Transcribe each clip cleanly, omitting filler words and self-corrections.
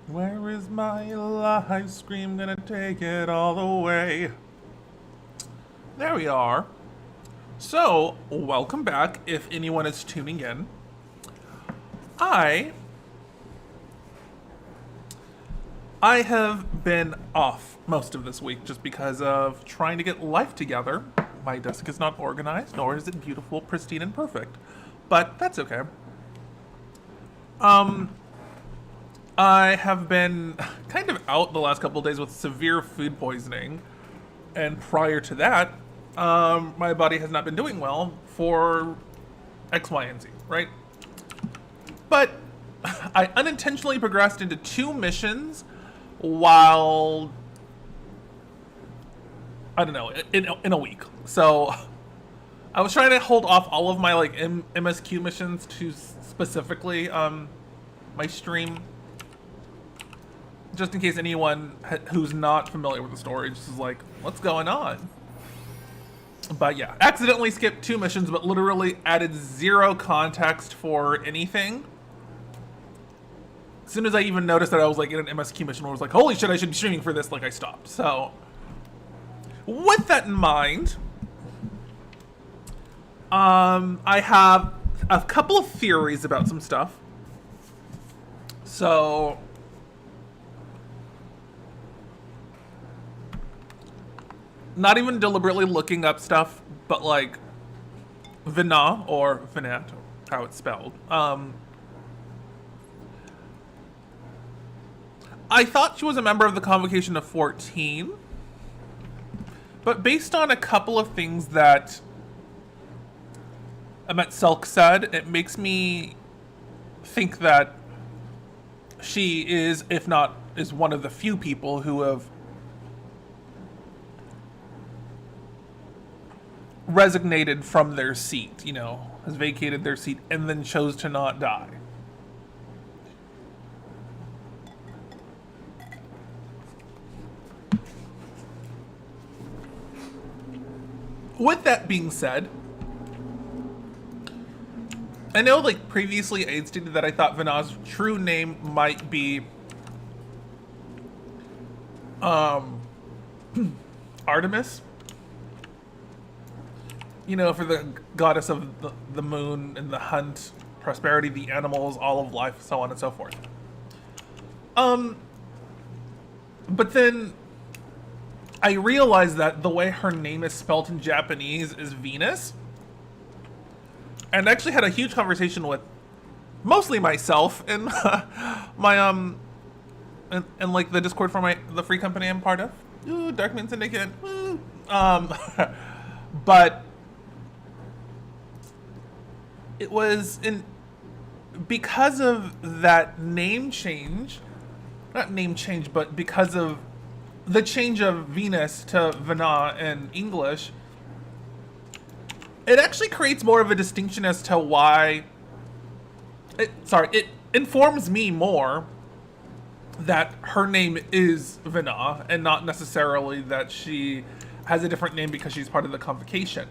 Where is my live stream gonna take it all away? There we are. So, welcome back if anyone is tuning in. I have been off most of this week just because of trying to get life together. My desk is not organized, nor is it beautiful, pristine, and perfect. But that's okay. I have been kind of out the last couple of days with severe food poisoning. And prior to that, my body has not been doing well for X, Y, and Z, right? But I unintentionally progressed into 2 missions while, I don't know, in a week. So I was trying to hold off all of my MSQ missions to specifically my stream, just in case anyone who's not familiar with the story just is like, what's going on? But yeah, accidentally skipped 2 missions, but literally added 0 context for anything. As soon as I even noticed that I was like in an MSQ mission, I was like, holy shit, I should be streaming for this, I stopped. So, with that in mind, I have a couple of theories about some stuff. So, not even deliberately looking up stuff, but Vina, or Vinat, how it's spelled. I thought she was a member of the Convocation of 14, but based on a couple of things that Ahmet Selk said, it makes me think that she is, if not, is one of the few people who have resignated from their seat, has vacated their seat and then chose to not die. With that being said, I know previously I had stated that I thought Vina's true name might be Artemis. For the goddess of the moon and the hunt, prosperity, the animals, all of life, so on and so forth. But then I realized that the way her name is spelled in Japanese is Venus. And I actually had a huge conversation with mostly myself and my and the Discord for the free company I'm part of. Ooh, Darkman Syndicate. Woo. But it was because of that name change, not name change, but because of the change of Venus to Vina in English, it actually creates more of a distinction as to why. It informs me more that her name is Vina and not necessarily that she has a different name because she's part of the Convocation.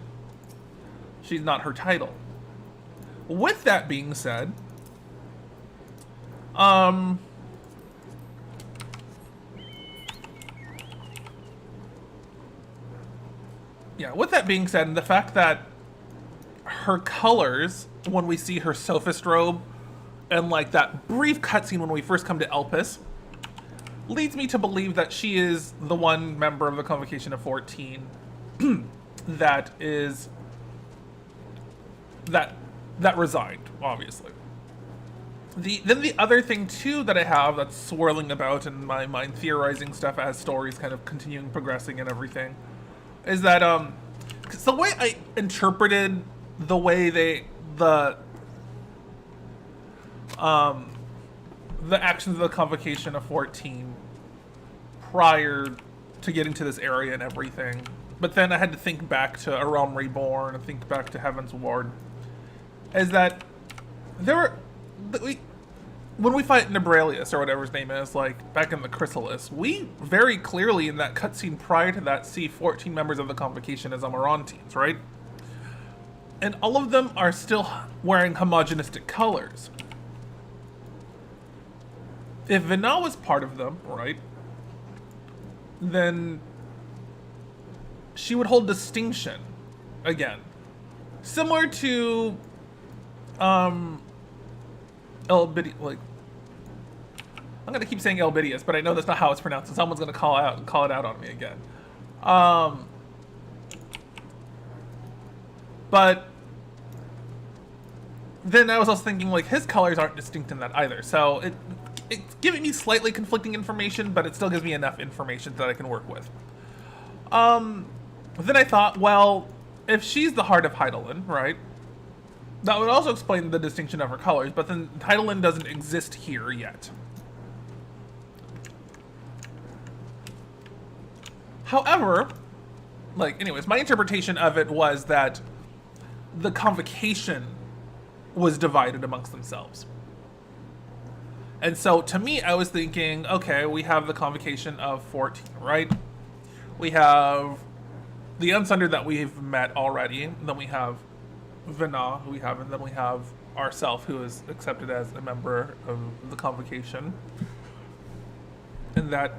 She's not her title. With that being said, with that being said, and the fact that her colors, when we see her sophist robe, and that brief cutscene when we first come to Elpis, leads me to believe that she is the one member of the Convocation of 14 that resigned, obviously. Then the other thing too that I have that's swirling about in my mind, theorizing stuff as stories kind of continuing progressing and everything, is that cause the way I interpreted the way the actions of the Convocation of 14 prior to getting to this area and everything, but then I had to think back to A Realm Reborn and think back to Heaven's Ward, is that when we fight Nebralius, or whatever his name is, back in the Chrysalis, we very clearly in that cutscene prior to that see 14 members of the Convocation as Amarantines, right? And all of them are still wearing homogenistic colors. if Vina was part of them, right, then she would hold distinction again. Similar to Elbidius, like, I'm gonna keep saying Elbidius, but I know that's not how it's pronounced, and someone's gonna call it out on me again. But then I was also thinking, like, his colors aren't distinct in that either, so it's giving me slightly conflicting information, but it still gives me enough information that I can work with. Then I thought, well, if she's the heart of Heidelin, right, that would also explain the distinction of her colors, but then Heidelin doesn't exist here yet. However, like, anyways, my interpretation of it was that the convocation was divided amongst themselves. And so, to me, I was thinking, okay, we have the convocation of 14, right? We have the Unsundered that we've met already. Then we have Vina, who we have, and then we have ourself, who is accepted as a member of the convocation. And that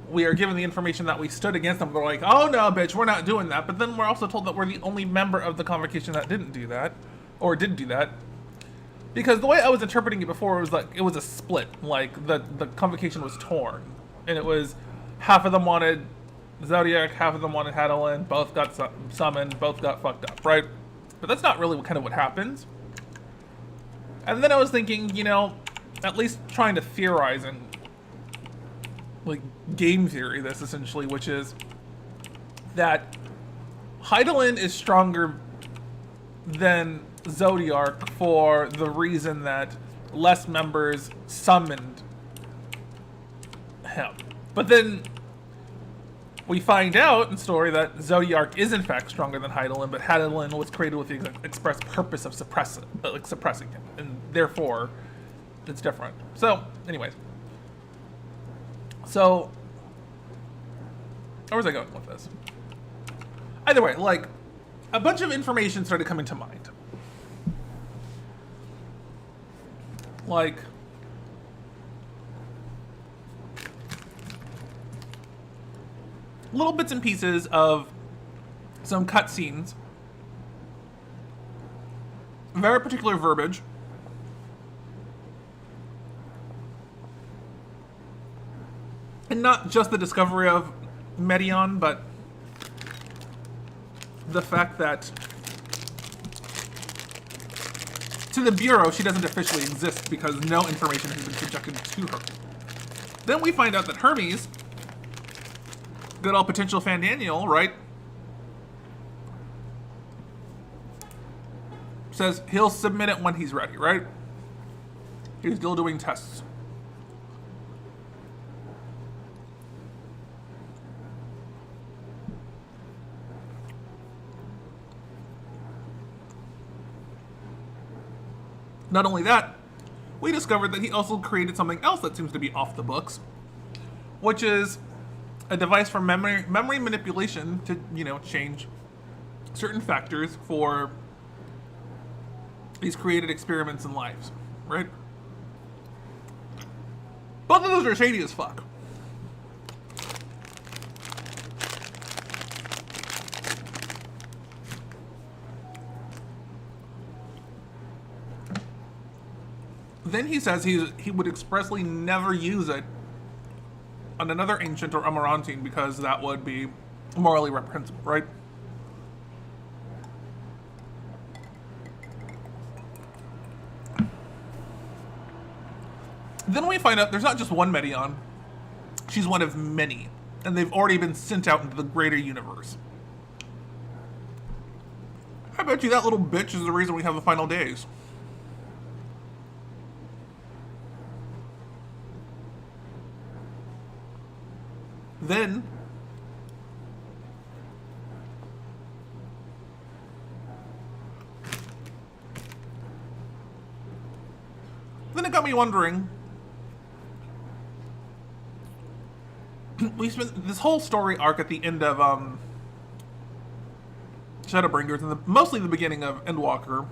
we are given the information that we stood against them. We're like, oh no, bitch, we're not doing that. But then we're also told that we're the only member of the convocation that didn't do that, or did do that. Because the way I was interpreting it before was like, it was a split. Like, the convocation was torn. And it was, half of them wanted Zodiac, half of them wanted Heidelin, both got summoned, both got fucked up, right? But that's not really kind of what happens. And then I was thinking, you know, at least trying to theorize and, like, game theory this, essentially, which is that Heidelin is stronger than Zodiac for the reason that less members summoned him. But then we find out in story that Zodiac is in fact stronger than Heidelin, but Heidelin was created with the express purpose of suppressing him, and therefore it's different. So, anyways. So, where was I going with this? Either way, like, a bunch of information started coming to mind. Like, little bits and pieces of some cutscenes, very particular verbiage, and not just the discovery of Medion, but the fact that to the Bureau, she doesn't officially exist because no information has been subjected to her. Then we find out that Hermes, good old potential Fandaniel, right, says he'll submit it when he's ready, right? He's still doing tests. Not only that, we discovered that he also created something else that seems to be off the books, which is a device for memory manipulation to, you know, change certain factors for these created experiments and lives, right? Both of those are shady as fuck. Then he says he would expressly never use it on another ancient or Amarantine because that would be morally reprehensible, right? Then we find out there's not just one Medion. She's one of many, and they've already been sent out into the greater universe. I bet you that little bitch is the reason we have the final days. Then it got me wondering. We spent this whole story arc at the end of Shadowbringers and mostly the beginning of Endwalker,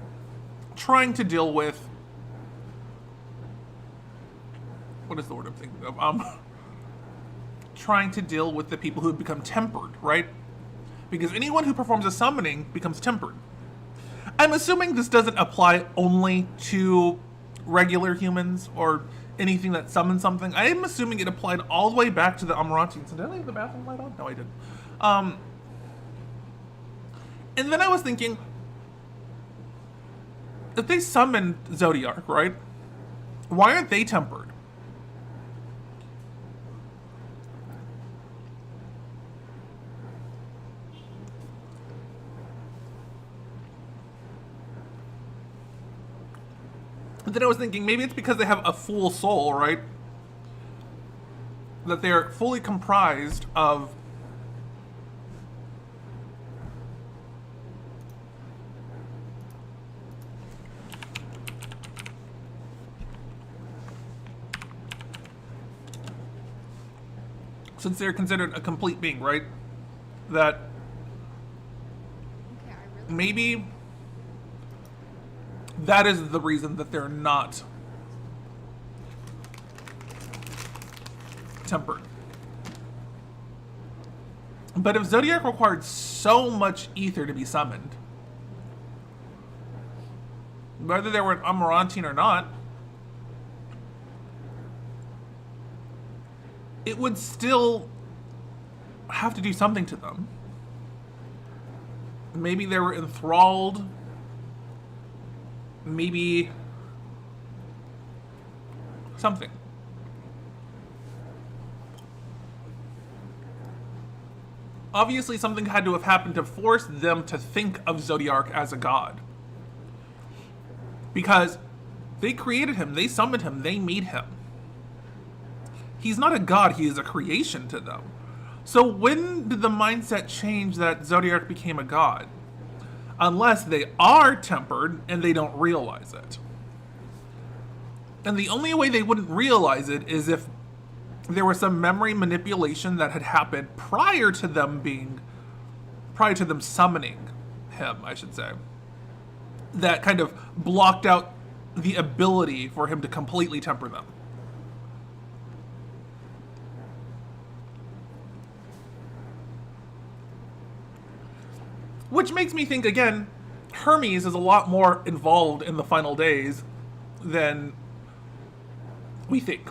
trying to deal with what is the word I'm thinking of? Trying to deal with the people who have become tempered, right? Because anyone who performs a summoning becomes tempered. I'm assuming this doesn't apply only to regular humans or anything that summons something. I am assuming it applied all the way back to the Amarantines. Did I leave the bathroom light on? No, I didn't. And then I was thinking, if they summoned Zodiark, right? Why aren't they tempered? And then I was thinking, maybe it's because they have a full soul, right? That they're fully comprised of since they're considered a complete being, right? That maybe that is the reason that they're not tempered. But if Zodiark required so much ether to be summoned, whether they were an Amarantine or not, it would still have to do something to them. Maybe they were enthralled. Maybe something. Obviously, something had to have happened to force them to think of Zodiark as a god. Because they created him, they summoned him, they made him. He's not a god, he is a creation to them. So when did the mindset change that Zodiark became a god? Unless they are tempered and they don't realize it. And the only way they wouldn't realize it is if there was some memory manipulation that had happened prior to them summoning him, I should say. That kind of blocked out the ability for him to completely temper them. Which makes me think, again, Hermes is a lot more involved in the final days than we think.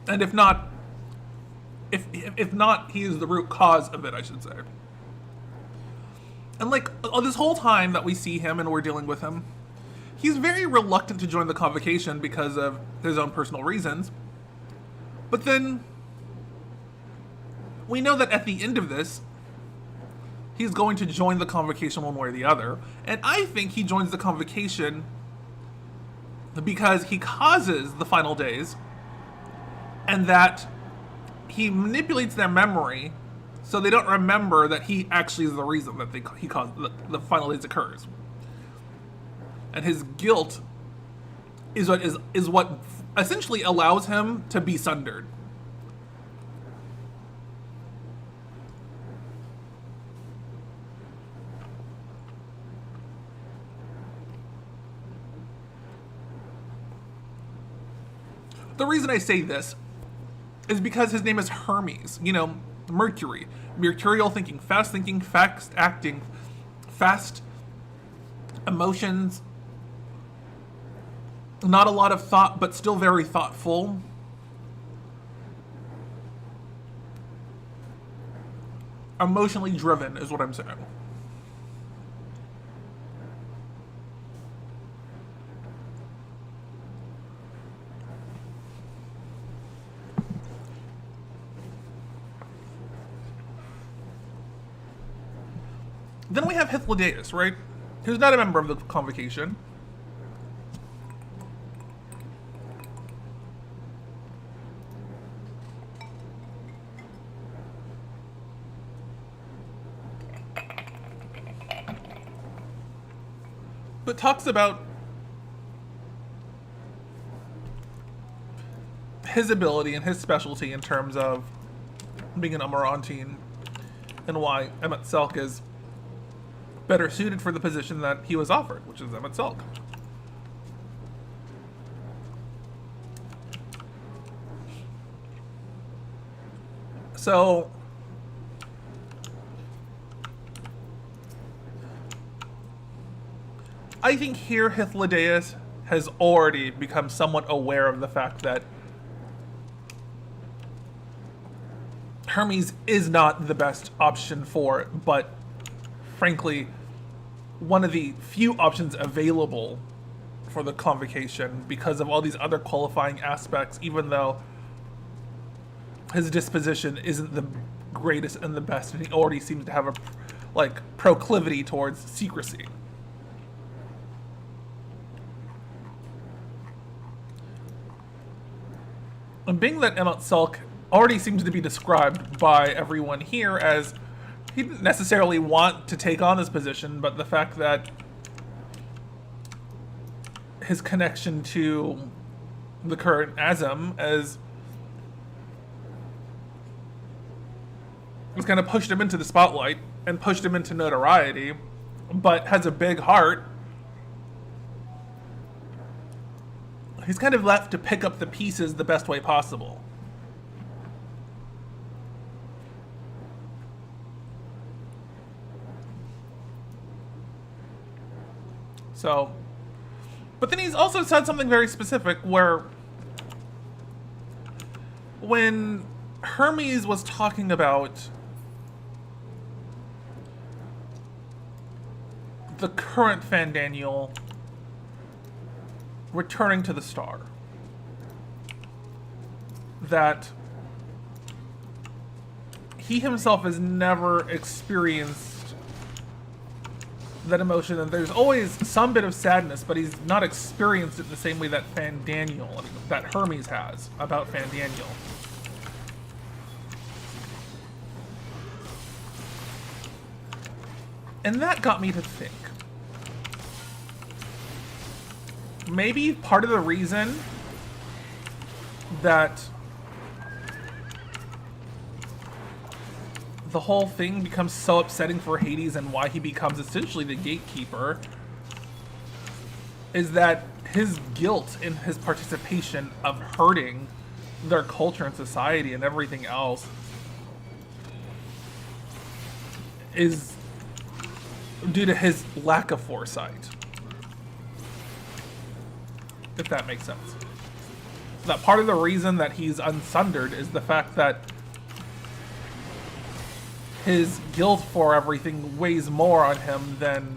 And if not, he is the root cause of it, I should say. And like, this whole time that we see him and we're dealing with him, he's very reluctant to join the convocation because of his own personal reasons. But then we know that at the end of this, he's going to join the convocation one way or the other. And I think he joins the convocation because he causes the final days, and that he manipulates their memory so they don't remember that he actually is the reason that he caused the final days occurs. And his guilt is what essentially allows him to be sundered. The reason I say this is because his name is Hermes. You know, Mercury. Mercurial thinking, fast acting, fast emotions. Not a lot of thought, but still very thoughtful. Emotionally driven is what I'm saying. Then we have Hythlodaeus, right? Who's not a member of the convocation. But talks about his ability and his specialty in terms of being an Amarantine and why Emmett Selk is better suited for the position that he was offered, which is Emmett Selk. So I think here Hythlodaeus has already become somewhat aware of the fact that Hermes is not the best option for it, but frankly, one of the few options available for the convocation because of all these other qualifying aspects, even though his disposition isn't the greatest and the best, and he already seems to have a proclivity towards secrecy. And being that Emmett Selk already seems to be described by everyone here as he didn't necessarily want to take on this position, but the fact that his connection to the current Azam has kind of pushed him into the spotlight and pushed him into notoriety, but has a big heart. He's kind of left to pick up the pieces the best way possible. So, but then he's also said something very specific where when Hermes was talking about the current Fandaniel returning to the star, that he himself has never experienced that emotion, and there's always some bit of sadness, but he's not experienced it the same way that that Hermes has about Fandaniel. And that got me to think. Maybe part of the reason that the whole thing becomes so upsetting for Hades and why he becomes essentially the gatekeeper is that his guilt in his participation of hurting their culture and society and everything else is due to his lack of foresight. If that makes sense. That part of the reason that he's unsundered is the fact that his guilt for everything weighs more on him than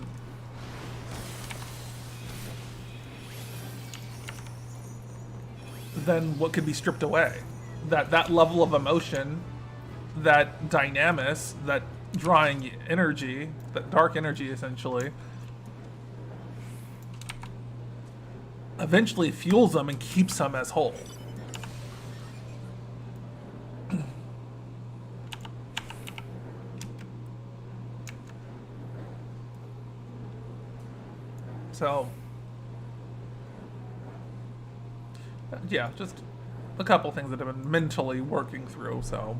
what could be stripped away. That level of emotion, that dynamis, that drawing energy, that dark energy essentially, eventually fuels them and keeps them as whole. So, yeah, just a couple things that I've been mentally working through, so.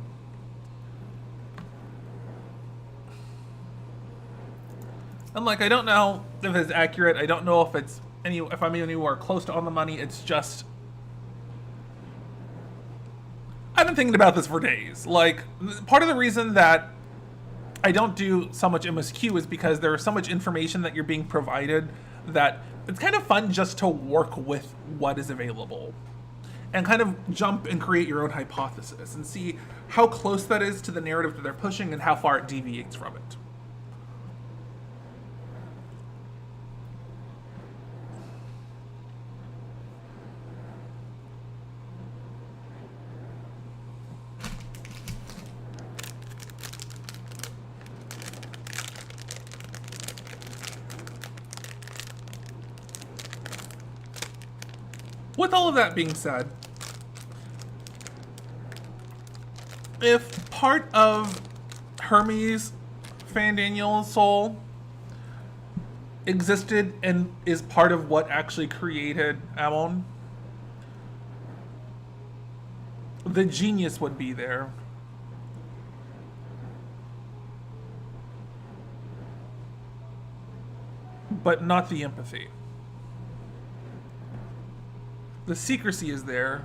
And I don't know if it's accurate. I don't know if if I'm anywhere close to on the money. It's just, I've been thinking about this for days. Part of the reason that I don't do so much MSQ is because there's so much information that you're being provided that it's kind of fun just to work with what is available and kind of jump and create your own hypothesis and see how close that is to the narrative that they're pushing and how far it deviates from it. With all of that being said, if part of Hermes' Fandaniel's soul existed and is part of what actually created Ammon, the genius would be there. but not the empathy. The secrecy is there,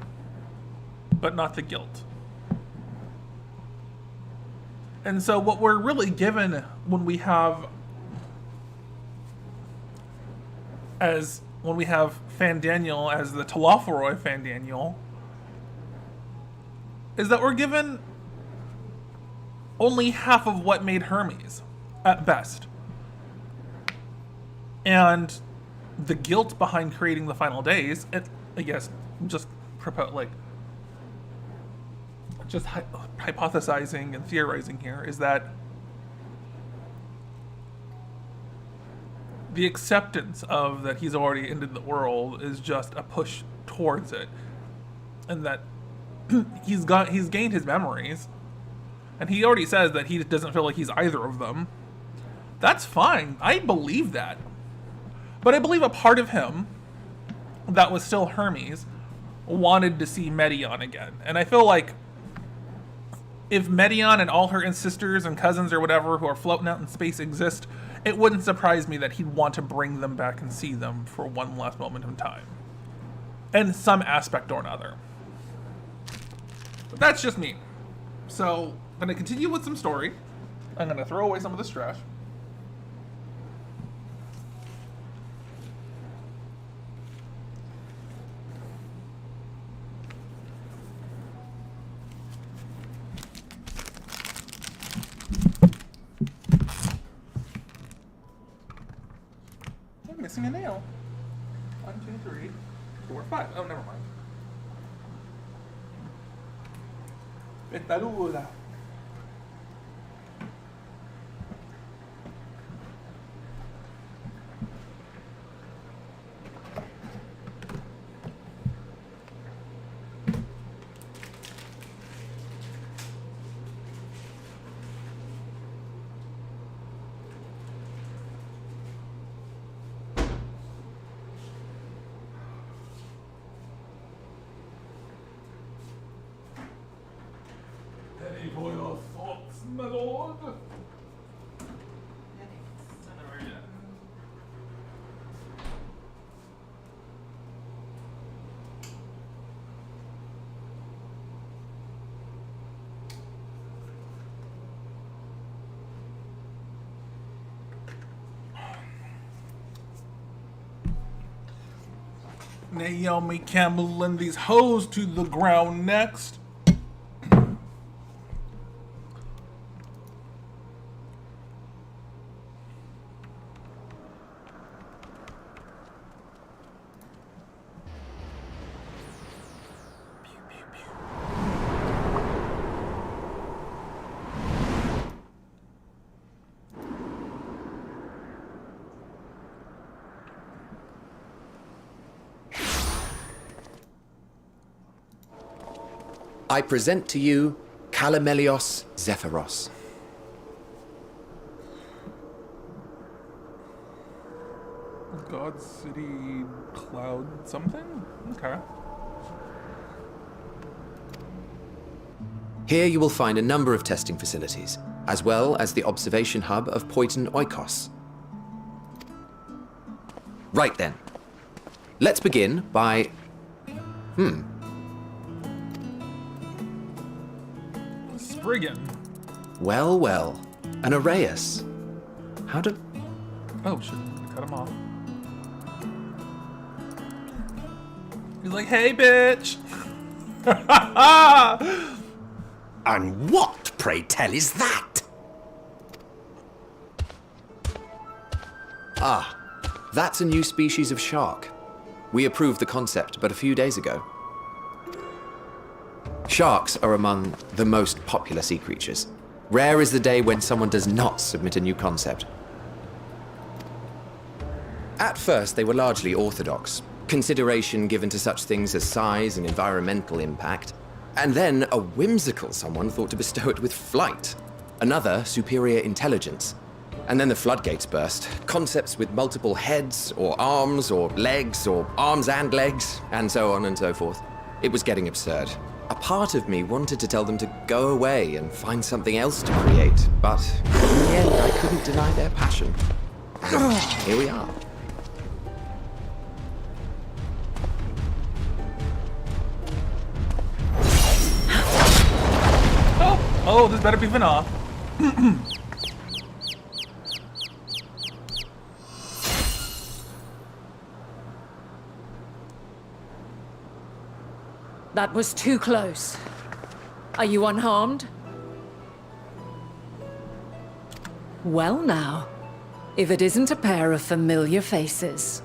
but not the guilt. And so what we're really given when we have Fandaniel as the Telophoroi Fandaniel is that we're given only half of what made Hermes, at best. And the guilt behind creating the final days, I guess, just hypothesizing and theorizing here, is that the acceptance of that he's already ended the world is just a push towards it, and that he's gained his memories, and he already says that he doesn't feel like he's either of them. That's fine. I believe that. But I believe a part of him that was still Hermes wanted to see Medion again. And I feel like if Medion and all her sisters and cousins or whatever who are floating out in space exist, it wouldn't surprise me that he'd want to bring them back and see them for one last moment in time. In some aspect or another. But that's just me. So, I'm going to continue with some story. I'm going to throw away some of this trash. I'm missing a nail. 1, 2, 3, 4, 5. Oh, never mind. Petaruda. Ready for your thoughts, my lord? Naomi Campbell and these hoes to the ground next. I present to you Calamelios Zephyros. God City Cloud something? Okay. Here you will find a number of testing facilities, as well as the observation hub of Poiton Oikos. Right then. Let's begin by... Spriggan. Well, well. An Arrhaeus. How do... Oh, shit. Cut him off. He's like, hey, bitch! And what, pray tell, is that? Ah, that's a new species of shark. We approved the concept but a few days ago. Sharks are among the most popular sea creatures. Rare is the day when someone does not submit a new concept. At first, they were largely orthodox, consideration given to such things as size and environmental impact, and then a whimsical someone thought to bestow it with flight, another superior intelligence. And then the floodgates burst, concepts with multiple heads, or arms and legs, and so on and so forth. It was getting absurd. A part of me wanted to tell them to go away and find something else to create, but in the end I couldn't deny their passion. And here we are. Oh, this better be Vana. That was too close. Are you unharmed? Well now, if it isn't a pair of familiar faces.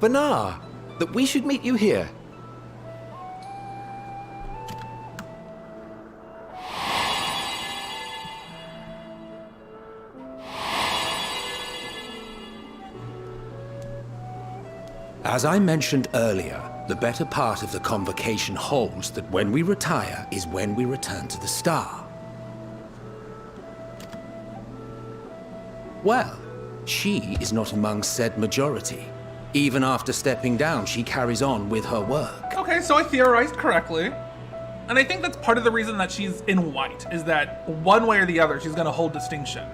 Banar, that we should meet you here. As I mentioned earlier, the better part of the convocation holds that when we retire is when we return to the star. Well, she is not among said majority. Even after stepping down, she carries on with her work. Okay, so I theorized correctly. And I think that's part of the reason that she's in white, is that one way or the other, she's gonna hold distinction.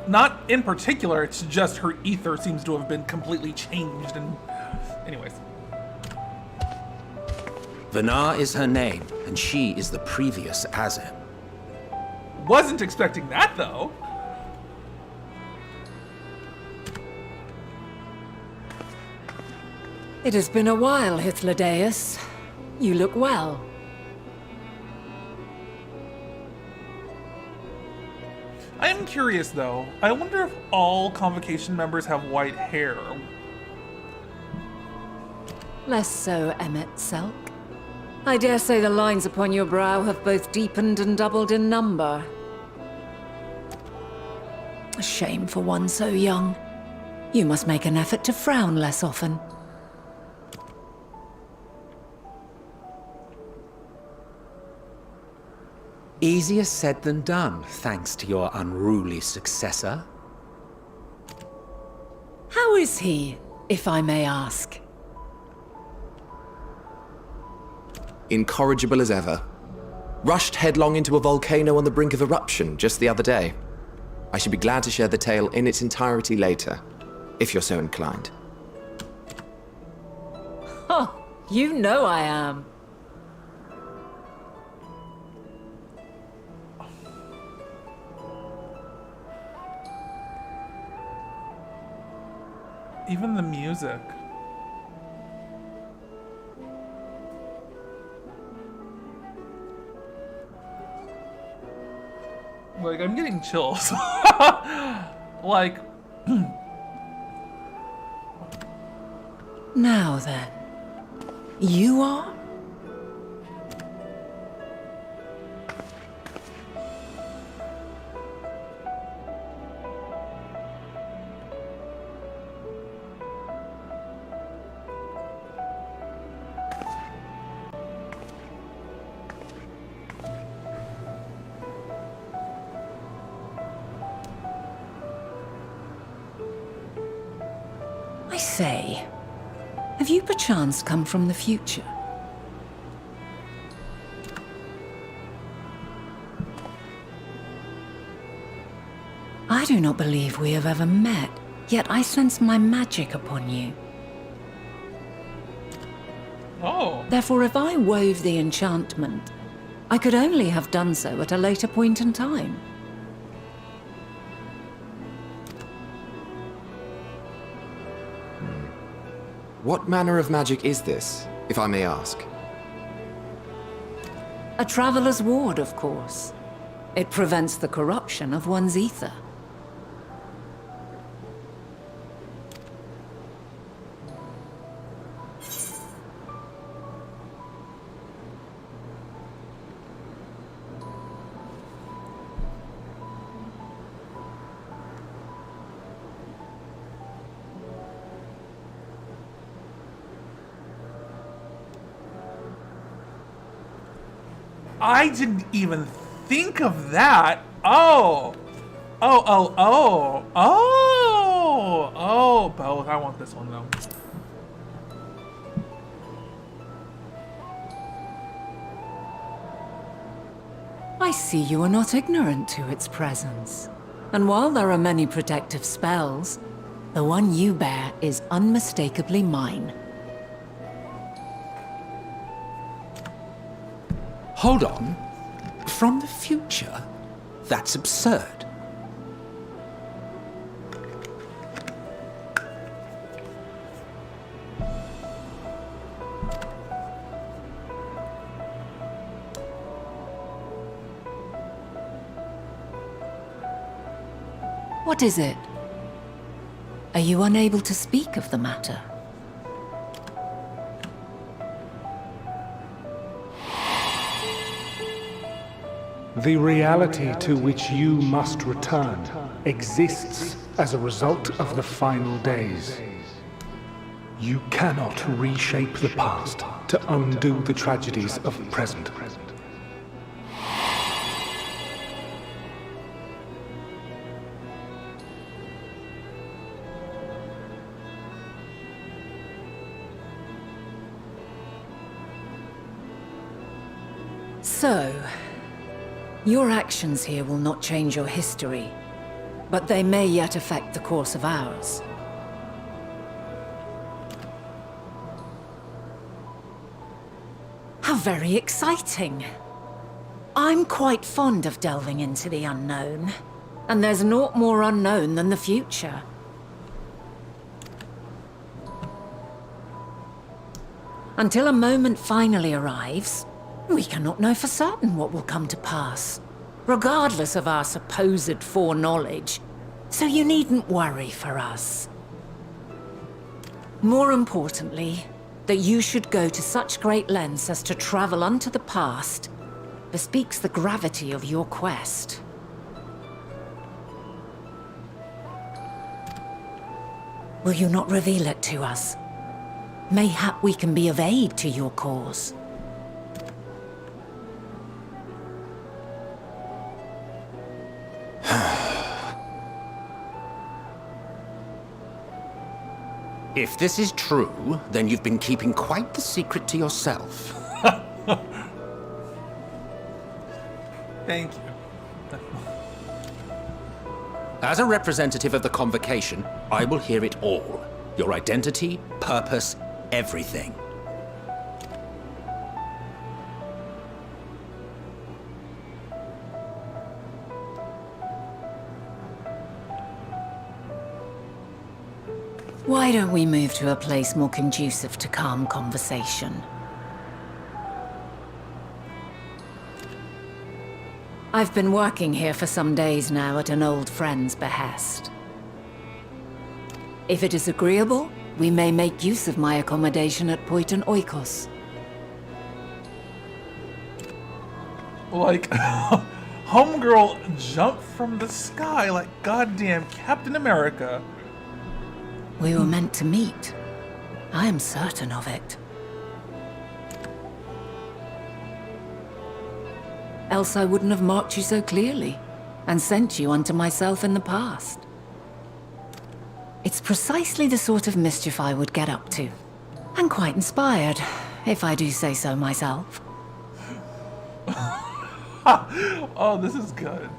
Not in particular, it's just her ether seems to have been completely changed and... Anyways. Vanar is her name, and she is the previous Azem. Wasn't expecting that, though. It has been a while, Hythlodaeus. You look well. I am curious, though. I wonder if all Convocation members have white hair. Less so, Emmet Selk. I dare say the lines upon your brow have both deepened and doubled in number. A shame for one so young. You must make an effort to frown less often. Easier said than done, thanks to your unruly successor. How is he, if I may ask? Incorrigible as ever. Rushed headlong into a volcano on the brink of eruption just the other day. I should be glad to share the tale in its entirety later, if you're so inclined. Oh, you know I am. Even the music. Like, I'm getting chills. Like... Now then, you are? I say, have you perchance come from the future? I do not believe we have ever met, yet I sense my magic upon you. Oh. Therefore, if I wove the enchantment, I could only have done so at a later point in time. What manner of magic is this, if I may ask? A traveler's ward, of course. It prevents the corruption of one's ether. I didn't even think of that. Oh. Oh, both. I want this one, though. I see you are not ignorant to its presence. And while there are many protective spells, the one you bear is unmistakably mine. Hold on. From the future? That's absurd. What is it? Are you unable to speak of the matter? The reality to which you must return exists as a result of the final days. You cannot reshape the past to undo the tragedies of the present. So, your actions here will not change your history, but they may yet affect the course of ours. How very exciting! I'm quite fond of delving into the unknown, and there's naught more unknown than the future. Until a moment finally arrives, we cannot know for certain what will come to pass, regardless of our supposed foreknowledge, so you needn't worry for us. More importantly, that you should go to such great lengths as to travel unto the past bespeaks the gravity of your quest. Will you not reveal it to us? Mayhap we can be of aid to your cause. If this is true, then you've been keeping quite the secret to yourself. Thank you. As a representative of the Convocation, I will hear it all. Your identity, purpose, everything. Why don't we move to a place more conducive to calm conversation? I've been working here for some days now at an old friend's behest. If it is agreeable, we may make use of my accommodation at Poiton Oikos. Like, homegirl jumped from the sky like goddamn Captain America. We were meant to meet. I am certain of it. Else I wouldn't have marked you so clearly, and sent you unto myself in the past. It's precisely the sort of mischief I would get up to. And quite inspired, if I do say so myself. Oh, this is good.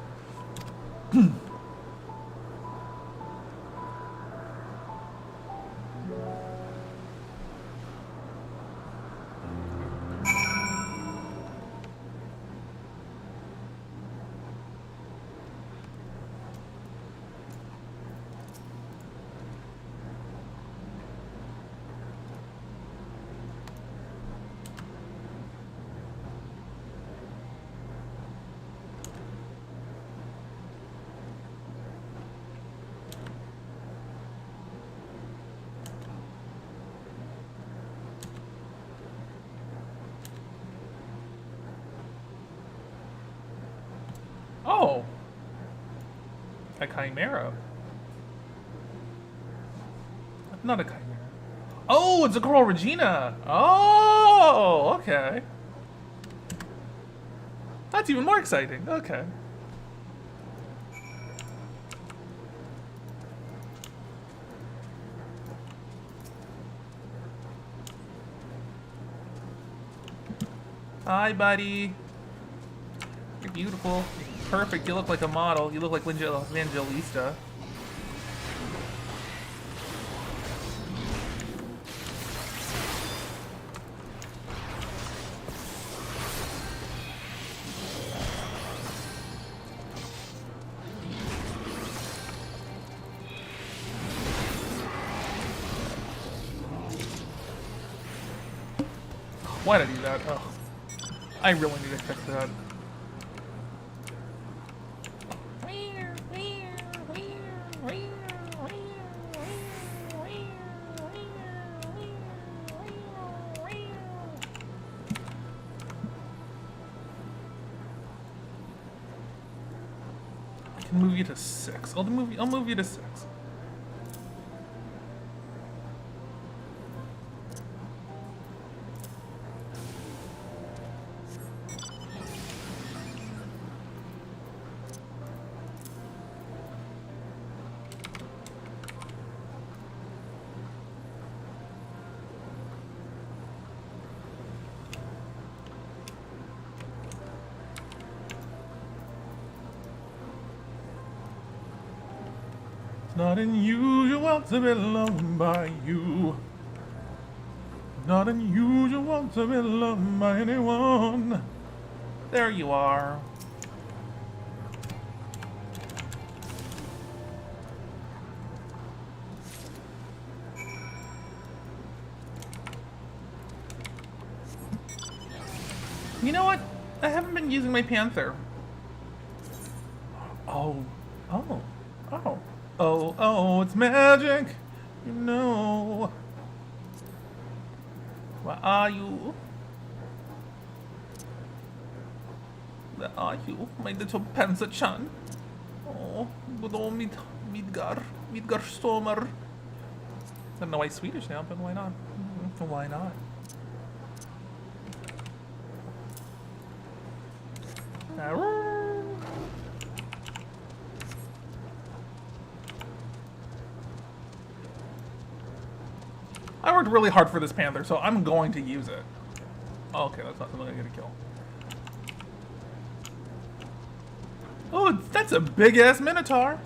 Oh, a chimera. Not a chimera. Oh, it's a Coral Regina. Oh, okay. That's even more exciting. Okay. Hi, buddy. You're beautiful. Perfect. You look like a model. You look like Evangelista. Why did I do that? Oh, I really need to fix that. I can move you to 6. I'll move you to 6. Not unusual to be loved by you. Not unusual to be loved by anyone. There you are. You know what? I haven't been using my panther. Oh. Oh, it's magic. You know. Where are you? Where are you, my little Panzer-chan? Oh, good old Midgar Stormer. I don't know why he's Swedish now, but why not? Why not? I worked really hard for this panther, so I'm going to use it. Oh, okay, that's not something I'm gonna kill. Oh, that's a big-ass minotaur.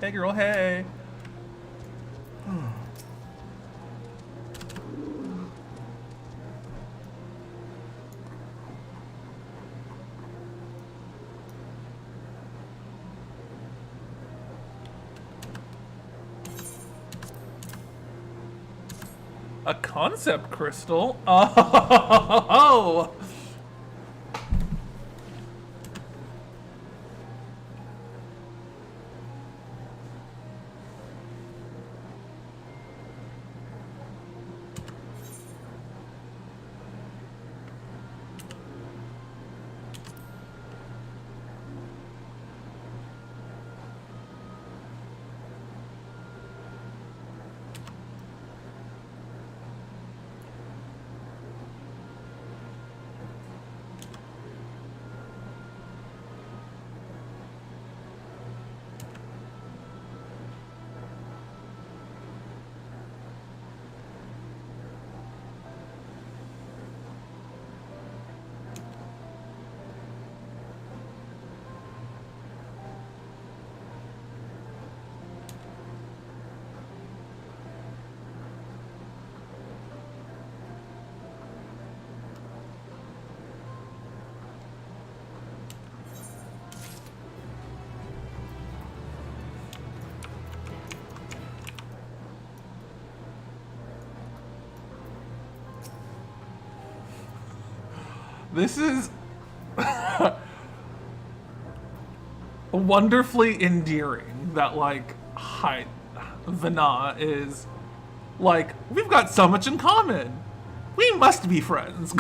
Hey, girl, hey. A concept crystal? Oh! This is wonderfully endearing that, like, Vana is like, we've got so much in common. We must be friends.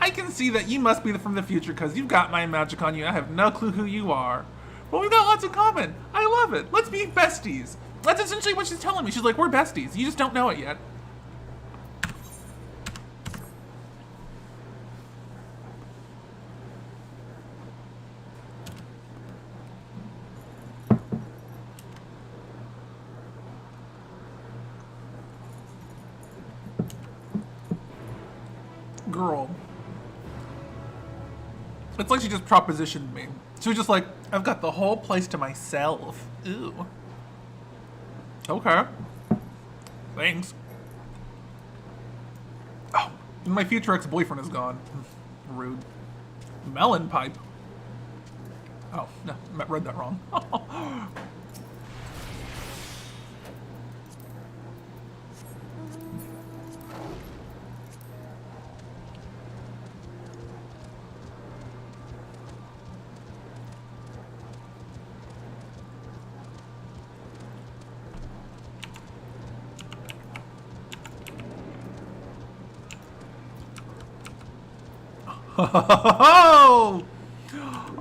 I can see that you must be from the future because you've got my magic on you. I have no clue who you are. But we've got lots in common. I love it. Let's be besties. That's essentially what she's telling me. She's like, we're besties. You just don't know it yet. Girl. It's like she just propositioned me. She was just like, I've got the whole place to myself. Ew. Okay. Thanks. Oh, my future ex-boyfriend is gone. Rude. Melon pipe. Oh, no, I read that wrong.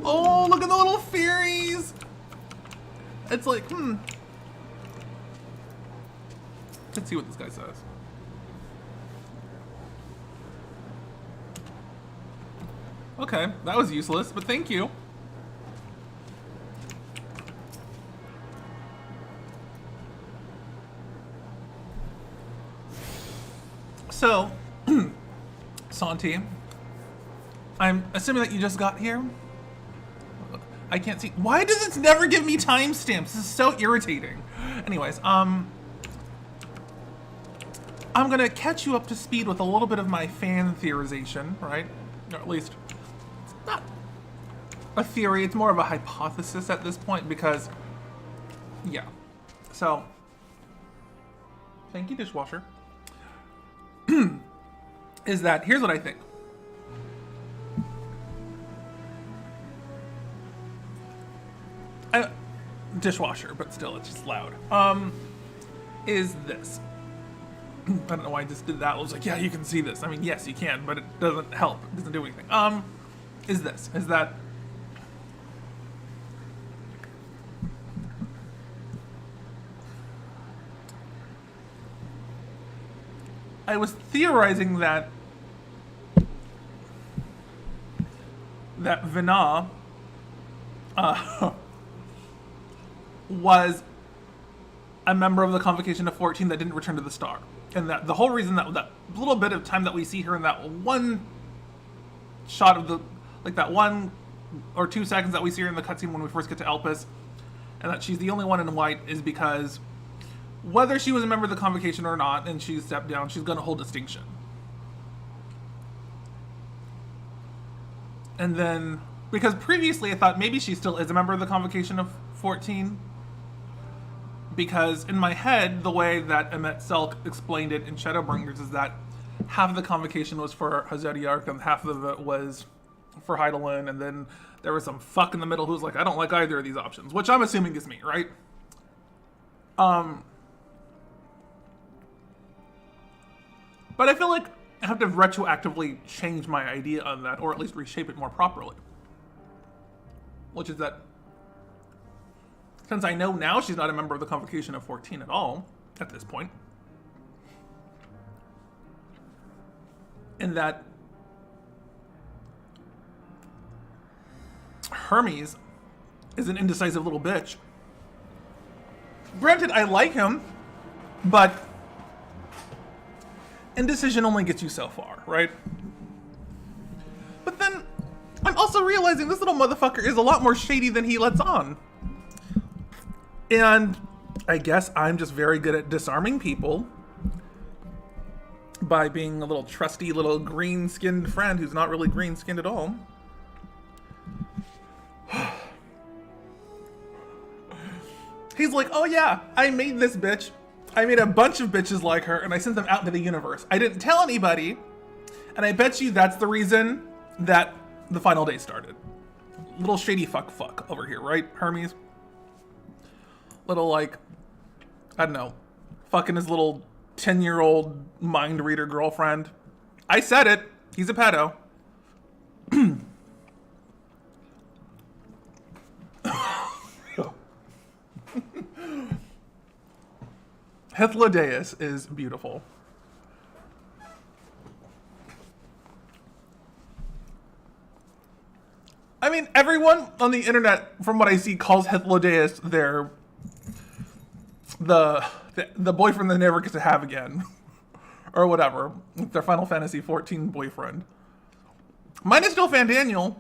Oh, look at the little fairies. It's like, Let's see what this guy says. Okay, that was useless, but thank you. So, Santi, I'm assuming that you just got here. I can't see. Why does it never give me timestamps? This is so irritating. Anyways, I'm gonna catch you up to speed with a little bit of my fan theorization, right? Or at least, it's not a theory, it's more of a hypothesis at this point because, yeah. So, thank you, dishwasher. Is that, here's what I think. Dishwasher, but still, it's just loud. Is this. I don't know why I just did that. I was like, yeah, you can see this. I mean, yes, you can, but it doesn't help. It doesn't do anything. Is that I was theorizing that Vina was a member of the Convocation of 14 that didn't return to the Star. And that the whole reason that little bit of time that we see her in that one shot of the, like that 1 or 2 seconds that we see her in the cutscene when we first get to Elpis, and that she's the only one in white is because whether she was a member of the Convocation or not, and she stepped down, she's going to hold distinction. And then, because previously I thought maybe she still is a member of the Convocation of 14, because in my head, the way that Emmett Selk explained it in Shadowbringers is that half of the Convocation was for Hazediark and half of it was for Hydaelyn, and then there was some fuck in the middle who was like, I don't like either of these options, which I'm assuming is me, right? But I feel like I have to retroactively change my idea on that, or at least reshape it more properly. Which is that, since I know now she's not a member of the Convocation of 14 at all, at this point, and that Hermes is an indecisive little bitch. Granted, I like him, but indecision only gets you so far, right? But then, I'm also realizing this little motherfucker is a lot more shady than he lets on. And I guess I'm just very good at disarming people by being a little trusty little green-skinned friend who's not really green-skinned at all. He's like, oh yeah, I made this bitch. I made a bunch of bitches like her and I sent them out into the universe. I didn't tell anybody. And I bet you that's the reason that the final day started. Little shady fuck over here, right, Hermes? Little, like, I don't know, fucking his little 10-year-old mind reader girlfriend. I said it. He's a pedo. Hythlodaeus is beautiful. I mean, everyone on the internet, from what I see, calls Hythlodaeus the boyfriend they never get to have again. Or whatever. Their Final Fantasy XIV boyfriend. Mine is still Fandaniel,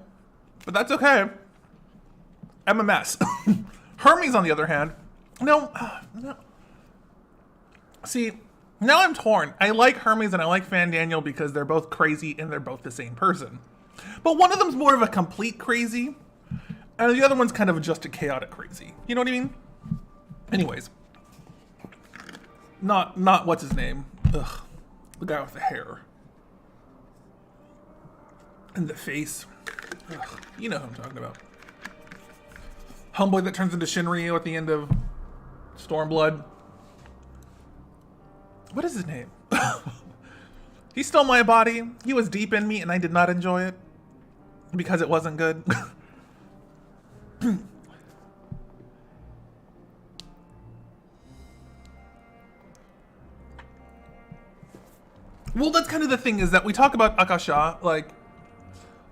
but that's okay. MMS. Hermes, on the other hand, no. See, now I'm torn. I like Hermes and I like Fandaniel because they're both crazy and they're both the same person. But one of them's more of a complete crazy, And the other one's kind of just a chaotic crazy. You know what I mean? Anyways. Not what's his name? Ugh. The guy with the hair. And the face. Ugh. You know who I'm talking about. Homeboy that turns into Shinryu at the end of Stormblood. What is his name? He stole my body. He was deep in me and I did not enjoy it. Because it wasn't good. Well, that's kind of the thing, is that we talk about Akasha, like,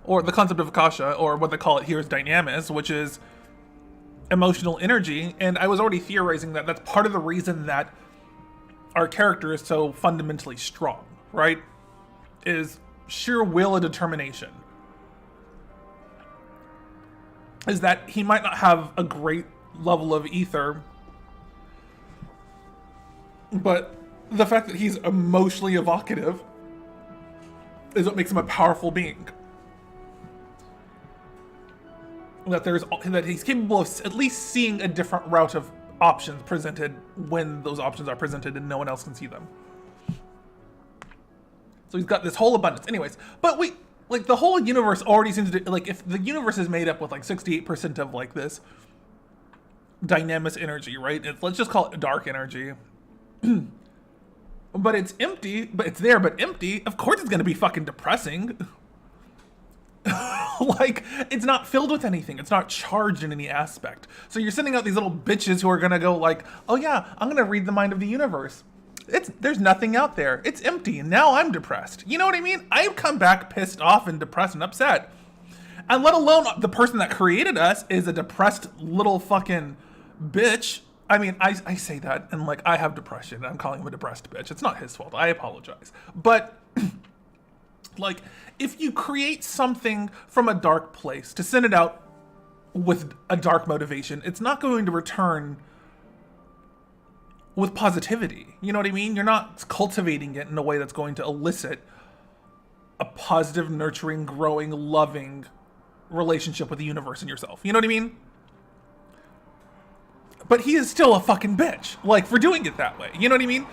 or the concept of Akasha, or what they call it here is dynamis, which is emotional energy, and I was already theorizing that that's part of the reason that our character is so fundamentally strong, right? Is sheer will and determination. Is that he might not have a great level of ether, but the fact that he's emotionally evocative is what makes him a powerful being. That he's capable of at least seeing a different route of options presented when those options are presented and no one else can see them. So he's got this whole abundance. Anyways, but like the whole universe already seems to, like, if the universe is made up with like 68% of like this dynamis energy, right? Let's just call it dark energy. But it's empty, but it's there, but empty. Of course it's gonna be fucking depressing. Like, it's not filled with anything. It's not charged in any aspect. So you're sending out these little bitches who are gonna go like, oh yeah, I'm gonna read the mind of the universe. There's nothing out there. It's empty, and now I'm depressed. You know what I mean? I've come back pissed off and depressed and upset. And let alone the person that created us is a depressed little fucking bitch. I mean, I say that, and like, I have depression, and I'm calling him a depressed bitch. It's not his fault. I apologize. But like, if you create something from a dark place to send it out with a dark motivation, it's not going to return with positivity. You know what I mean? You're not cultivating it in a way that's going to elicit a positive, nurturing, growing, loving relationship with the universe and yourself. You know what I mean? But he is still a fucking bitch, like, for doing it that way. You know what I mean?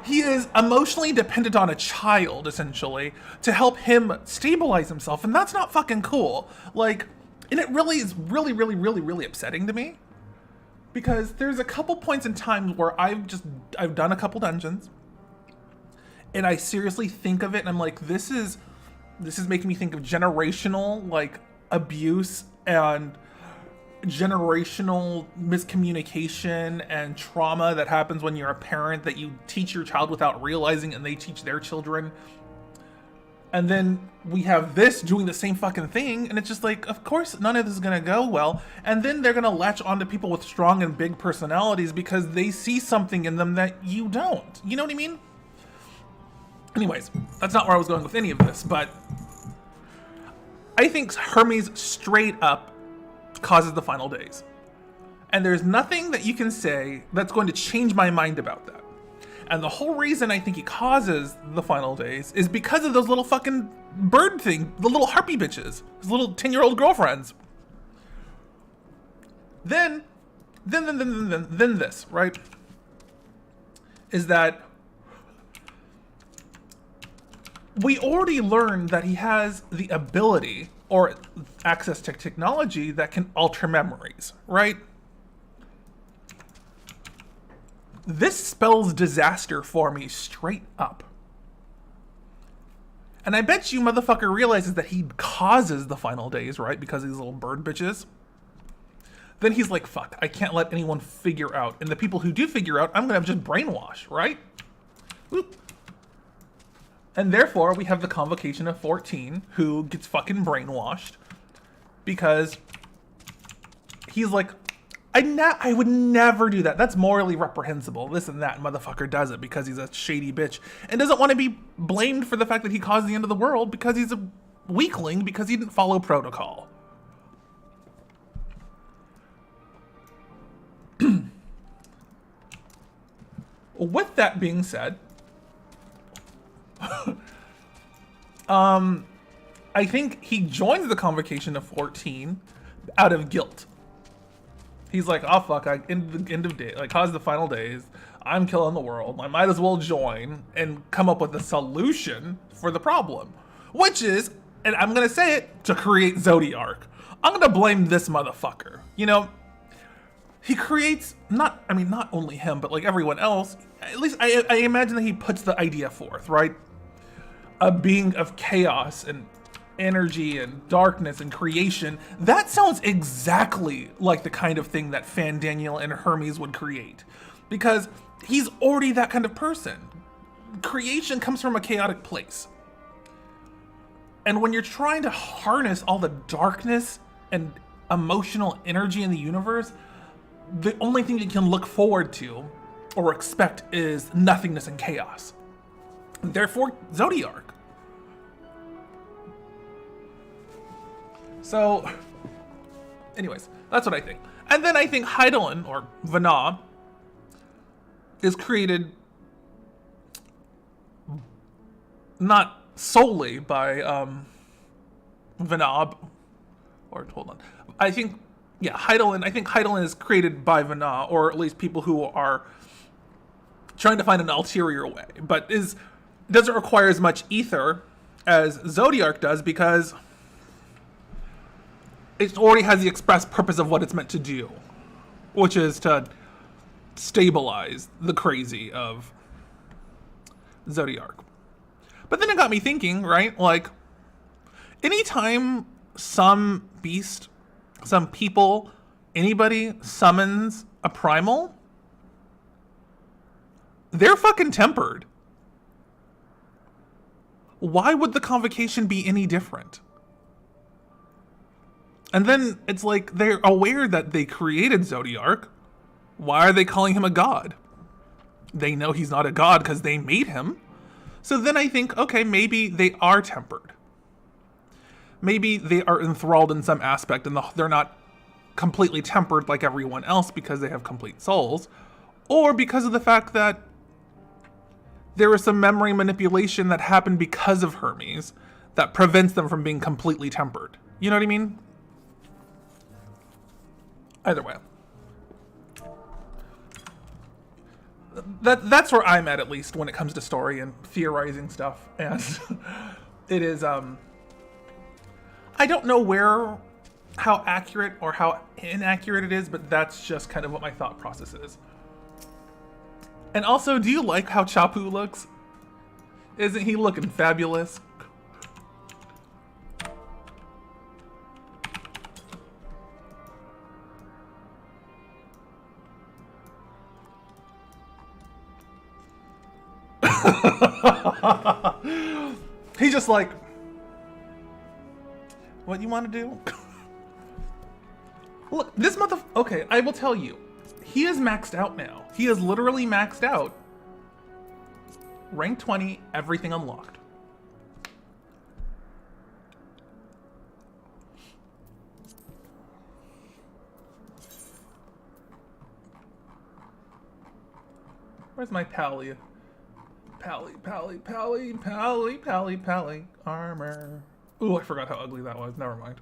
He is emotionally dependent on a child, essentially, to help him stabilize himself, and that's not fucking cool. Like, and it really is really, really, really, really upsetting to me. Because there's a couple points in time where I've done a couple dungeons, and I seriously think of it, and I'm like, this is making me think of generational, like, abuse and generational miscommunication and trauma that happens when you're a parent, that you teach your child without realizing, and they teach their children. And then we have this doing the same fucking thing, and it's just like, of course none of this is gonna go well. And then they're gonna latch onto people with strong and big personalities because they see something in them that you don't. You know what I mean? Anyways, that's not where I was going with any of this, but I think Hermes straight up causes the final days. And there's nothing that you can say that's going to change my mind about that. And the whole reason I think he causes the final days is because of those little fucking bird thing, the little harpy bitches, his little 10-year-old girlfriends. Then this, right? Is that we already learned that he has the ability or access to technology that can alter memories, right? This spells disaster for me straight up. And I bet you motherfucker realizes that he causes the final days, right? Because of these little bird bitches. Then he's like, fuck, I can't let anyone figure out. And the people who do figure out, I'm gonna just brainwash, right? Whoop. And therefore, we have the convocation of 14 who gets fucking brainwashed because he's like, I would never do that. That's morally reprehensible. This and that. Motherfucker does it because he's a shady bitch and doesn't want to be blamed for the fact that he caused the end of the world because he's a weakling because he didn't follow protocol. With that being said, I think he joins the convocation of 14 out of guilt. He's like, oh fuck, end of day, like, cause the final days. I'm killing the world. I might as well join and come up with a solution for the problem, which is, and I'm gonna say it, to create Zodiark. I'm gonna blame this motherfucker. You know, he creates, not only him, but like everyone else, at least I imagine that he puts the idea forth, right? A being of chaos and energy and darkness and creation. That sounds exactly like the kind of thing that Fandaniel and Hermes would create, because he's already that kind of person. Creation comes from a chaotic place. And when you're trying to harness all the darkness and emotional energy in the universe, the only thing you can look forward to or expect is nothingness and chaos. Therefore, Zodiark. So, anyways, that's what I think. And then I think Hydaelyn, or Vana, is created not solely by Vana, or hold on. I think Hydaelyn is created by Vana, or at least people who are trying to find an ulterior way, but doesn't require as much ether as Zodiark does, because it already has the express purpose of what it's meant to do, which is to stabilize the crazy of Zodiark. But then it got me thinking, right? Like, anytime some beast, some people, anybody summons a primal, they're fucking tempered. Why would the convocation be any different? And then it's like, they're aware that they created Zodiark. Why are they calling him a god? They know he's not a god because they made him. So then I think, okay, maybe they are tempered. Maybe they are enthralled in some aspect and they're not completely tempered like everyone else because they have complete souls. Or because of the fact that there was some memory manipulation that happened because of Hermes that prevents them from being completely tempered. You know what I mean? Either way. That's where I'm at least, when it comes to story and theorizing stuff. And it is, I don't know how accurate or how inaccurate it is, but that's just kind of what my thought process is. And also, do you like how Chapu looks? Isn't he looking fabulous? He's just like, what you want to do? Look, this okay, I will tell you. He is maxed out now. He is literally maxed out. Rank 20, everything unlocked. Where's my Pally? Pally armor. Ooh, I forgot how ugly that was. Never mind.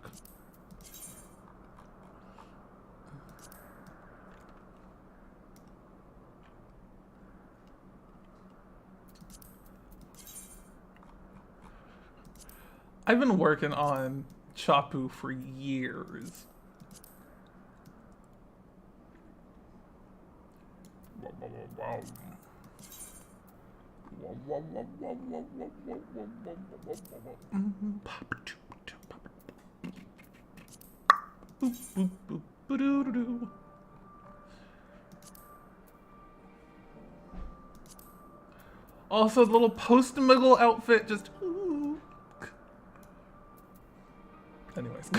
I've been working on Chapu for years. Also, the little post-Muggle outfit just... Anyways.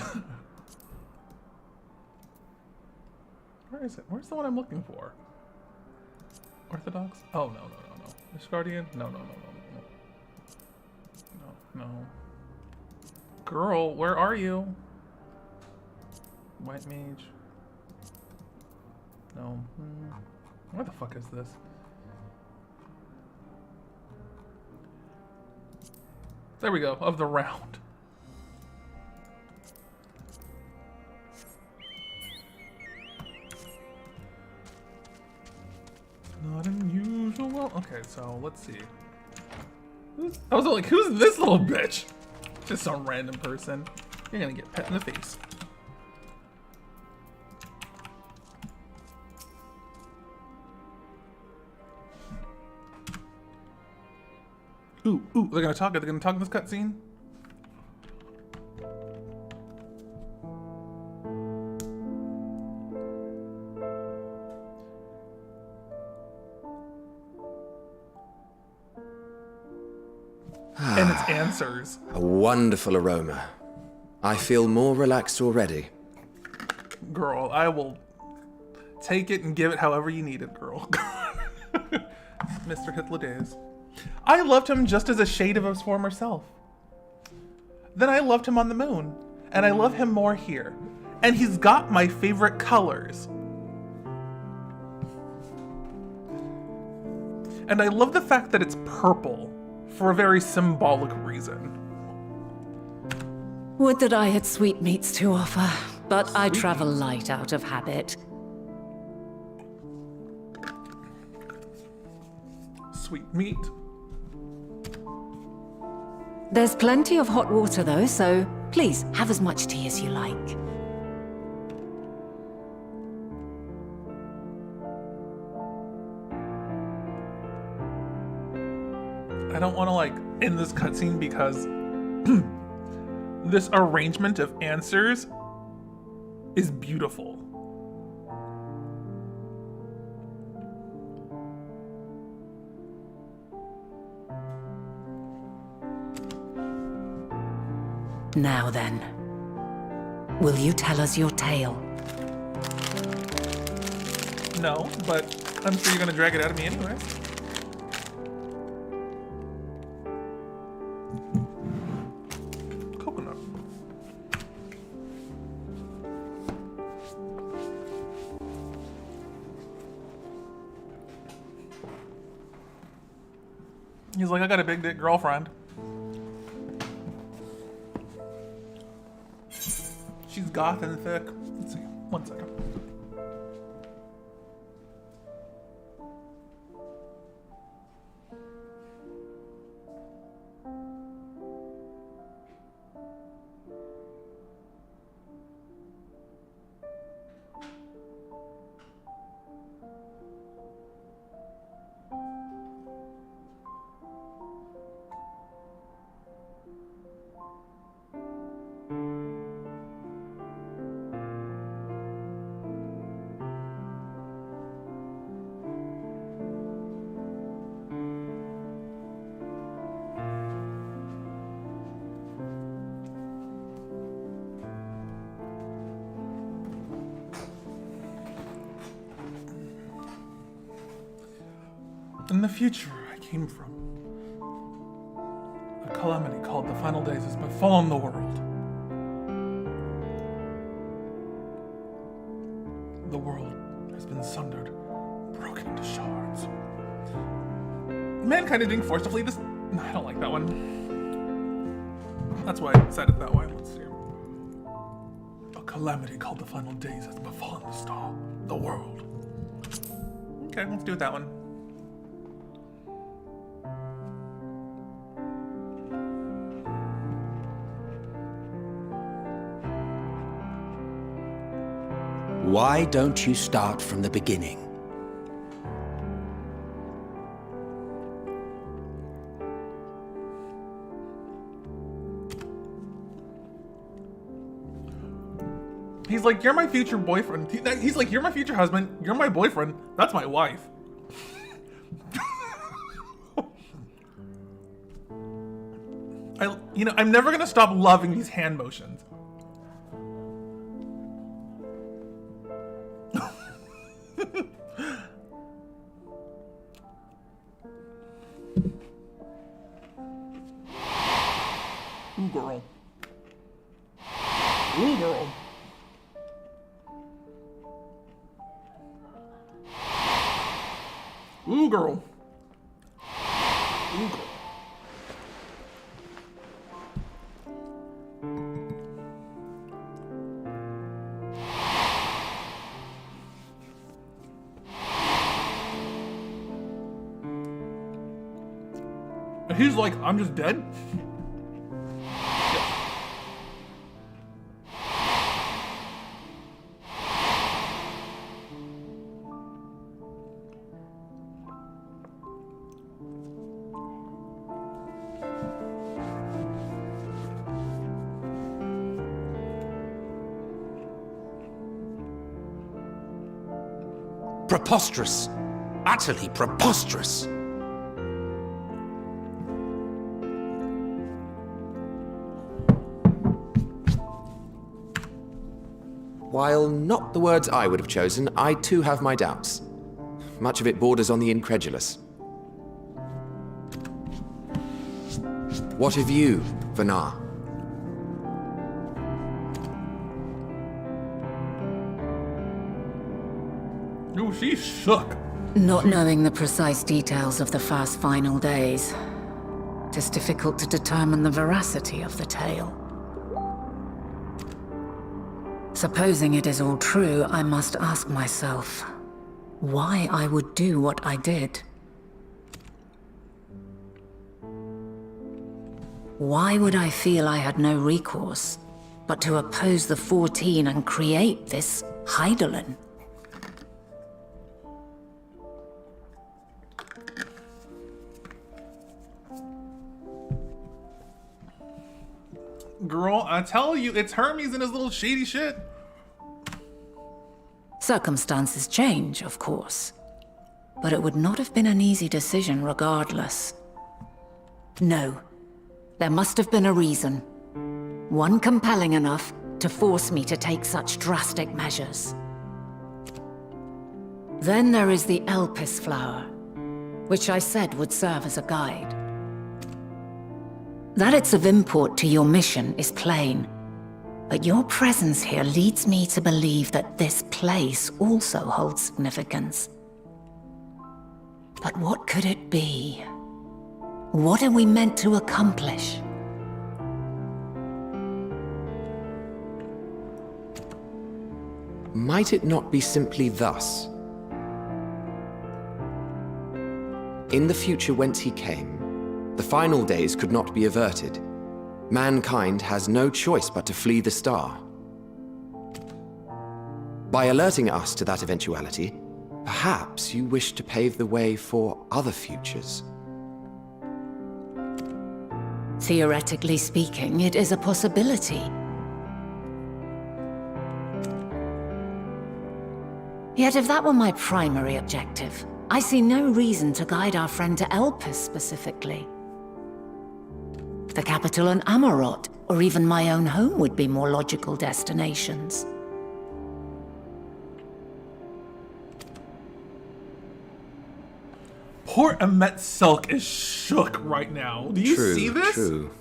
Where is it? Where's the one I'm looking for? Orthodox? Oh, no. Miss Guardian? No. No. Girl, where are you? White Mage. No. Where the fuck is this? There we go, of the round. Okay, so let's see. I was like, who's this little bitch? Just some random person. You're gonna get pet in the face. Ooh, they're gonna talk. Are they gonna talk in this cutscene? And it's answers. A wonderful aroma. I feel more relaxed already. Girl, I will take it and give it however you need it, girl. Mr. Hitler Days. I loved him just as a shade of his former self. Then I loved him on the moon, and I love him more here. And he's got my favorite colors. And I love the fact that it's purple for a very symbolic reason. Would that I had sweetmeats to offer, but I travel light out of habit. Sweet meat. There's plenty of hot water though, so please have as much tea as you like. I don't want to like end this cutscene because this arrangement of answers is beautiful. Now then, will you tell us your tale? No, but I'm sure you're gonna drag it out of me anyway. Coconut. He's like, I got a big dick girlfriend. She's goth and thick. Let's see. 1 second. In the future I came from, a calamity called the final days has befallen the world. The world has been sundered, broken into shards. Mankind is being forced to flee this. No, I don't like that one. That's why I said it that way. Let's see. A calamity called the final days has befallen the star, the world. Okay, let's do it that one. Why don't you start from the beginning? He's like, you're my future boyfriend. He's like, you're my future husband. You're my boyfriend. That's my wife. I'm never gonna stop loving these hand motions. Ooh, girl. Ooh, girl. Ooh, girl. Ooh, girl. And he's like, I'm just dead? Preposterous. Utterly preposterous. While not the words I would have chosen, I too have my doubts. Much of it borders on the incredulous. What of you, Vanar? Ooh, she's shook. Not knowing the precise details of the first final days, it is difficult to determine the veracity of the tale. Supposing it is all true, I must ask myself why I would do what I did. Why would I feel I had no recourse but to oppose the 14 and create this Heidelin? Girl, I tell you, it's Hermes and his little shady shit. Circumstances change, of course, but it would not have been an easy decision regardless. No, there must have been a reason. One compelling enough to force me to take such drastic measures. Then there is the Elpis flower, which I said would serve as a guide. That it's of import to your mission is plain, but your presence here leads me to believe that this place also holds significance. But what could it be? What are we meant to accomplish? Might it not be simply thus? In the future whence he came, the final days could not be averted. Mankind has no choice but to flee the star. By alerting us to that eventuality, perhaps you wish to pave the way for other futures. Theoretically speaking, it is a possibility. Yet if that were my primary objective, I see no reason to guide our friend to Elpis specifically. The capital and Amarot, or even my own home would be more logical destinations. Poor Emet Selk is shook right now. Do you see this? True.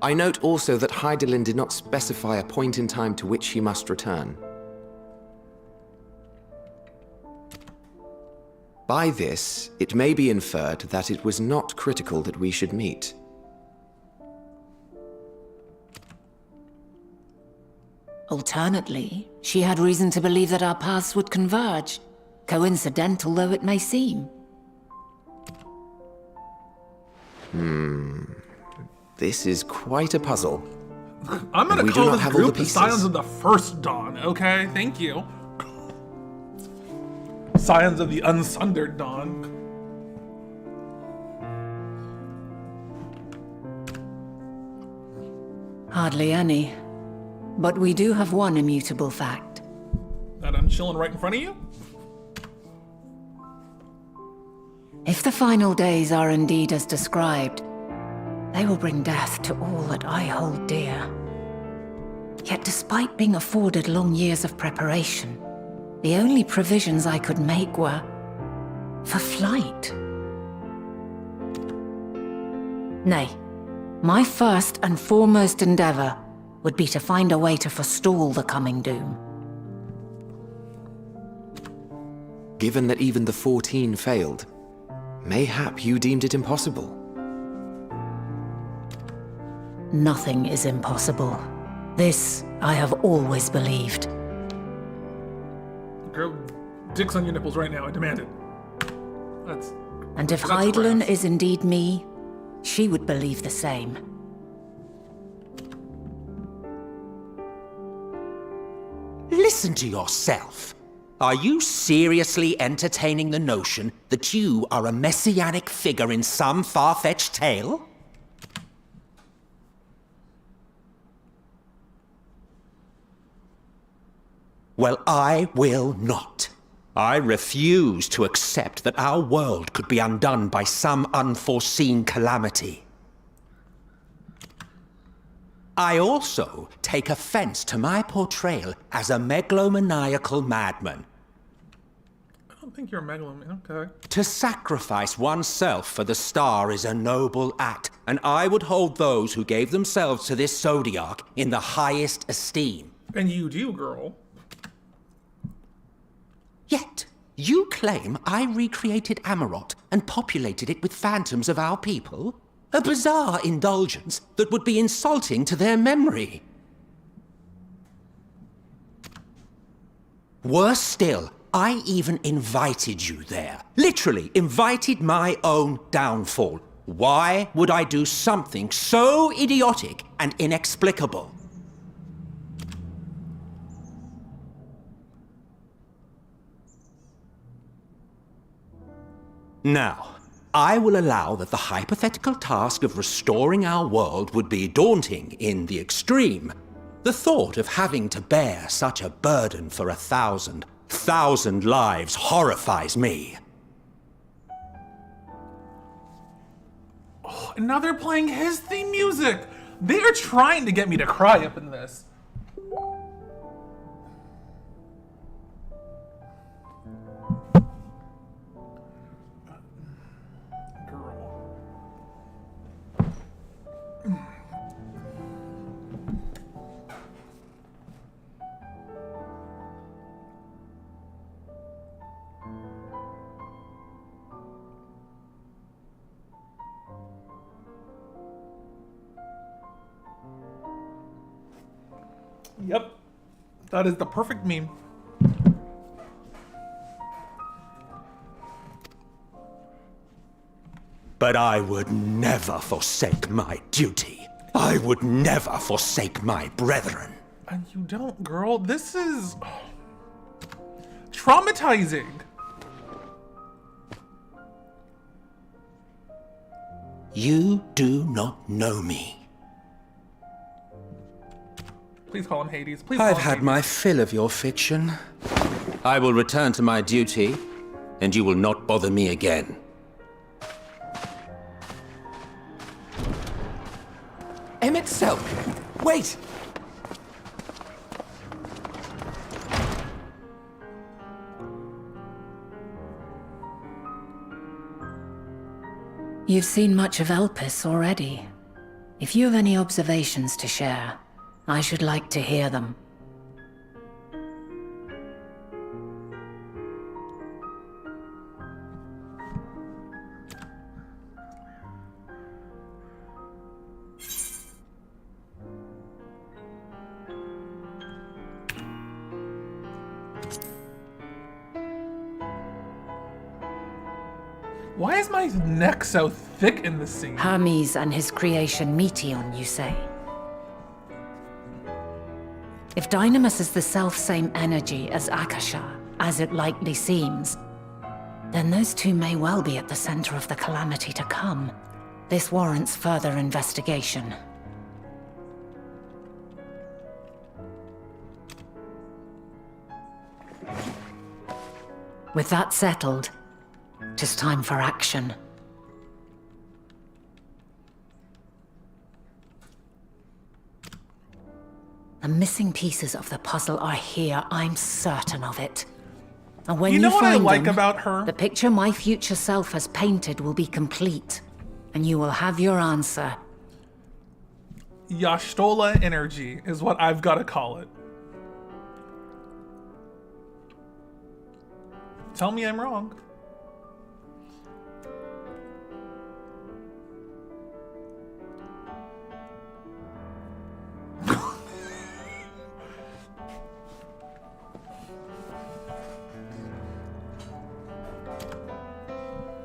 I note also that Heidelin did not specify a point in time to which he must return. By this, it may be inferred that it was not critical that we should meet. Alternately, she had reason to believe that our paths would converge, coincidental though it may seem. This is quite a puzzle. I'm gonna We do call not this have all the group the pieces. Scions of the First Dawn, okay? Thank you. Scions of the Unsundered Dawn. Hardly any. But we do have one immutable fact. That I'm chilling right in front of you? If the final days are indeed as described, they will bring death to all that I hold dear. Yet despite being afforded long years of preparation, the only provisions I could make were for flight. Nay, my first and foremost endeavor would be to find a way to forestall the coming doom. Given that even the 14 failed, mayhap you deemed it impossible. Nothing is impossible. This I have always believed. Girl, dicks on your nipples right now. I demand it. And if that's Heidelin crass. is indeed me, she would believe the same. Listen to yourself. Are you seriously entertaining the notion that you are a messianic figure in some far-fetched tale? Well, I will not. I refuse to accept that our world could be undone by some unforeseen calamity. I also take offense to my portrayal as a megalomaniacal madman. I don't think you're a megalomaniac. Okay. To sacrifice oneself for the star is a noble act, and I would hold those who gave themselves to this zodiac in the highest esteem. And you do, girl. Yet, you claim I recreated Amarot and populated it with phantoms of our people? A bizarre indulgence that would be insulting to their memory. Worse still, I even invited you there. Literally invited my own downfall. Why would I do something so idiotic and inexplicable? Now, I will allow that the hypothetical task of restoring our world would be daunting in the extreme. The thought of having to bear such a burden for 1,000 lives horrifies me. Oh, and now they're playing his theme music. They are trying to get me to cry up in this. Yep, that is the perfect meme. But I would never forsake my duty. I would never forsake my brethren. And you don't, girl. This is traumatizing. You do not know me. Please call him Hades. Please call I've him had Hades. my fill of your fiction. I will return to my duty, and you will not bother me again. Emmett Selk! Wait! You've seen much of Elpis already. If you have any observations to share, I should like to hear them. Why is my neck so thick in this scene? Hermes and his creation Meteon, you say? If Dynamis is the self-same energy as Akasha, as it likely seems, then those two may well be at the center of the calamity to come. This warrants further investigation. With that settled, 'tis time for action. The missing pieces of the puzzle are here, I'm certain of it. And when You you know what I find like them, about her? the picture my future self has painted will be complete, and you will have your answer. Yashtola energy is what I've got to call it. Tell me I'm wrong.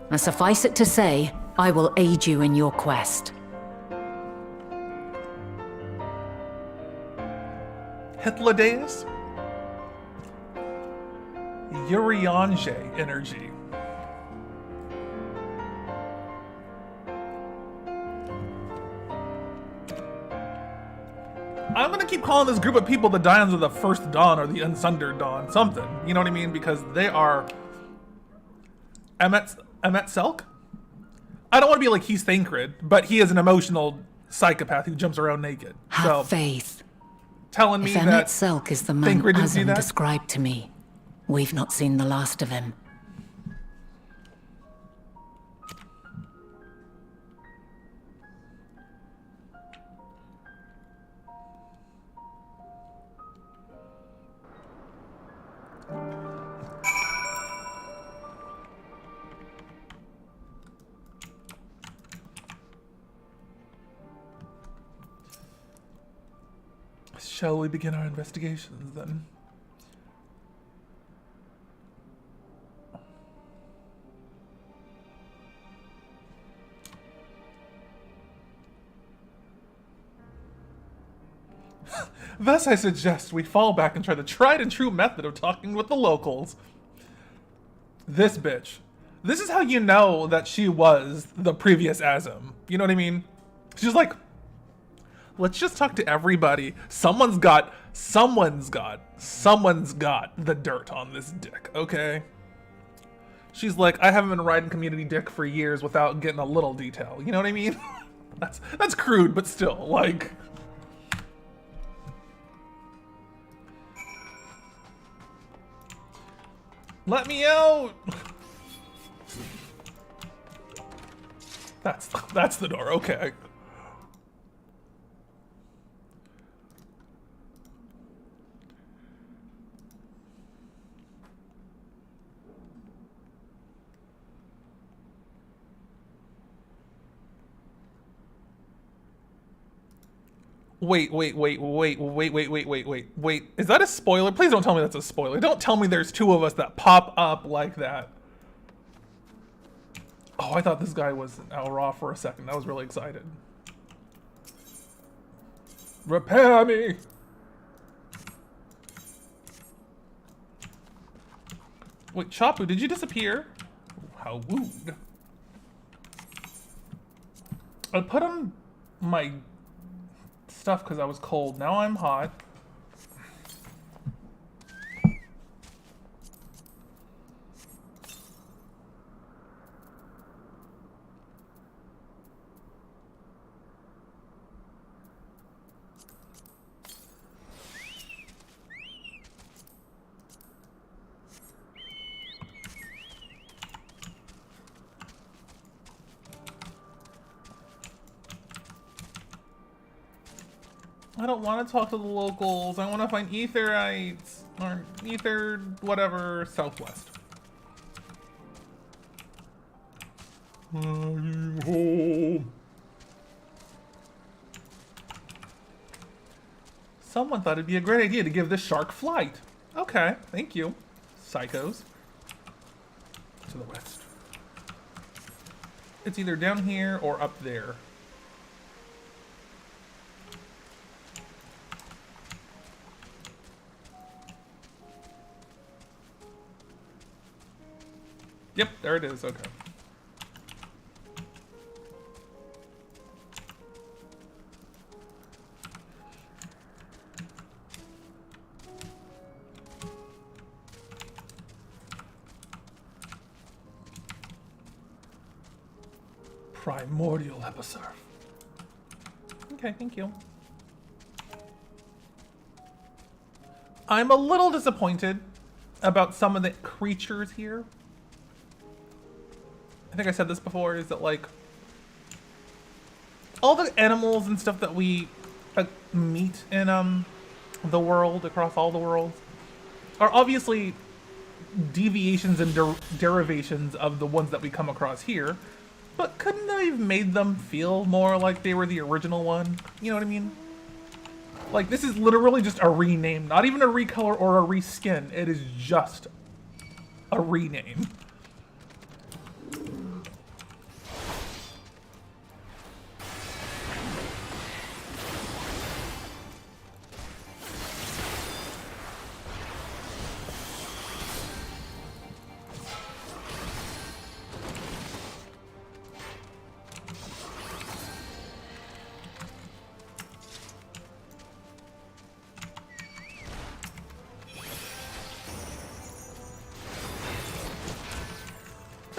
And suffice it to say, I will aid you in your quest. Hythlodaeus? Uriange energy. I'm gonna keep calling this group of people the Dions of the First Dawn or the Unsundered Dawn, something. You know what I mean? Because they are Emmet Selk? I don't want to be like he's Thancred, but he is an emotional psychopath who jumps around naked. Have faith. Telling me If that Emmet Selk is the man Thancred didn't see Azam that? described to me, we've not seen the last of him. Shall we begin our investigations then? Thus I suggest we fall back and try the tried and true method of talking with the locals. This bitch. This is how you know that she was the previous Azam. You know what I mean? She's like, let's just talk to everybody. Someone's got the dirt on this dick, okay? She's like, I haven't been riding community dick for years without getting a little detail. You know what I mean? That's crude, but still, like... Let me out! That's the door, okay. Wait. Is that a spoiler? Please don't tell me that's a spoiler. Don't tell me there's two of us that pop up like that. Oh, I thought this guy was Al-Ra for a second. I was really excited. Repair me! Wait, Chapu, did you disappear? How rude. I put on my stuff because I was cold. Now I'm hot. I don't want to talk to the locals. I want to find Aetherites or Aether whatever southwest. I'm home. Someone thought it'd be a great idea to give this shark flight. Okay, thank you, psychos. To the west. It's either down here or up there. Yep, there it is, okay. Primordial Episurf. Okay, thank you. I'm a little disappointed about some of the creatures here. I think I said this before, is that like all the animals and stuff that we meet in the world, across all the worlds, are obviously deviations and derivations of the ones that we come across here, but couldn't I have made them feel more like they were the original one? You know what I mean? Like, this is literally just a rename, not even a recolor or a reskin. It is just a rename.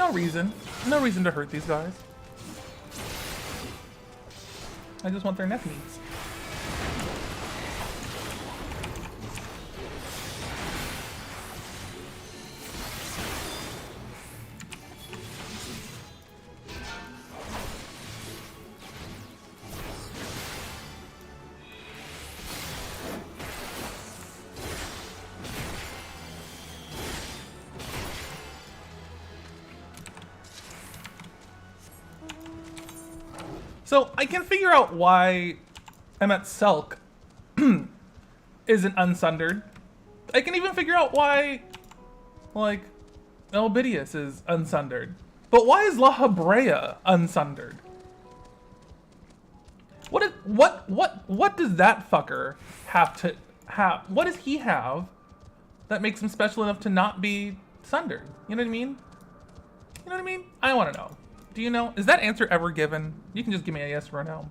No reason. No reason to hurt these guys. I just want their neck meats. So I can figure out why Emmet Selk isn't unsundered. I can even figure out why, like, Elbidius is unsundered. But why is La Habrea unsundered? What does that fucker have to have? What does he have that makes him special enough to not be sundered? You know what I mean? You know what I mean? I want to know. Do you know? Is that answer ever given? You can just give me a yes or a no.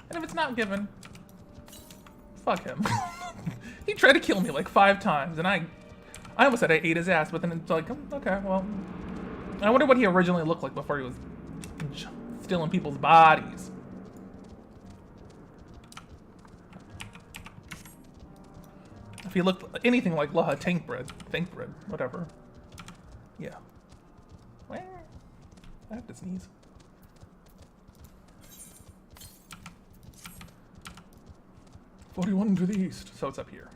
And if it's not given, fuck him. He tried to kill me like 5 times, and I almost said I ate his ass, but then it's like, okay, well. I wonder what he originally looked like before he was stealing people's bodies. If he looked anything like Laha Tankbread, whatever. Yeah. I have to sneeze. "41 to the east," so it's up here.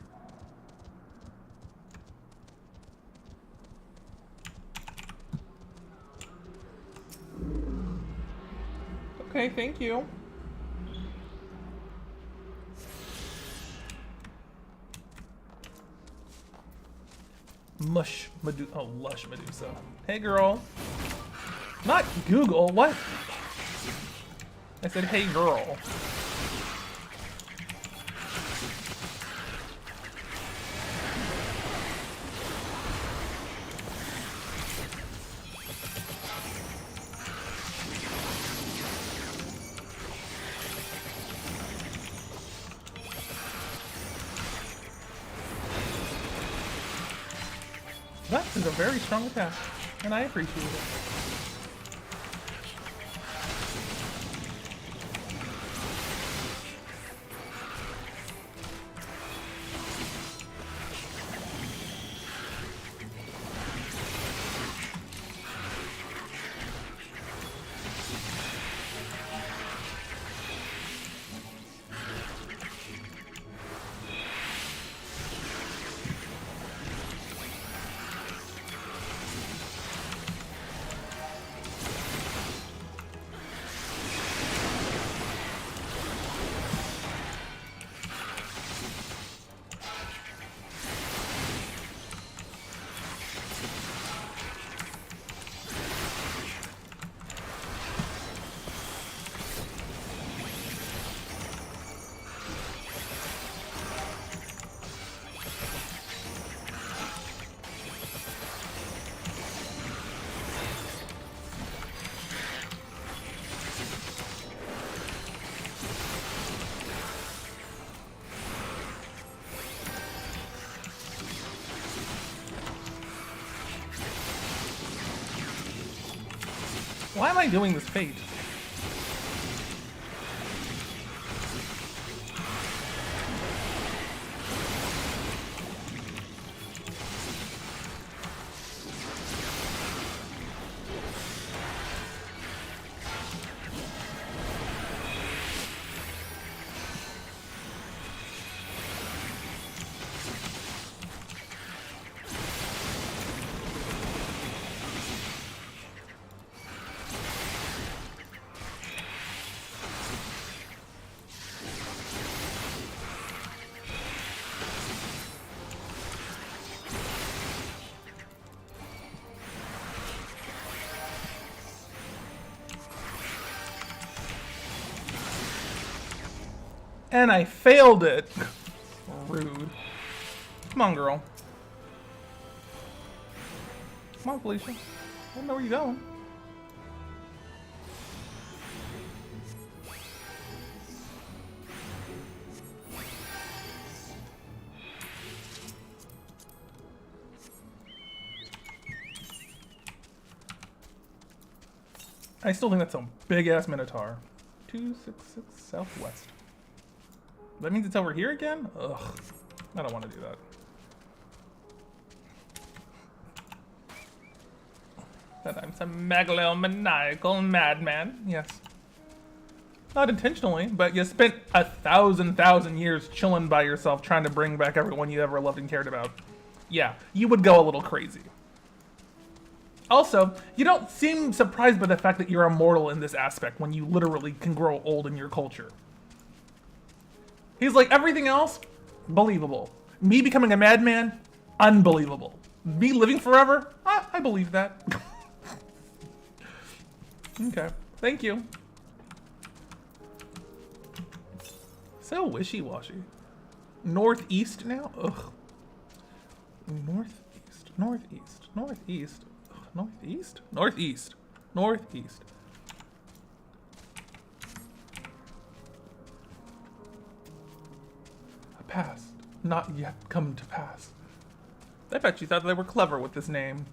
Okay, thank you. Lush Medusa. Hey, girl. Not Google, what? I said, hey, girl. That is a very strong attack, and I appreciate it. Why am I doing this fate? And I failed it. Rude. Come on, girl. Come on, Felicia. I don't know where you're going. I still think that's a big-ass Minotaur. 266 southwest. That means it's over here again? Ugh. I don't want to do that. That I'm some megalomaniacal madman. Yes. Not intentionally, but you spent 1,000 years chilling by yourself trying to bring back everyone you ever loved and cared about. Yeah, you would go a little crazy. Also, you don't seem surprised by the fact that you're immortal in this aspect when you literally can grow old in your culture. He's like, everything else, believable. Me becoming a madman, unbelievable. Me living forever, I believe that. Okay, thank you. So wishy-washy. Northeast now? Ugh. Northeast, northeast, northeast. Ugh, northeast? Northeast. Northeast. A past not yet come to pass. I bet you thought they were clever with this name.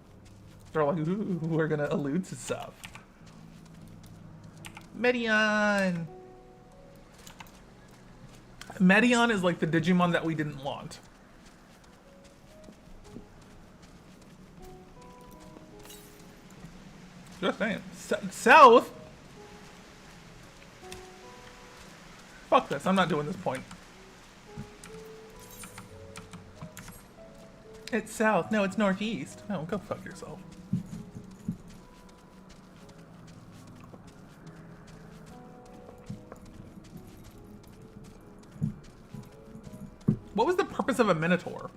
They're like, ooh, we're gonna allude to stuff. Medion! Medion is like the Digimon that we didn't want. Just saying. South? Fuck this, I'm not doing this point. It's south. No, it's northeast. No, go fuck yourself. What was the purpose of a Minotaur?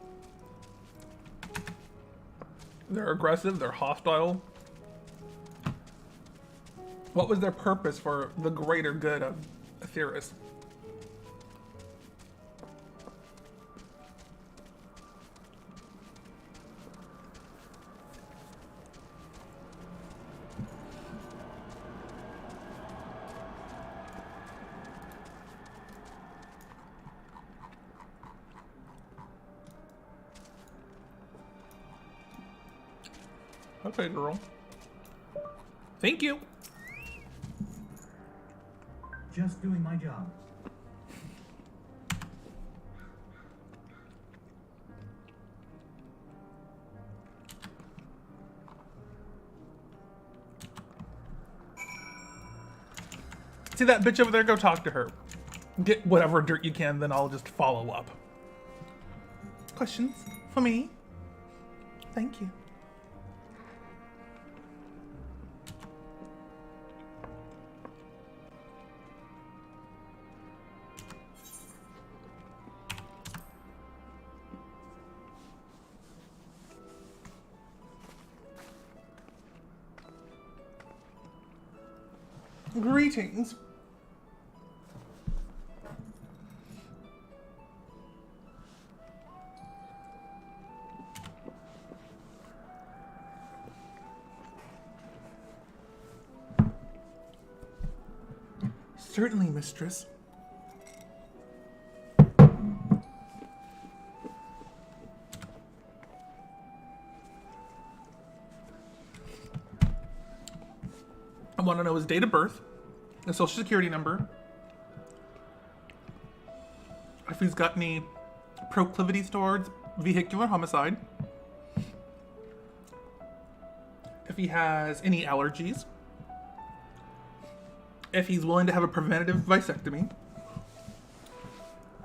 They're aggressive, they're hostile. What was their purpose for the greater good of Aetheris? Okay, girl. Thank you. Just doing my job. See that bitch over there? Go talk to her. Get whatever dirt you can, then I'll just follow up. Questions for me? Thank you. Greetings. Certainly, mistress. I want to know his date of birth, his social security number, if he's got any proclivities towards vehicular homicide, if he has any allergies, if he's willing to have a preventative vasectomy,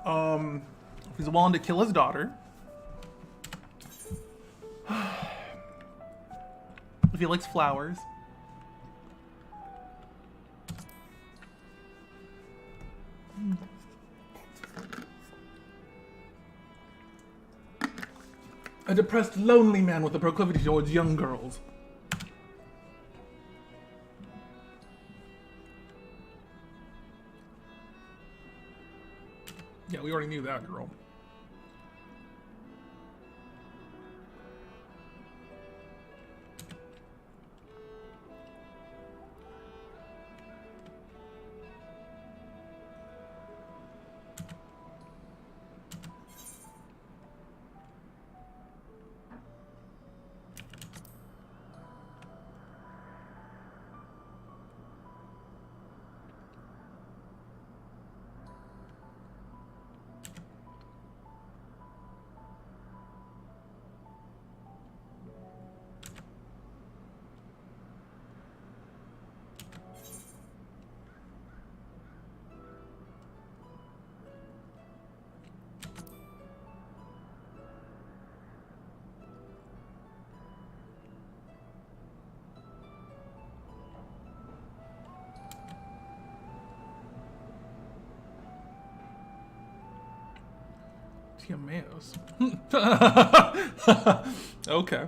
if he's willing to kill his daughter, if he likes flowers. A depressed, lonely man with a proclivity towards young girls. Yeah, we already knew that, girl. Tiameos. Okay.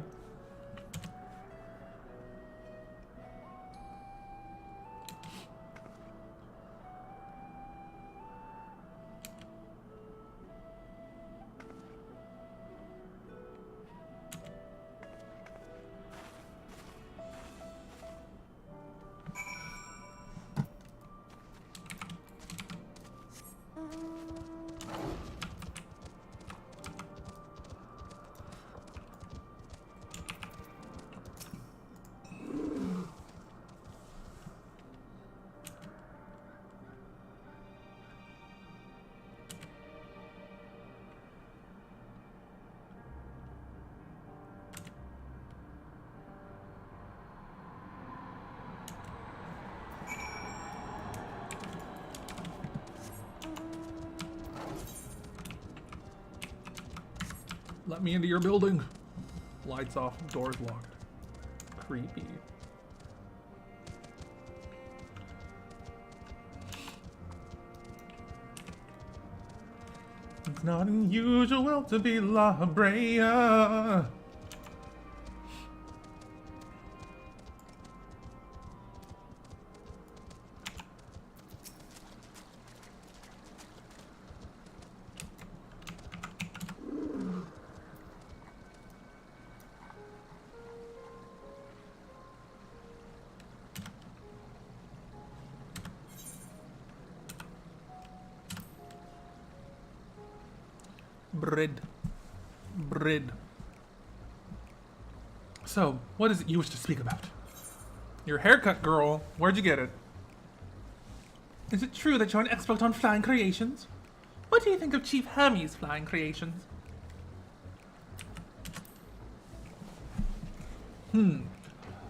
Let me into your building. Lights off, doors locked. Creepy. It's not unusual to be La Brea. Bread. Bread. So, what is it you wish to speak about? Your haircut, girl. Where'd you get it? Is it true that you're an expert on flying creations? What do you think of Chief Hermes' flying creations?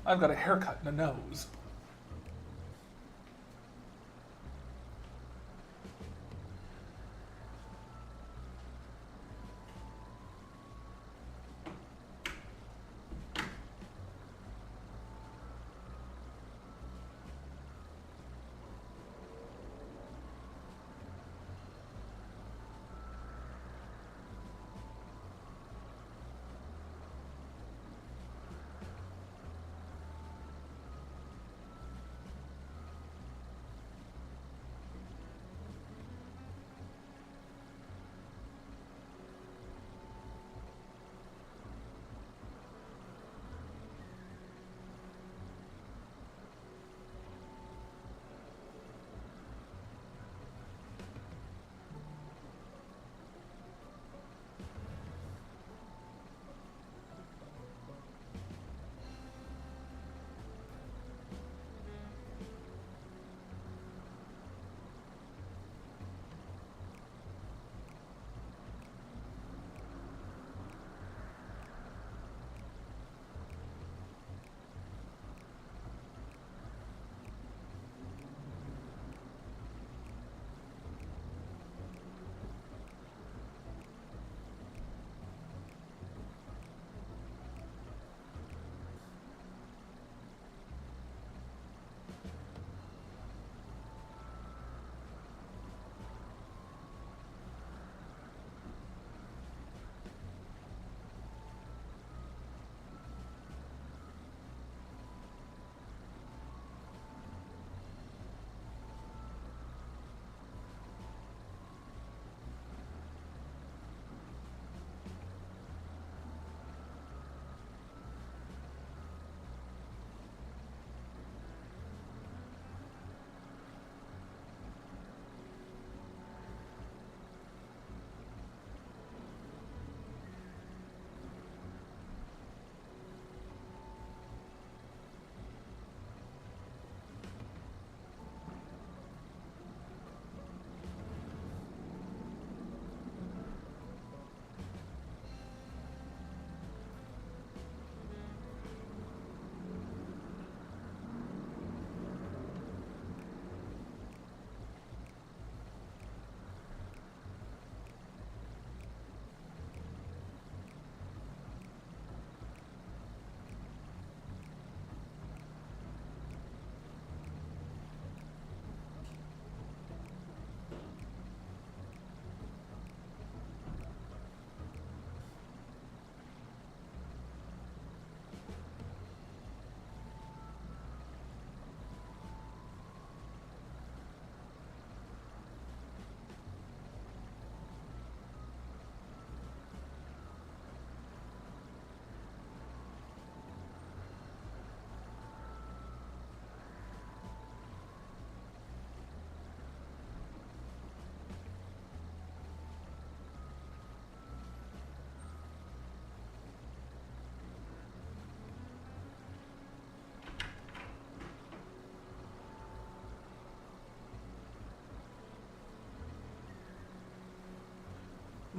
I've got a haircut and a nose.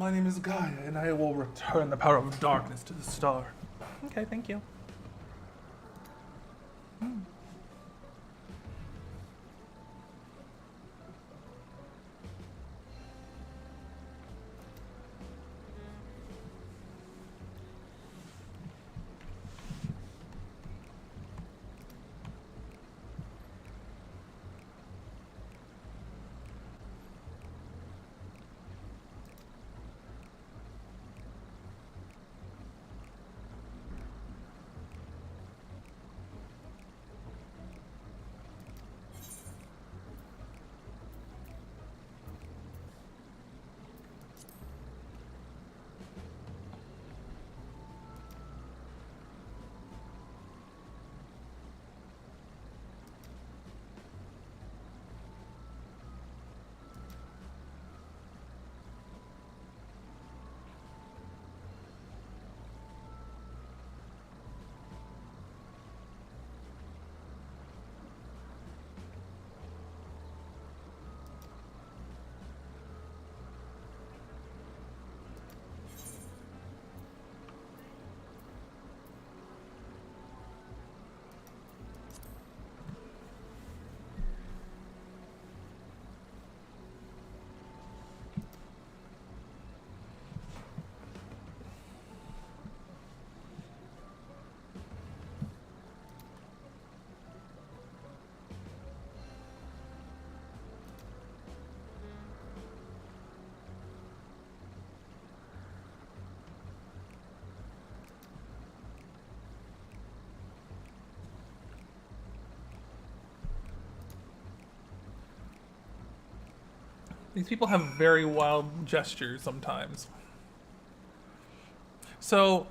My name is Gaia, and I will return the power of darkness to the star. Okay, thank you. These people have very wild gestures sometimes. So,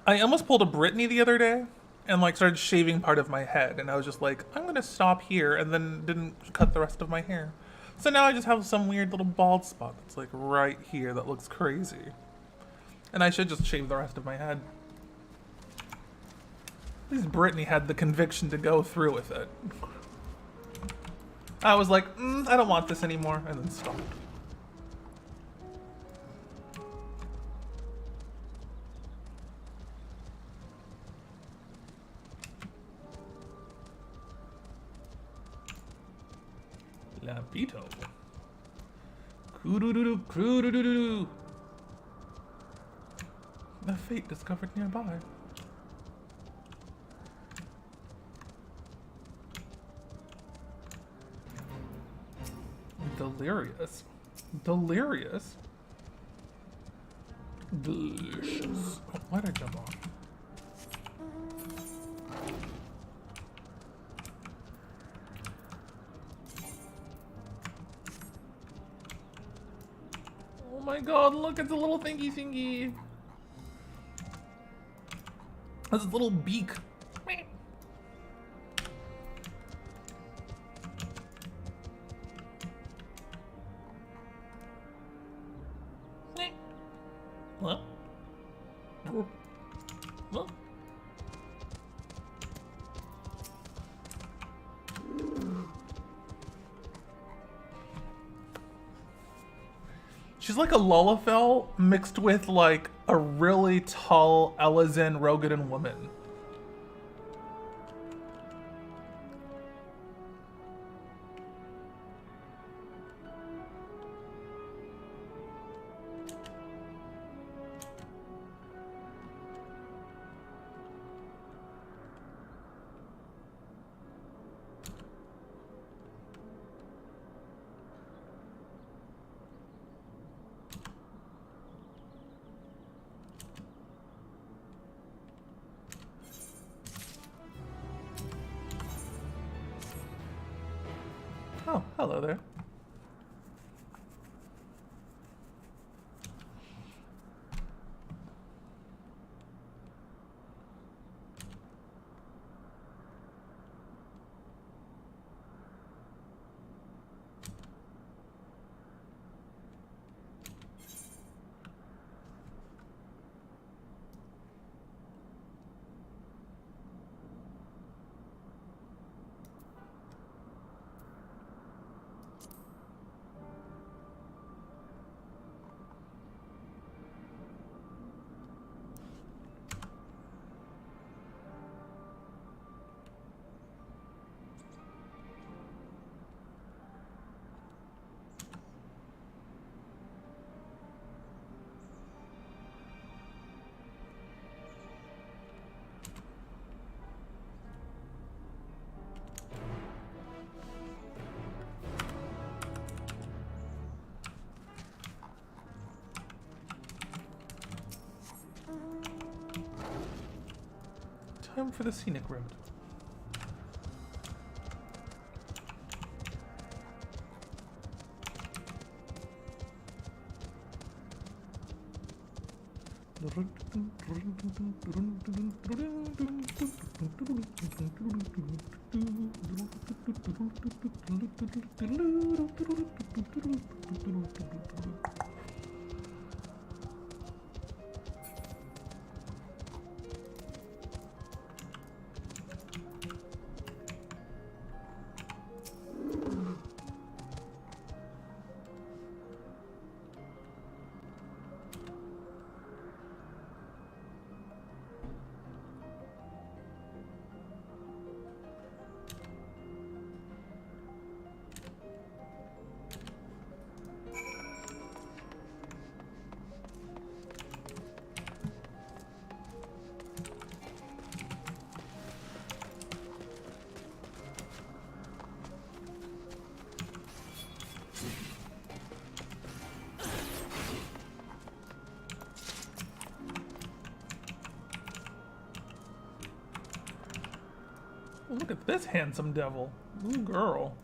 I almost pulled a Brittany the other day and like started shaving part of my head, and I was just like, I'm gonna stop here, and then didn't cut the rest of my hair. So now I just have some weird little bald spot that's like right here that looks crazy. And I should just shave the rest of my head. At least Brittany had the conviction to go through with it. I was like, I don't want this anymore, and then stopped. Lapito. Koo-doo-doo-doo, koo-doo-doo-doo. The fate discovered nearby. Delirious. Delirious? Delicious. Oh, why did I jump off? Oh my god, look, it's a little thingy thingy. Has its little beak. What? What? She's like a Lullafell mixed with like a really tall Elizin Rogadan woman. Oh, hello there. him for the scenic route. Look at this handsome devil. Ooh, girl.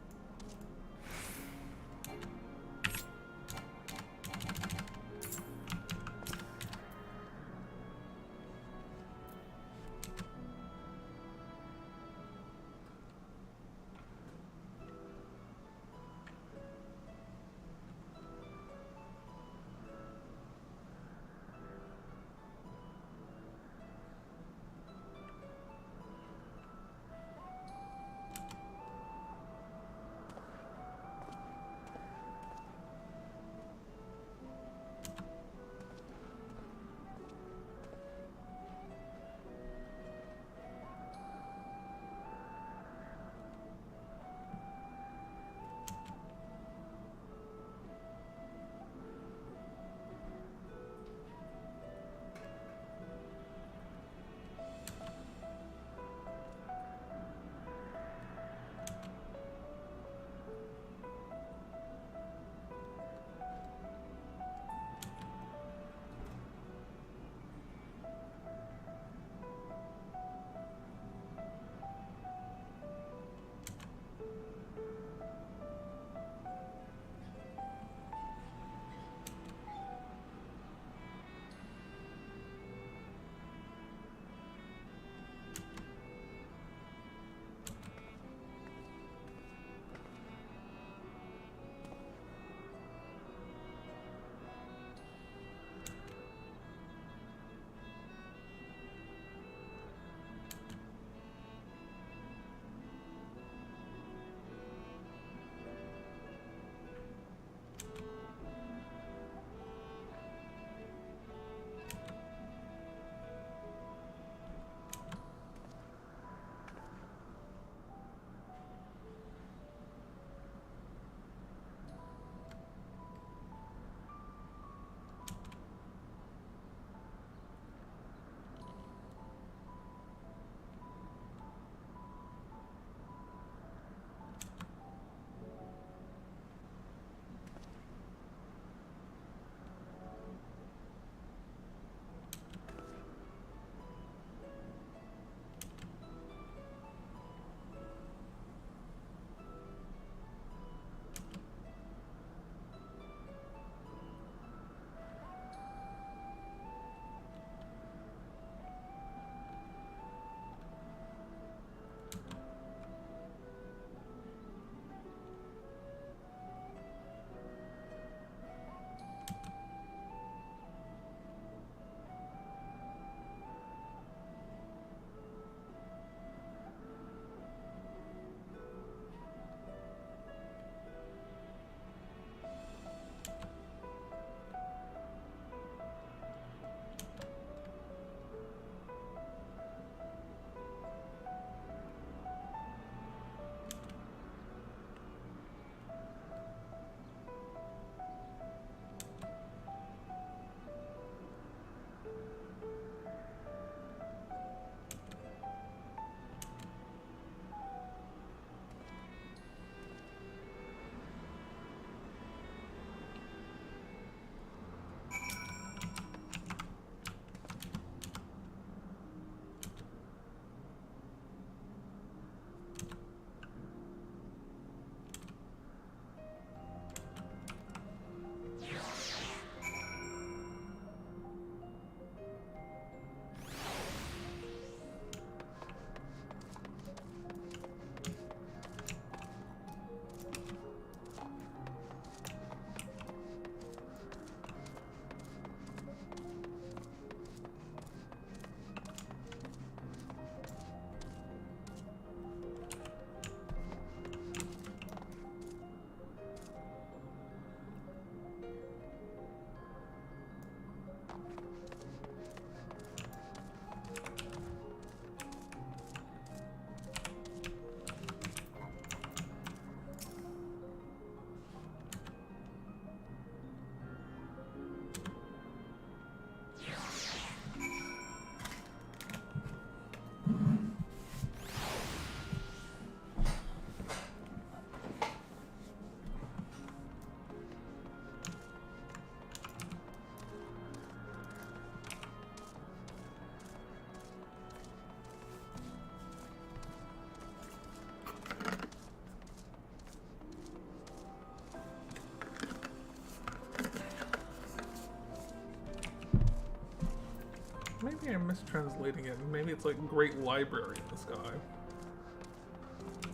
Maybe I'm mistranslating it. Maybe it's like Great Library in the sky.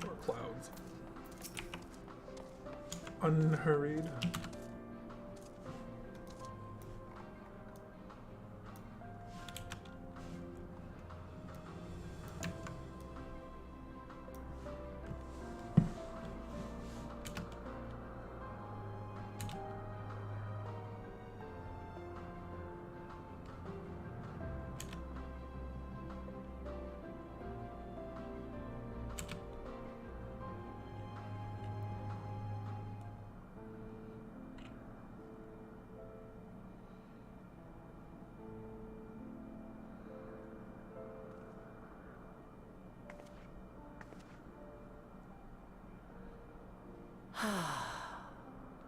Or clouds. Unhurried.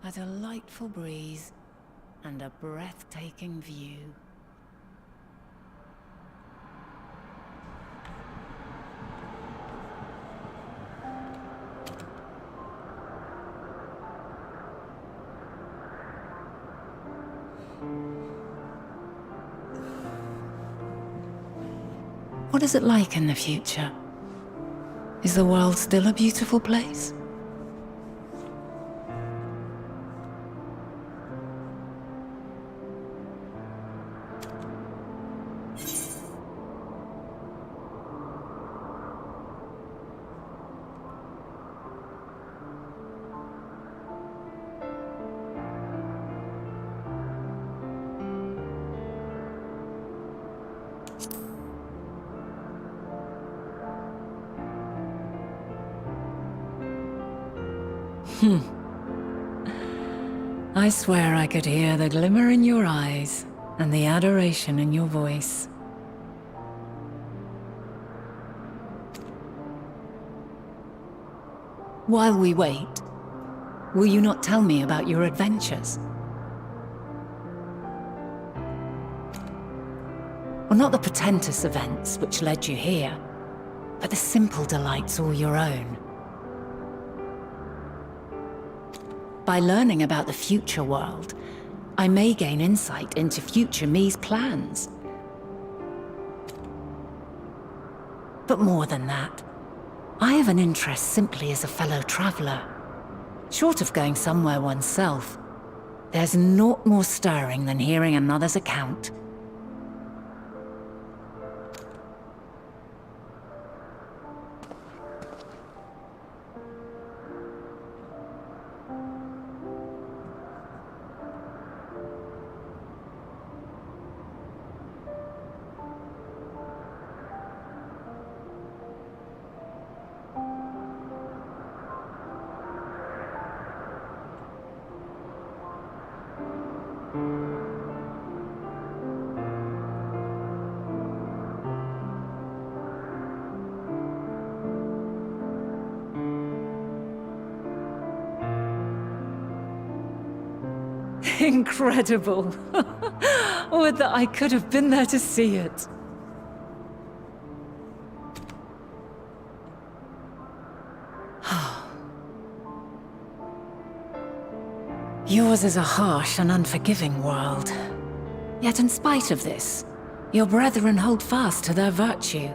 A delightful breeze and a breathtaking view. What is it like in the future? Is the world still a beautiful place? I swear I could hear the glimmer in your eyes and the adoration in your voice. While we wait, will you not tell me about your adventures? Well, not the portentous events which led you here, but the simple delights all your own. By learning about the future world, I may gain insight into future me's plans. But more than that, I have an interest simply as a fellow traveler. Short of going somewhere oneself, there's naught more stirring than hearing another's account. Incredible. Would that I could have been there to see it. Yours is a harsh and unforgiving world. Yet in spite of this, your brethren hold fast to their virtue.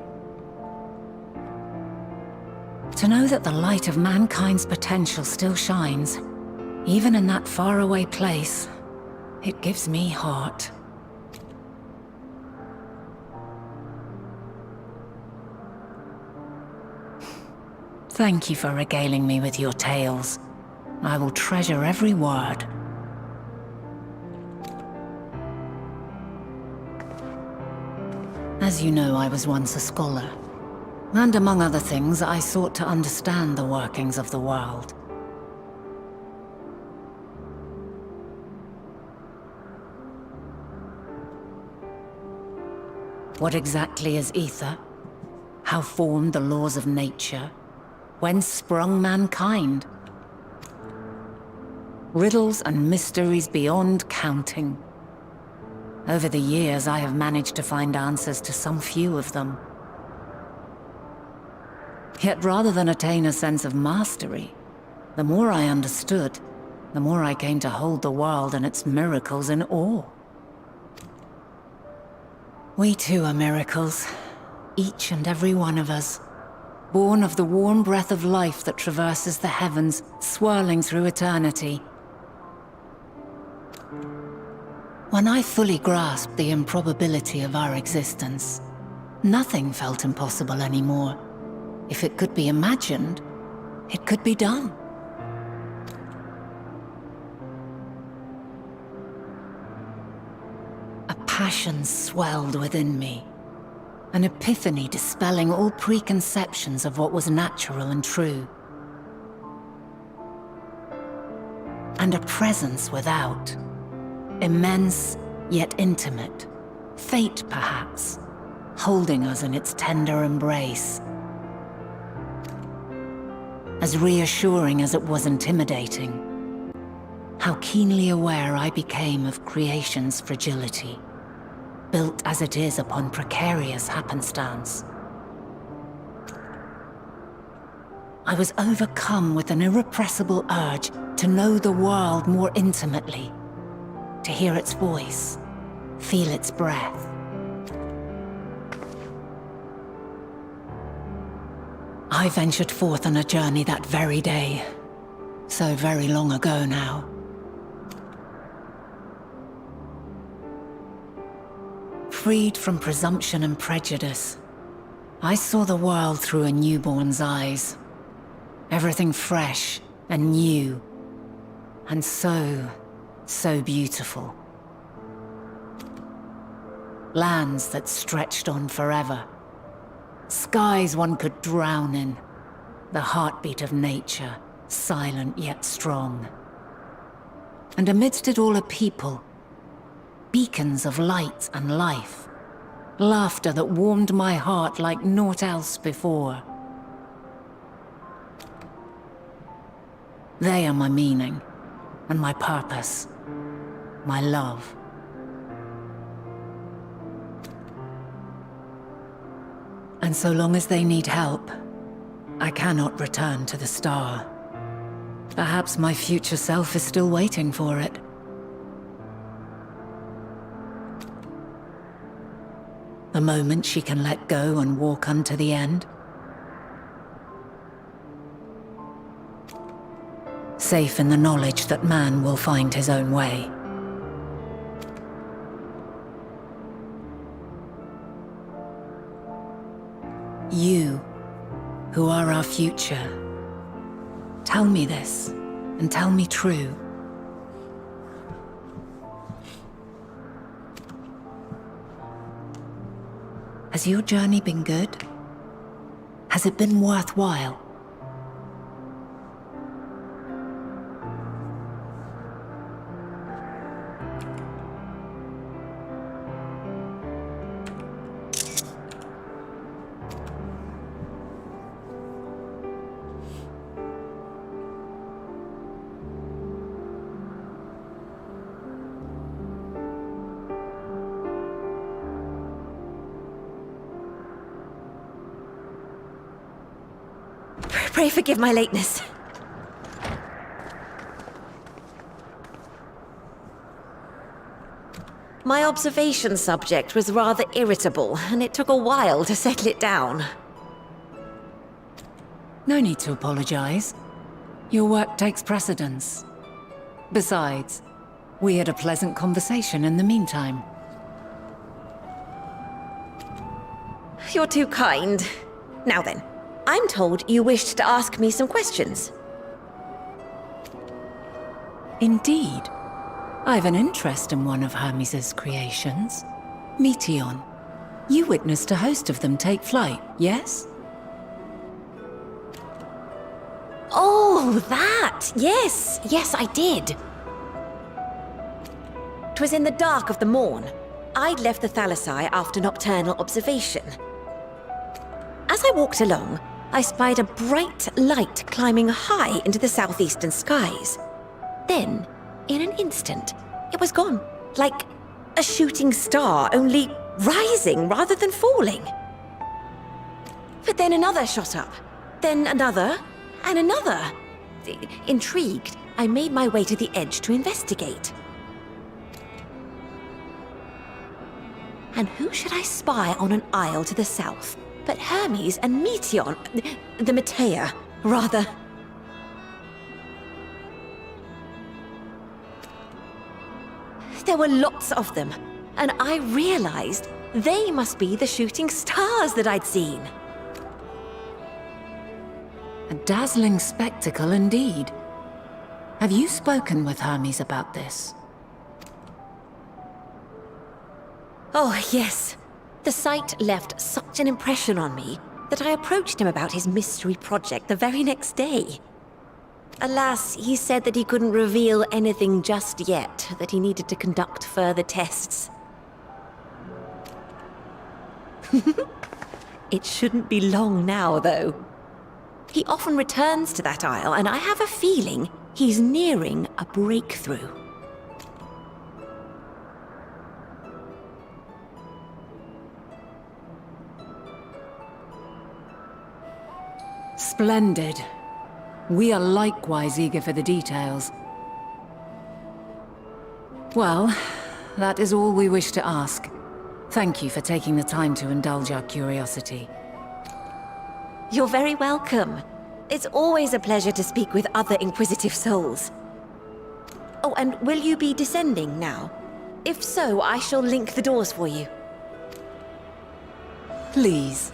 To know that the light of mankind's potential still shines, even in that faraway place, it gives me heart. Thank you for regaling me with your tales. I will treasure every word. As you know, I was once a scholar. And among other things, I sought to understand the workings of the world. What exactly is ether? How formed the laws of nature? Whence sprung mankind? Riddles and mysteries beyond counting. Over the years, I have managed to find answers to some few of them. Yet rather than attain a sense of mastery, the more I understood, the more I came to hold the world and its miracles in awe. We too are miracles. Each and every one of us. Born of the warm breath of life that traverses the heavens, swirling through eternity. When I fully grasped the improbability of our existence, nothing felt impossible anymore. If it could be imagined, it could be done. A passion swelled within me. An epiphany dispelling all preconceptions of what was natural and true. And a presence without. Immense, yet intimate. Fate, perhaps, holding us in its tender embrace. As reassuring as it was intimidating. How keenly aware I became of creation's fragility. Built as it is upon precarious happenstance. I was overcome with an irrepressible urge to know the world more intimately, to hear its voice, feel its breath. I ventured forth on a journey that very day, so very long ago now. Freed from presumption and prejudice, I saw the world through a newborn's eyes. Everything fresh and new, and so beautiful. Lands that stretched on forever. Skies one could drown in. The heartbeat of nature, silent yet strong. And amidst it all a people. Beacons of light and life. Laughter that warmed my heart like naught else before. They are my meaning, and my purpose, my love. And so long as they need help, I cannot return to the star. Perhaps my future self is still waiting for it. The moment she can let go and walk unto the end. Safe in the knowledge that man will find his own way. You, who are our future, tell me this, and tell me true. Has your journey been good? Has it been worthwhile? Pray forgive my lateness. My observation subject was rather irritable, and it took a while to settle it down. No need to apologize. Your work takes precedence. Besides, we had a pleasant conversation in the meantime. You're too kind. Now then, I'm told you wished to ask me some questions. Indeed. I've an interest in one of Hermes' creations. Meteon. You witnessed a host of them take flight, yes? Oh, that! Yes, I did. 'Twas in the dark of the morn. I'd left the Thalassai after nocturnal observation. As I walked along, I spied a bright light climbing high into the southeastern skies. Then, in an instant, it was gone, like a shooting star, only rising rather than falling. But then another shot up, then another, and another. Intrigued, I made my way to the edge to investigate. And who should I spy on an isle to the south but Hermes and Meteon, the Matea, rather. There were lots of them, and I realized they must be the shooting stars that I'd seen. A dazzling spectacle indeed. Have you spoken with Hermes about this? Oh, yes. The sight left such an impression on me that I approached him about his mystery project the very next day. Alas, he said that he couldn't reveal anything just yet, that he needed to conduct further tests. It shouldn't be long now, though. He often returns to that isle, and I have a feeling he's nearing a breakthrough. Splendid. We are likewise eager for the details. Well, that is all we wish to ask. Thank you for taking the time to indulge our curiosity. You're very welcome. It's always a pleasure to speak with other inquisitive souls. Oh, and will you be descending now? If so, I shall link the doors for you. Please.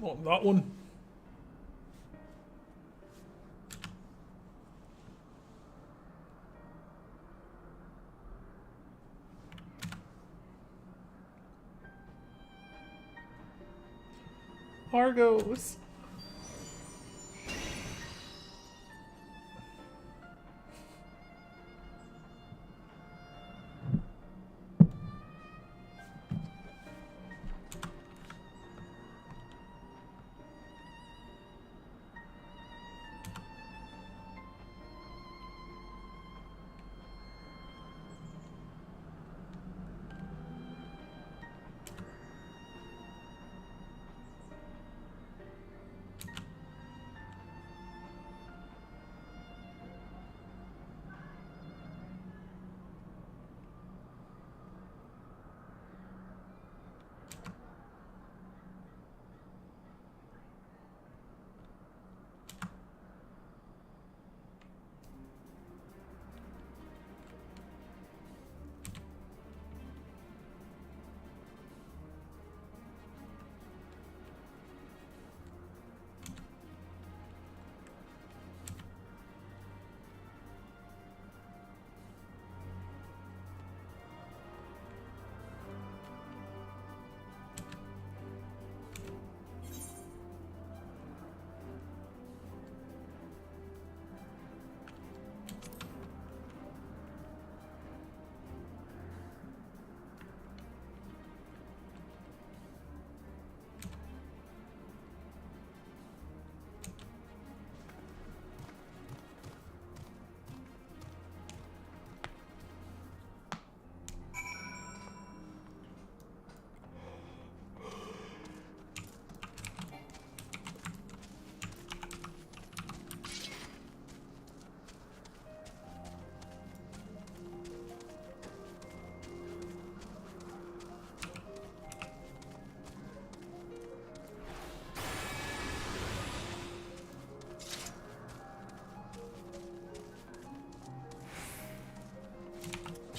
Oh, that one. Argos.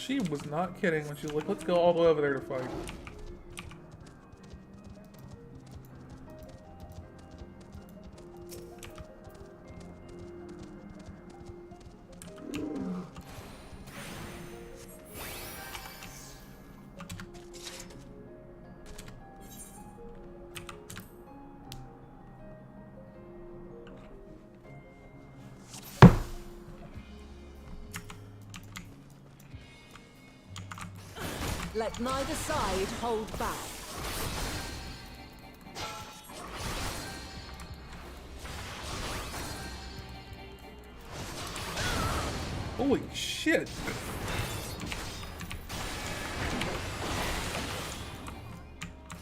She was not kidding when she was like, let's go all the way over there to fight. Let neither side hold back. Holy shit!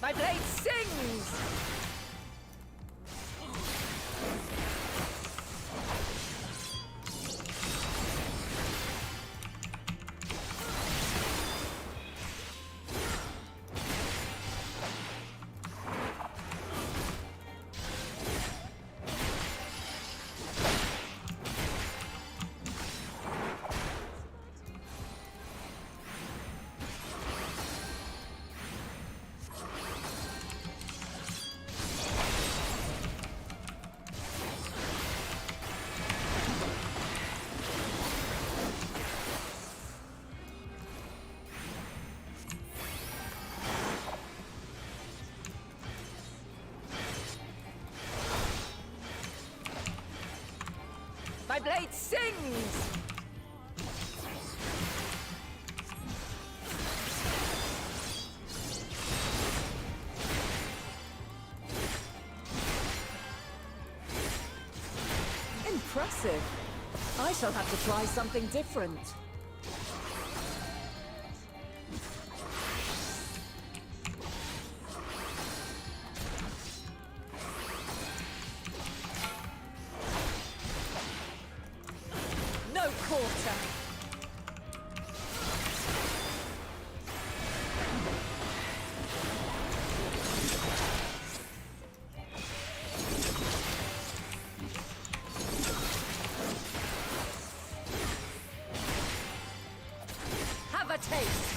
My blade sings! My blade sings! Impressive. I shall have to try something different. No quarter. Have a taste.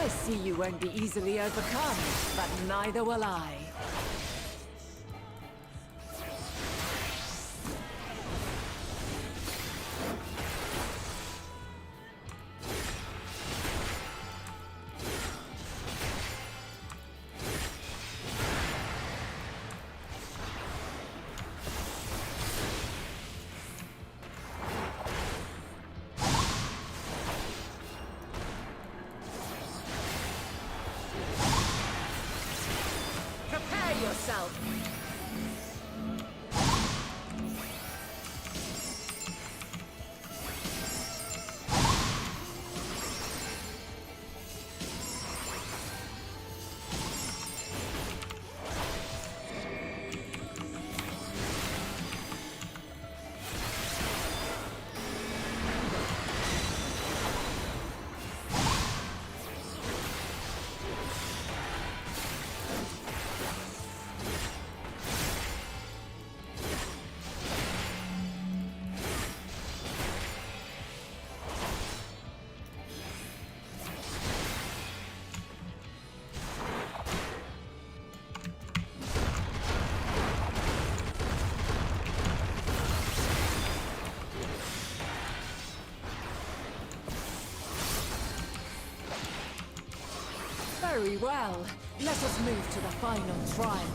I see you won't be easily overcome, but neither will I. Prepare yourself. Very well. Let us move to the final trial.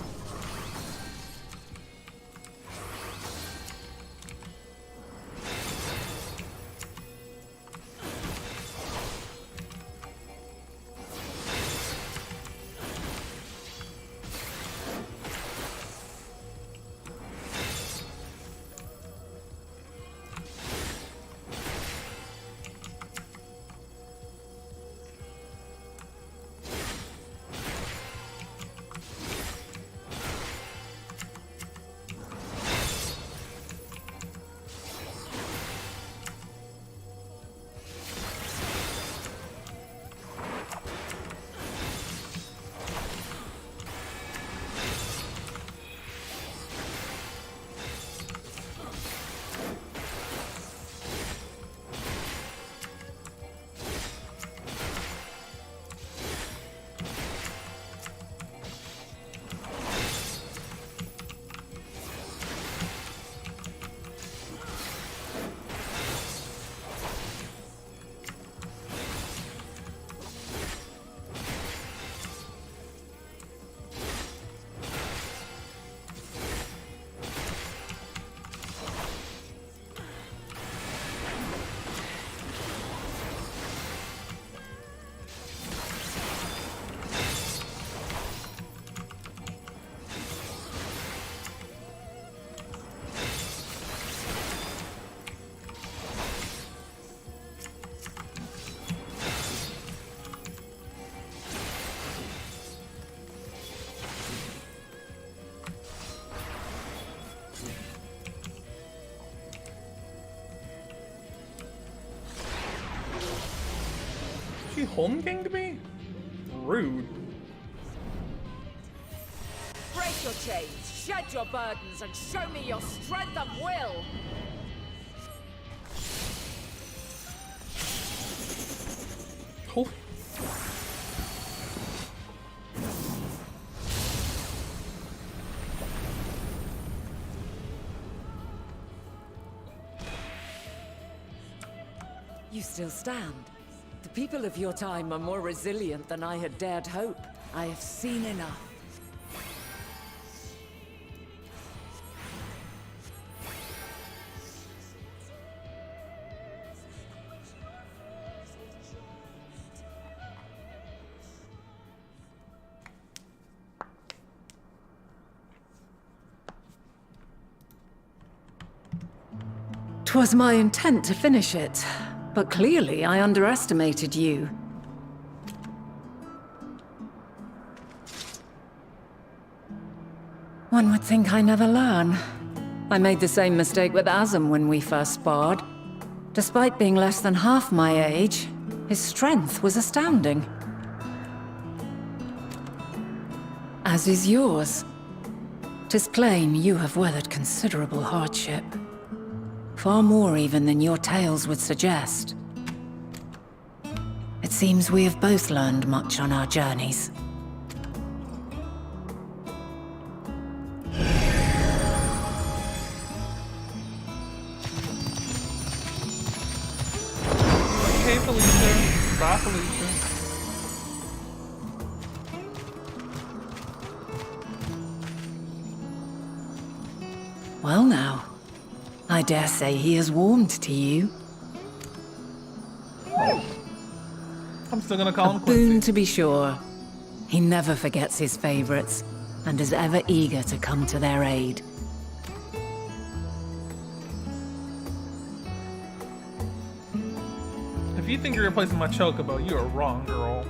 She home ganged me? Rude. Break your chains, shed your burdens, and show me your strength of will! Holy. You still stand. The people of your time are more resilient than I had dared hope. I have seen enough. "'Twas my intent to finish it, but clearly I underestimated you. One would think I never learn. I made the same mistake with Azam when we first sparred. Despite being less than half my age, his strength was astounding. As is yours. 'Tis plain you have weathered considerable hardship. Far more even than your tales would suggest. It seems we have both learned much on our journeys. Hey, Felicia. Bye, Felicia. Well now, I dare say he has warmed to you. I'm still gonna call him Boon Quincy. to be sure. He never forgets his favorites, and is ever eager to come to their aid. If you think you're replacing my chocobo, you are wrong, girl.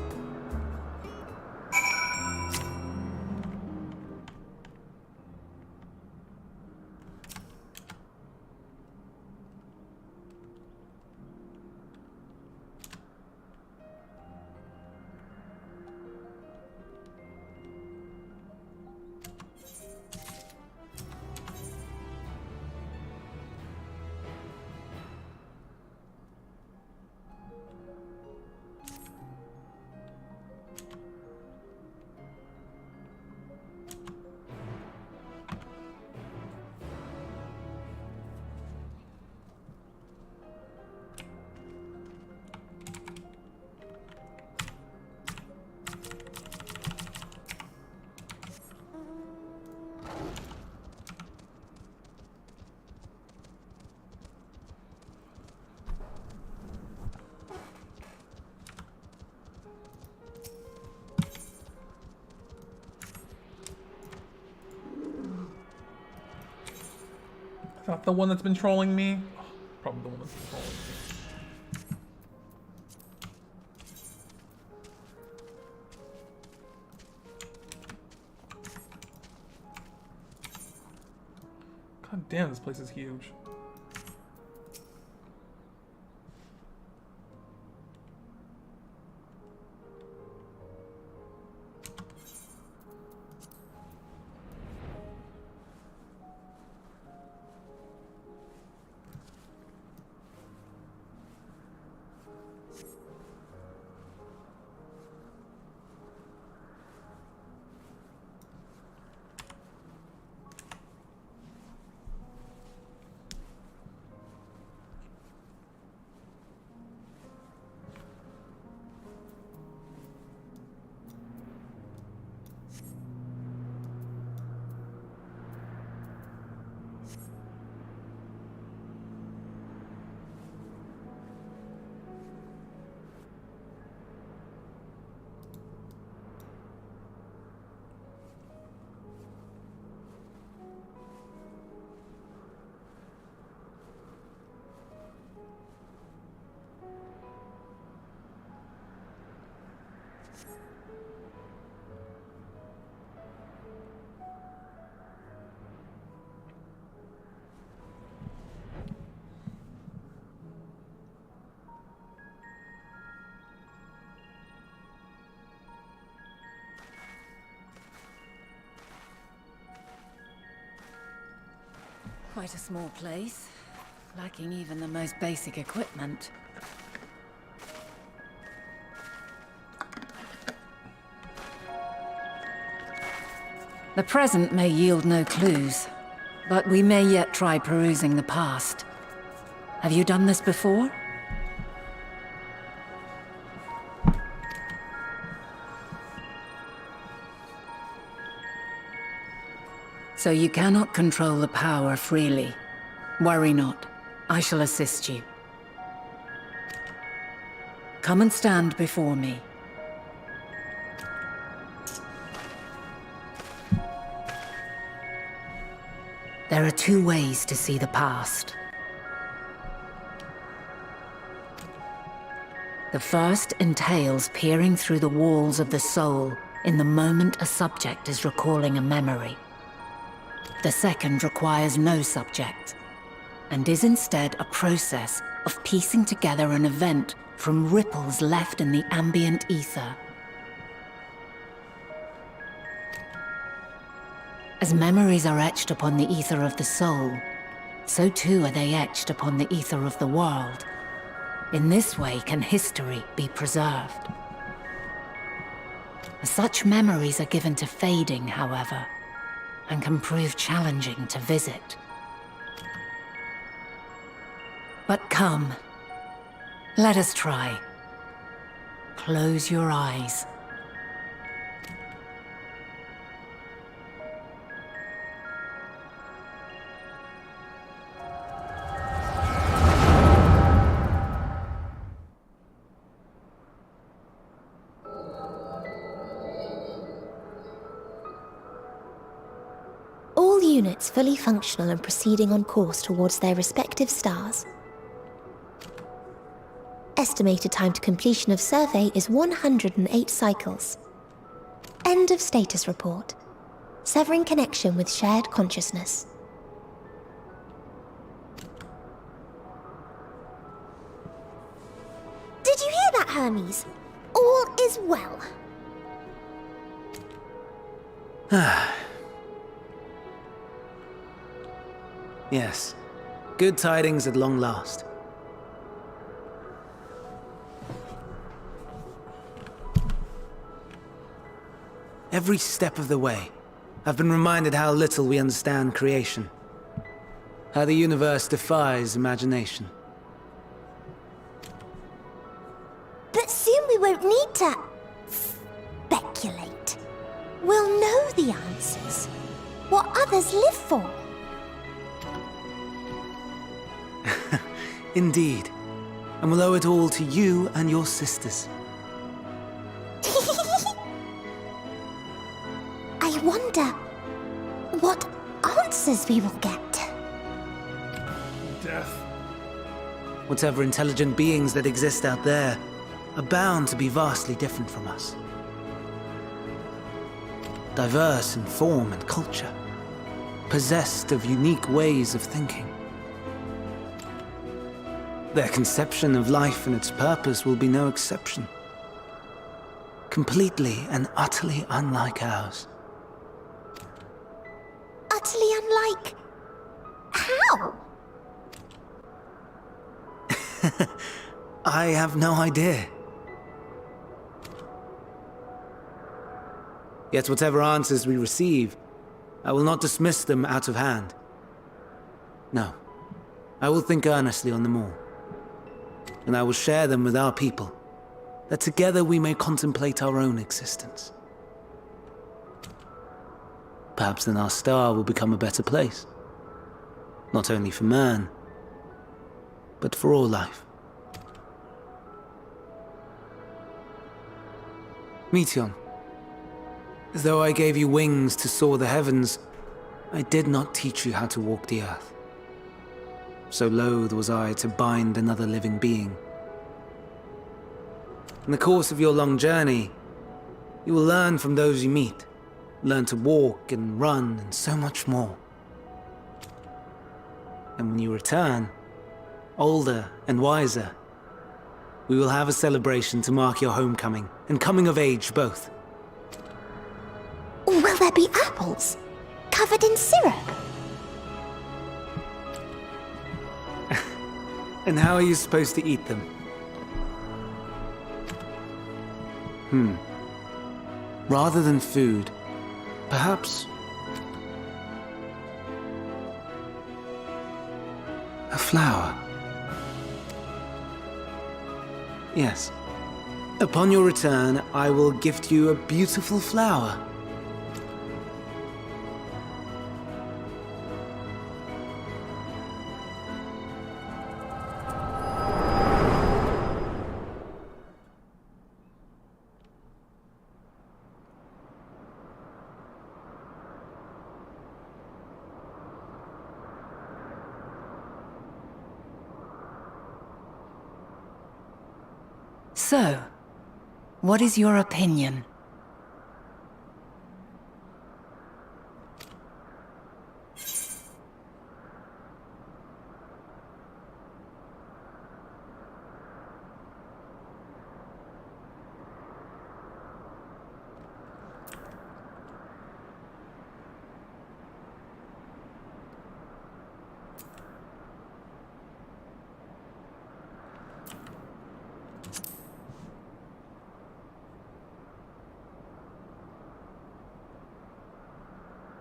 Is that the one that's been trolling me? Oh, probably the one that's been trolling me. God damn, this place is huge. Quite a small place, lacking even the most basic equipment. The present may yield no clues, but we may yet try perusing the past. Have you done this before? So you cannot control the power freely. Worry not. I shall assist you. Come and stand before me. There are two ways to see the past. The first entails peering through the walls of the soul in the moment a subject is recalling a memory. The second requires no subject, and is instead a process of piecing together an event from ripples left in the ambient ether. As memories are etched upon the ether of the soul, so too are they etched upon the ether of the world. In this way can history be preserved. Such memories are given to fading, however, and can prove challenging to visit. But come, let us try. Close your eyes. All units fully functional and proceeding on course towards their respective stars. Estimated time to completion of survey is 108 cycles. End of status report. Severing connection with shared consciousness. Did you hear that, Hermes? All is well. Yes. Good tidings at long last. Every step of the way, I've been reminded how little we understand creation. How the universe defies imagination. But soon we won't need to speculate. We'll know the answers. What others live for. Indeed. And we'll owe it all to you and your sisters. I wonder what answers we will get. Death. Whatever intelligent beings that exist out there are bound to be vastly different from us. Diverse in form and culture. Possessed of unique ways of thinking. Their conception of life and its purpose will be no exception. Completely and utterly unlike ours. Utterly unlike... how? I have no idea. Yet whatever answers we receive, I will not dismiss them out of hand. No, I will think earnestly on them all. And I will share them with our people, that together we may contemplate our own existence. Perhaps then our star will become a better place. Not only for man, but for all life. Meteon, as though I gave you wings to soar the heavens, I did not teach you how to walk the earth. So loath was I to bind another living being. In the course of your long journey, you will learn from those you meet, learn to walk and run and so much more. And when you return, older and wiser, we will have a celebration to mark your homecoming and coming of age both. Will there be apples? Covered in syrup? And how are you supposed to eat them? Rather than food, perhaps a flower. Yes. Upon your return, I will gift you a beautiful flower. So, what is your opinion?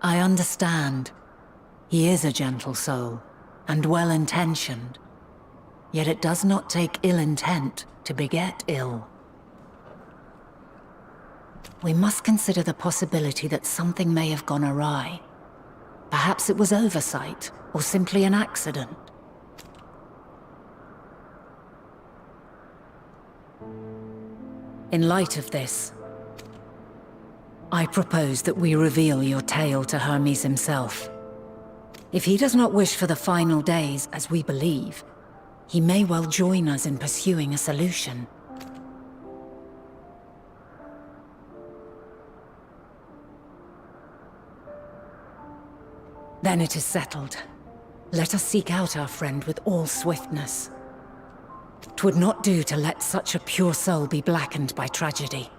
I understand. He is a gentle soul, and well-intentioned. Yet it does not take ill intent to beget ill. We must consider the possibility that something may have gone awry. Perhaps it was oversight, or simply an accident. In light of this, I propose that we reveal your tale to Hermes himself. If he does not wish for the final days, as we believe, he may well join us in pursuing a solution. Then it is settled. Let us seek out our friend with all swiftness. 'Twould not do to let such a pure soul be blackened by tragedy.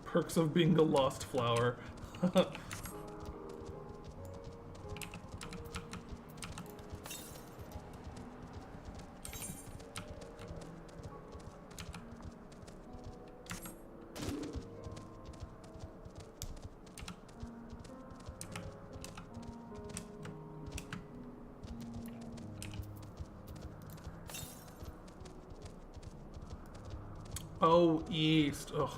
Perks of being a lost flower. Oh, east. Ugh.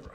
fire.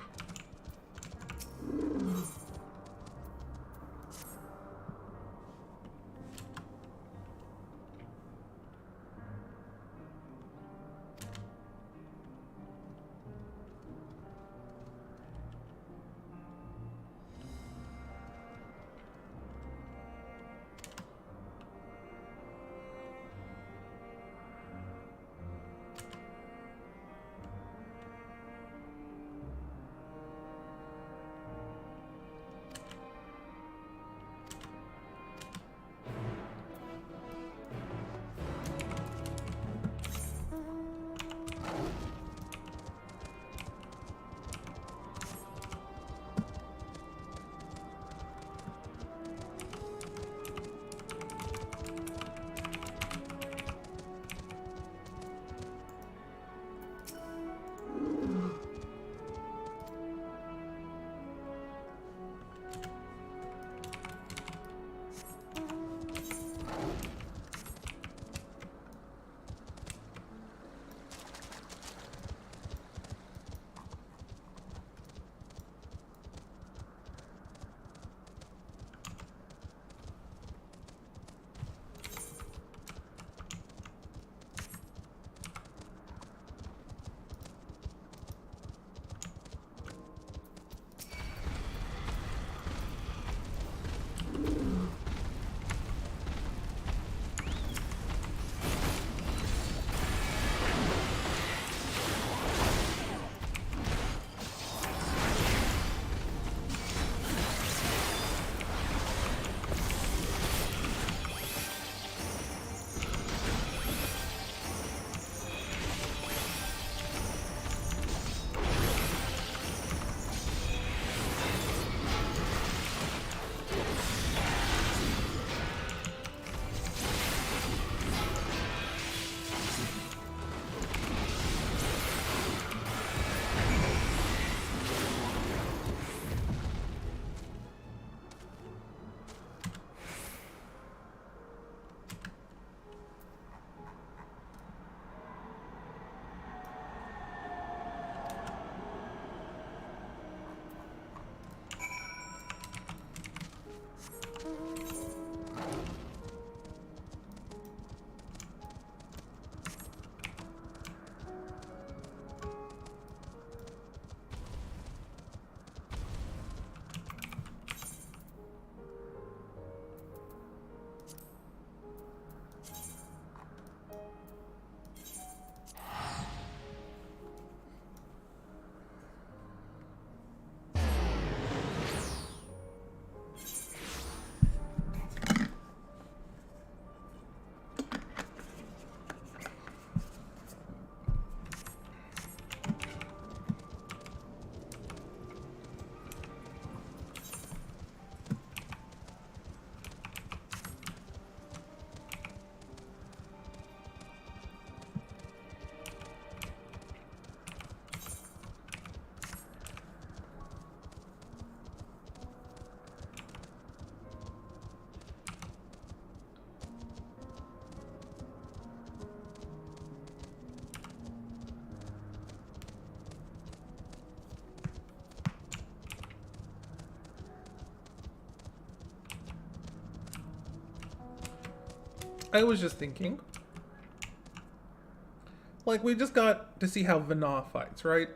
I was just thinking, like, we just got to see how Vana fights, right?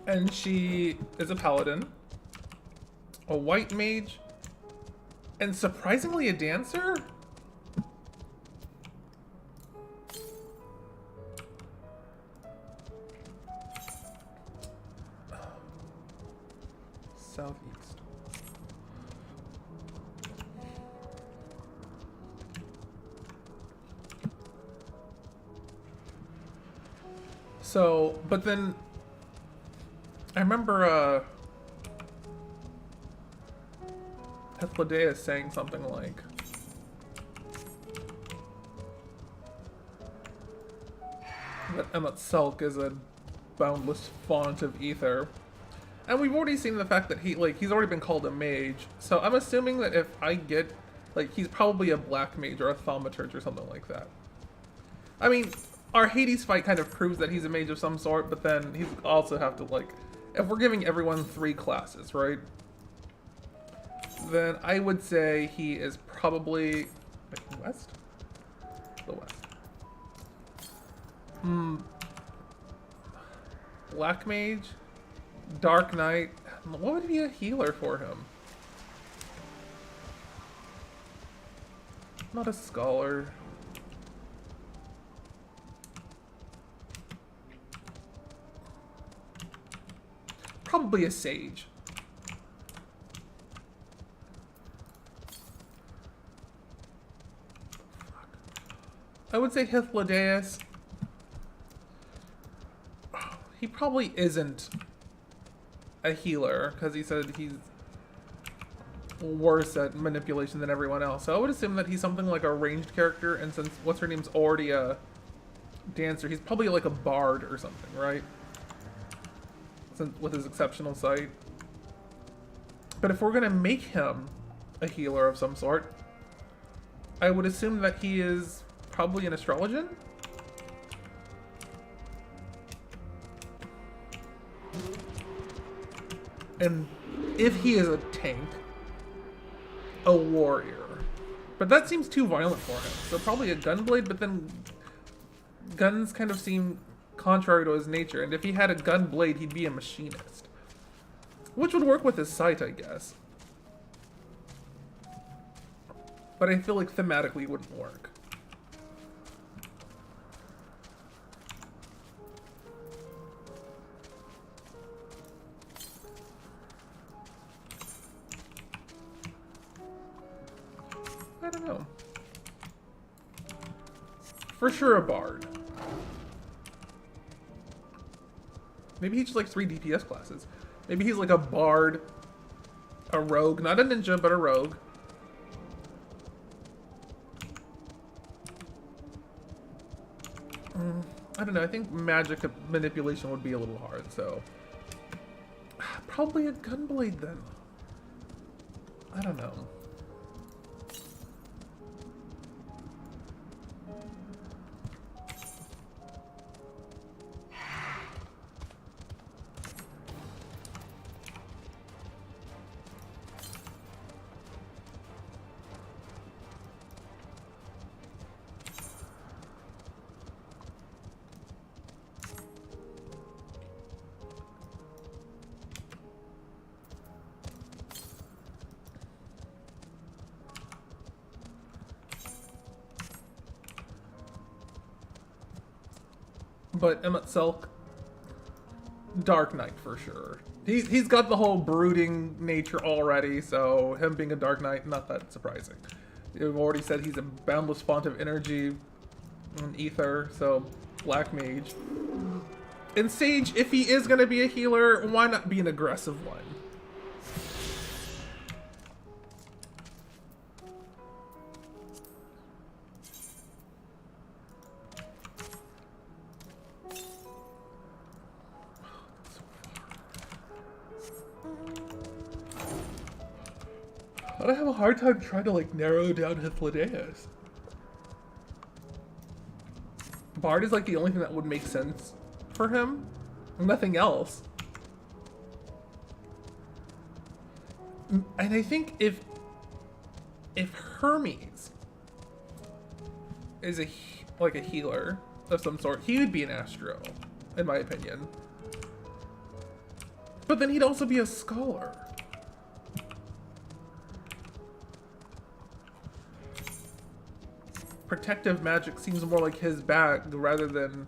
And she is a paladin, a white mage, and surprisingly a dancer? Southeast. So, but then I remember Ethladea saying something like, that Emmet Selk is a boundless font of ether. And we've already seen the fact that he's already been called a mage. So I'm assuming that if I get, he's probably a black mage or a thaumaturge or something like that. I mean, our Hades fight kind of proves that he's a mage of some sort, but then he's also have to, like, if we're giving everyone 3 classes, right? Then I would say he is probably west? The west. Black Mage, Dark Knight. What would be a healer for him? Not a scholar. Probably a sage. I would say Hythlodaeus. He probably isn't a healer, because he said he's worse at manipulation than everyone else. So I would assume that he's something like a ranged character, and since what's her name's already a dancer, he's probably like a bard or something, right? Since, with his exceptional sight. But if we're gonna make him a healer of some sort, I would assume that he is probably an astrologian. And if he is a tank, a warrior. But that seems too violent for him. So probably a gunblade, but then guns kind of seem contrary to his nature. And if he had a gunblade, he'd be a machinist. Which would work with his sight, I guess. But I feel like thematically it wouldn't work. I don't know. For sure a bard. Maybe he's just like 3 DPS classes. Maybe he's like a bard, a rogue, not a ninja, but a rogue. I don't know, I think magic manipulation would be a little hard, so... Probably a gunblade then. I don't know. But Emmett Selk, Dark Knight for sure. He's got the whole brooding nature already, so him being a Dark Knight, not that surprising. You've already said he's a boundless font of energy and ether, so Black Mage. And Sage, if he is going to be a healer, why not be an aggressive one? I have a hard time trying to like narrow down Hythlodaeus. Bard is like the only thing that would make sense for him. Nothing else. And I think if Hermes is like a healer of some sort, he would be an astro, in my opinion. But then he'd also be a scholar. Protective magic seems more like his bag rather than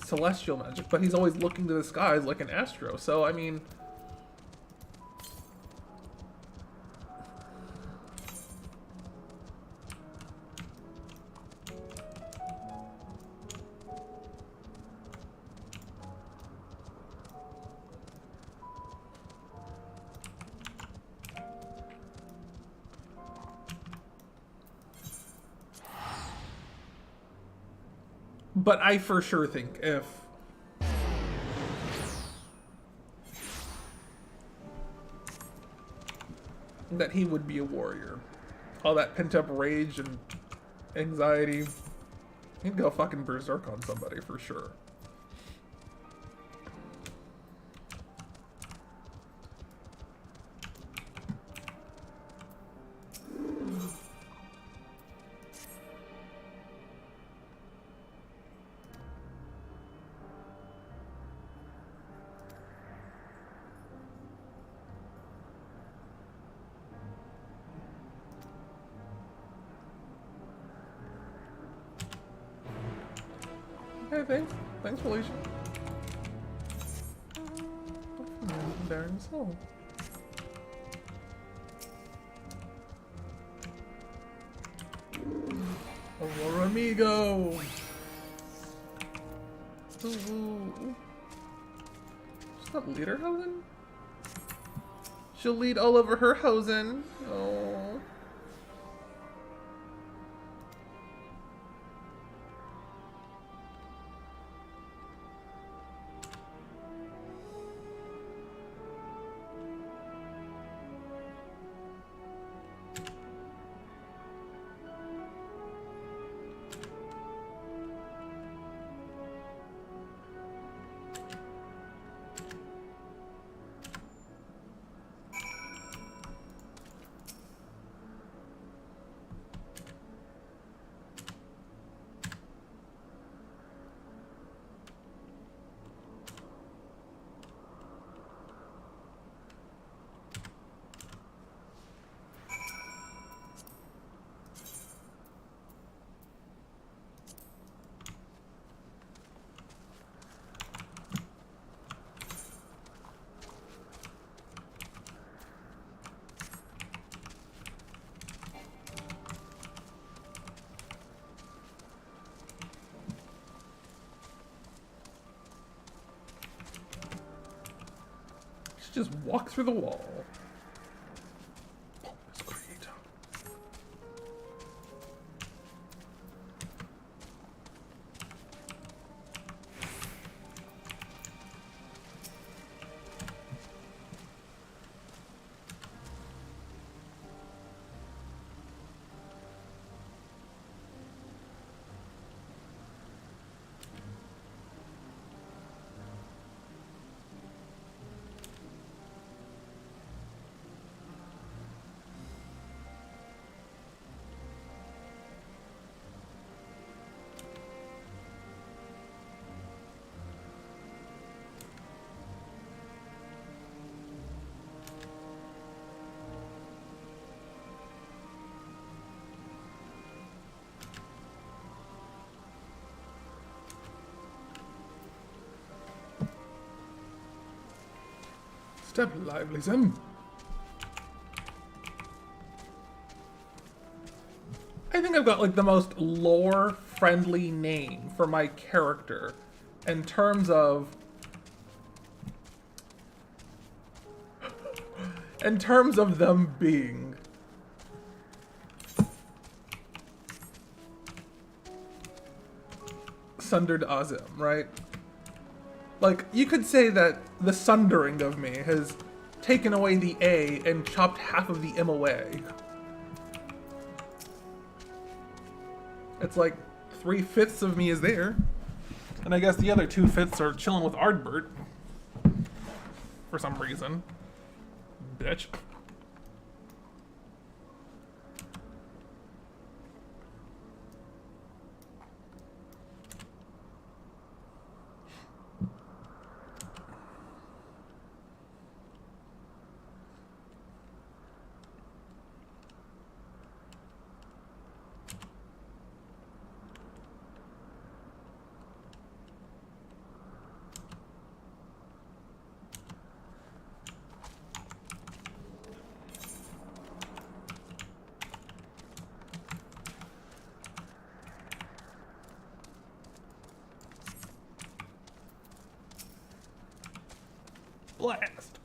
celestial magic, but he's always looking to the skies like an astro, so I mean... But I for sure think if that he would be a warrior. All that pent up rage and anxiety He'd go fucking berserk on somebody for sure. Hey, thanks. Thanks, Felicia. Darn soul. Aurora amigo. Ooh. She's not Lederhosen? She'll lead all over her hosen. Oh. Just walk through the wall. Oh, that's great. Step lively, Sim. I think I've got like the most lore-friendly name for my character in terms of them being sundered Azim, right? Like, you could say that the sundering of me has taken away the A and chopped half of the M away. It's like 3/5 of me is there. And I guess the other 2/5 are chilling with Ardbert. For some reason. Bitch. Blast.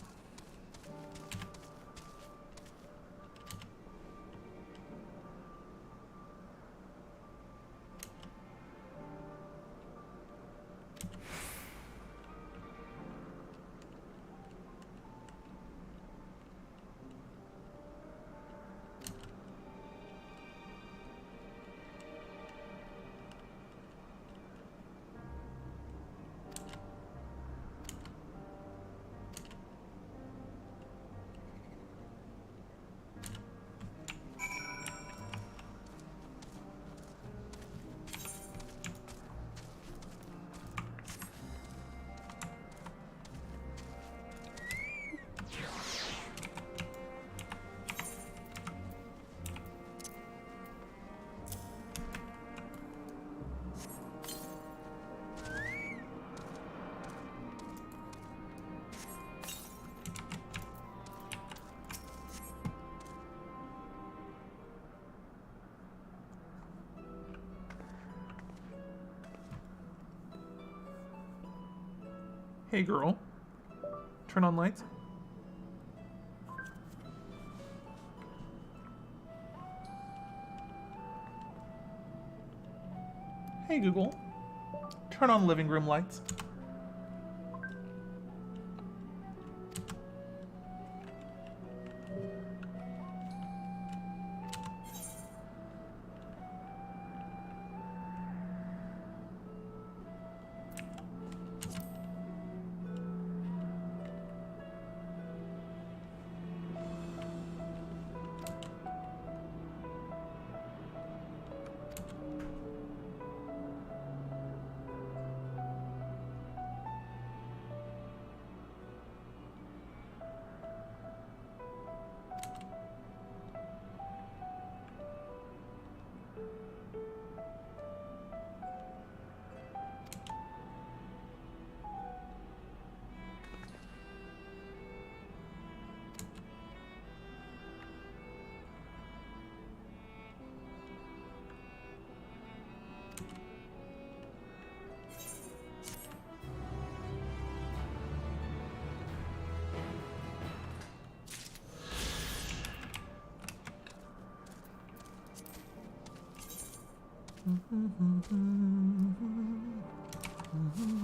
Hey, girl. Turn on lights. Hey, Google. Turn on living room lights.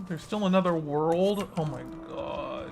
There's still another world? Oh my god.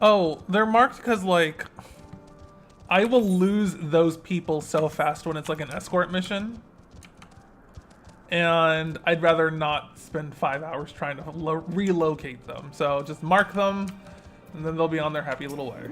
Oh, they're marked because, like, I will lose those people so fast when it's like an escort mission. And I'd rather not spend 5 hours trying to relocate them. So just mark them, and then they'll be on their happy little way.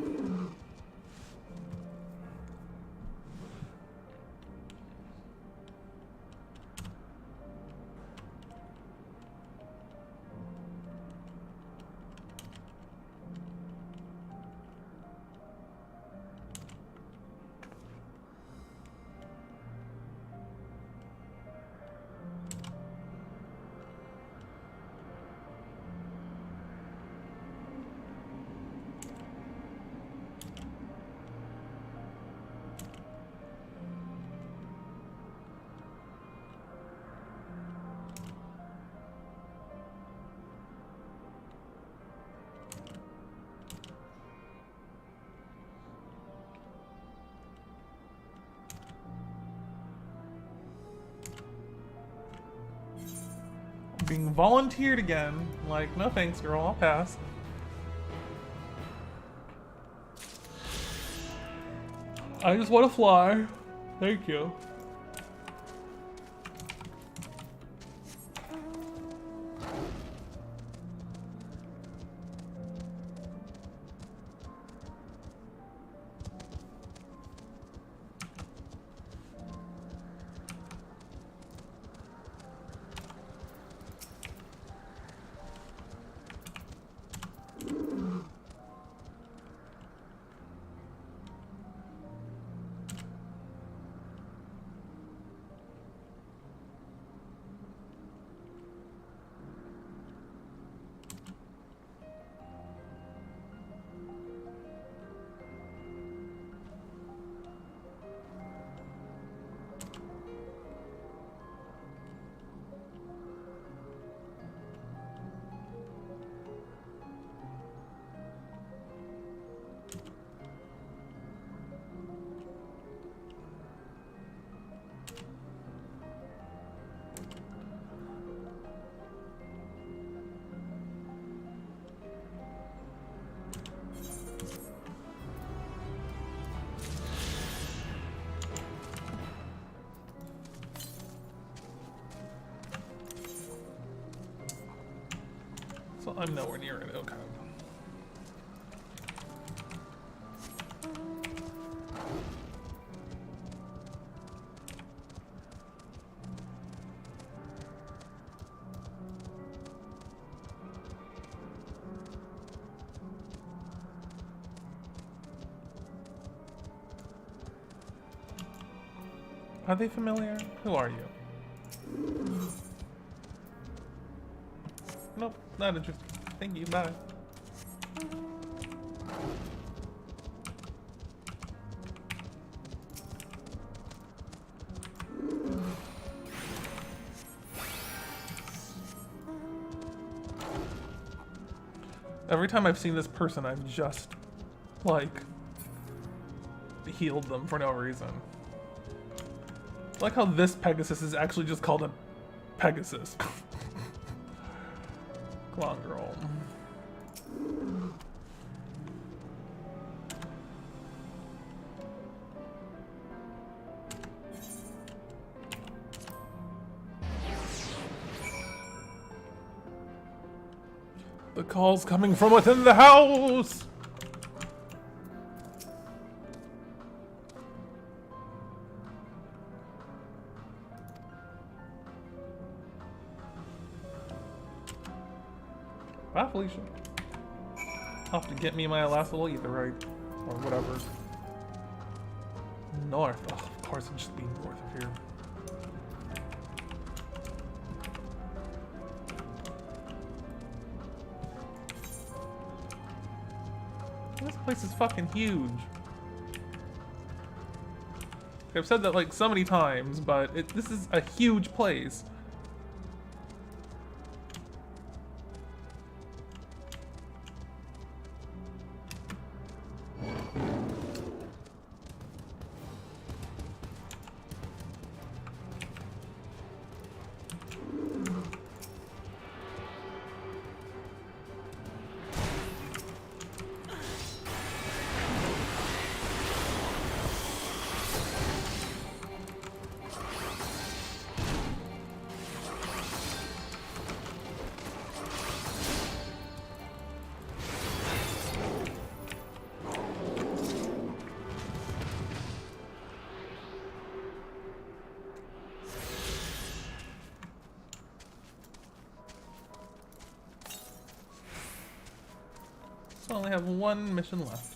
Being volunteered again. Like, no thanks, girl, I'll pass. I just want to fly. Thank you. So I'm nowhere near it, okay. Are they familiar? Who are you? Nope, not interested. Thank you, bye. Every time I've seen this person, I've just, like, healed them for no reason. I like how this Pegasus is actually just called a Pegasus. Come on, girl. The call's coming from within the house! Bye, Felicia. I'll have to get me my last little etherite. Or whatever. North. Oh, of course, it'd just be north of here. This place is fucking huge. I've said that like so many times, but this is a huge place. only have one mission left.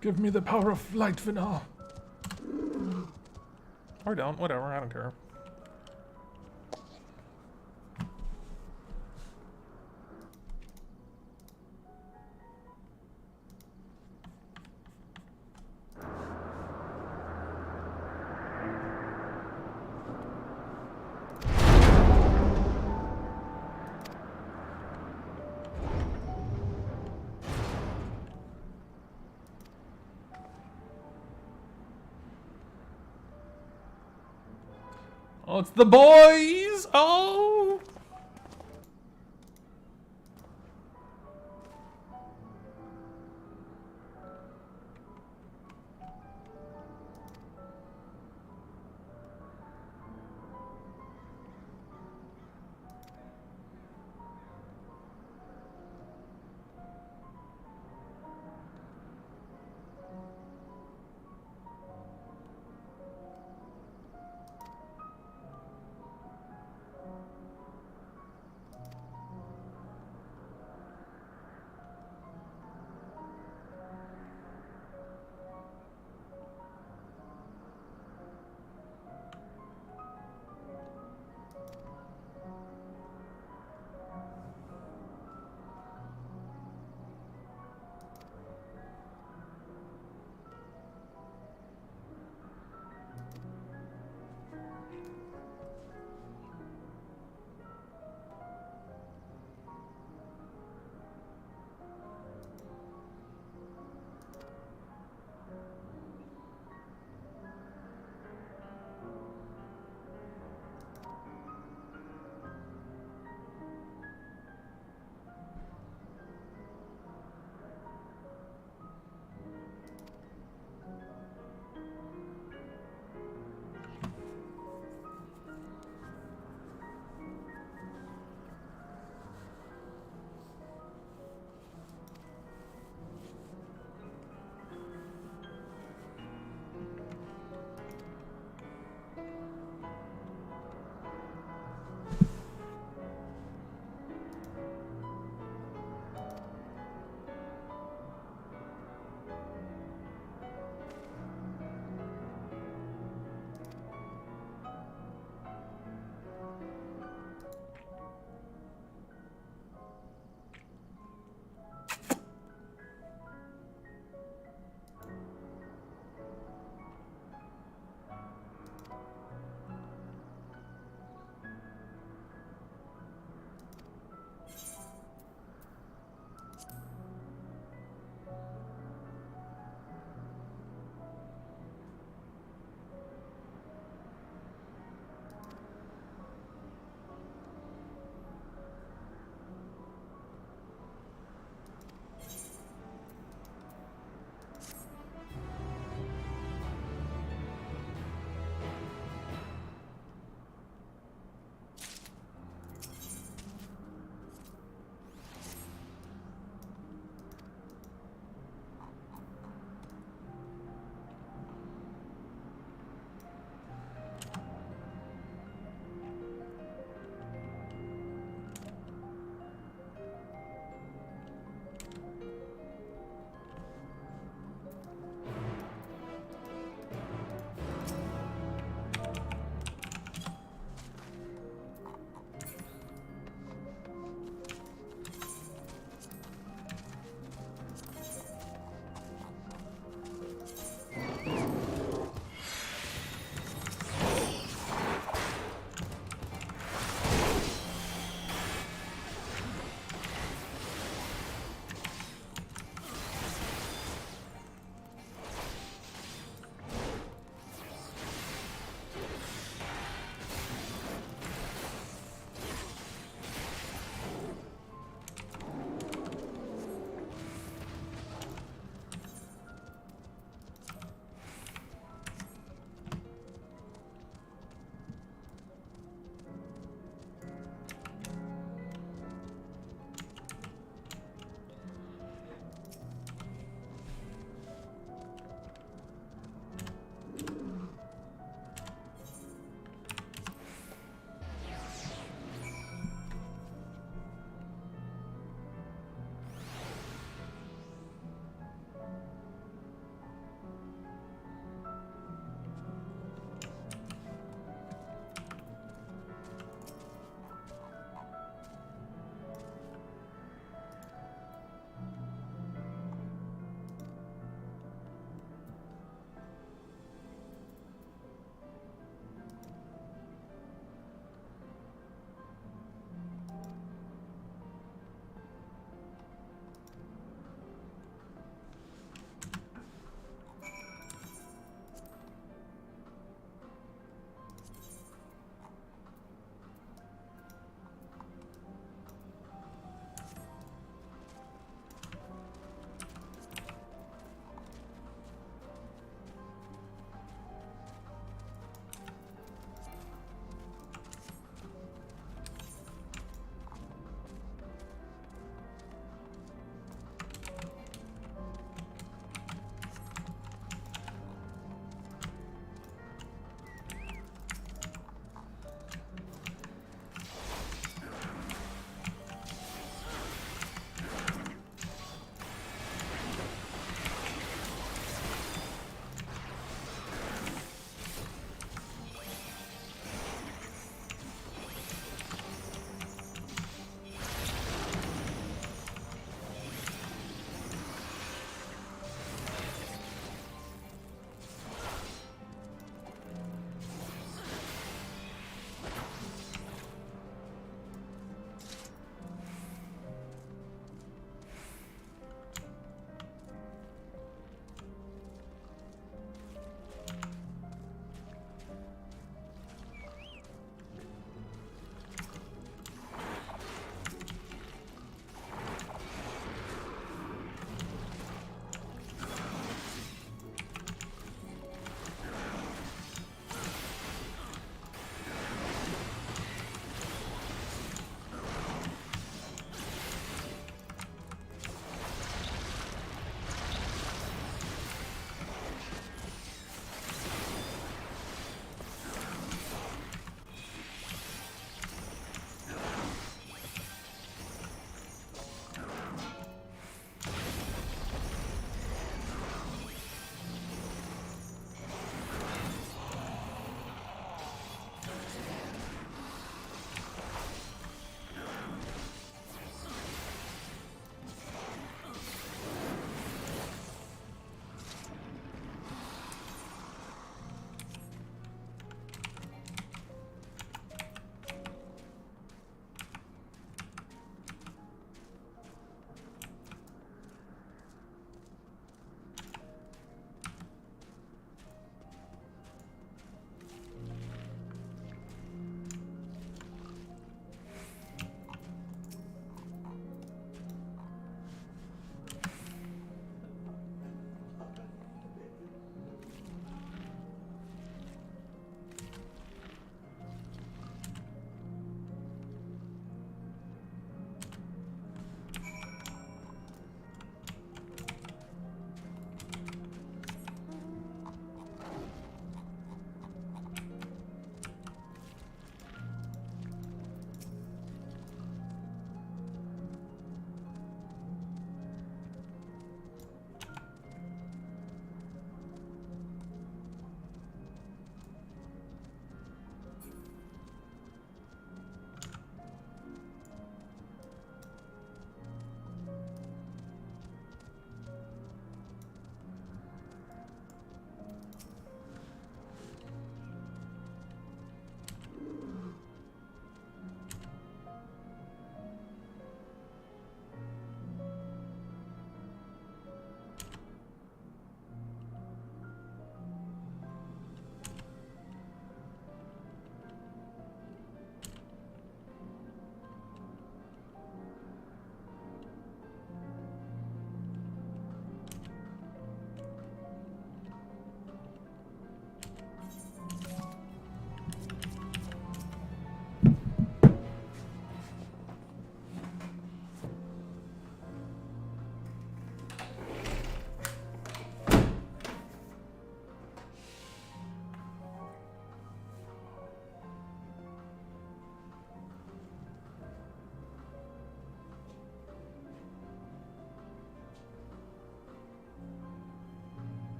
Give me the power of flight, Vinal. Or don't, whatever, I don't care. Oh, it's the boys! Oh!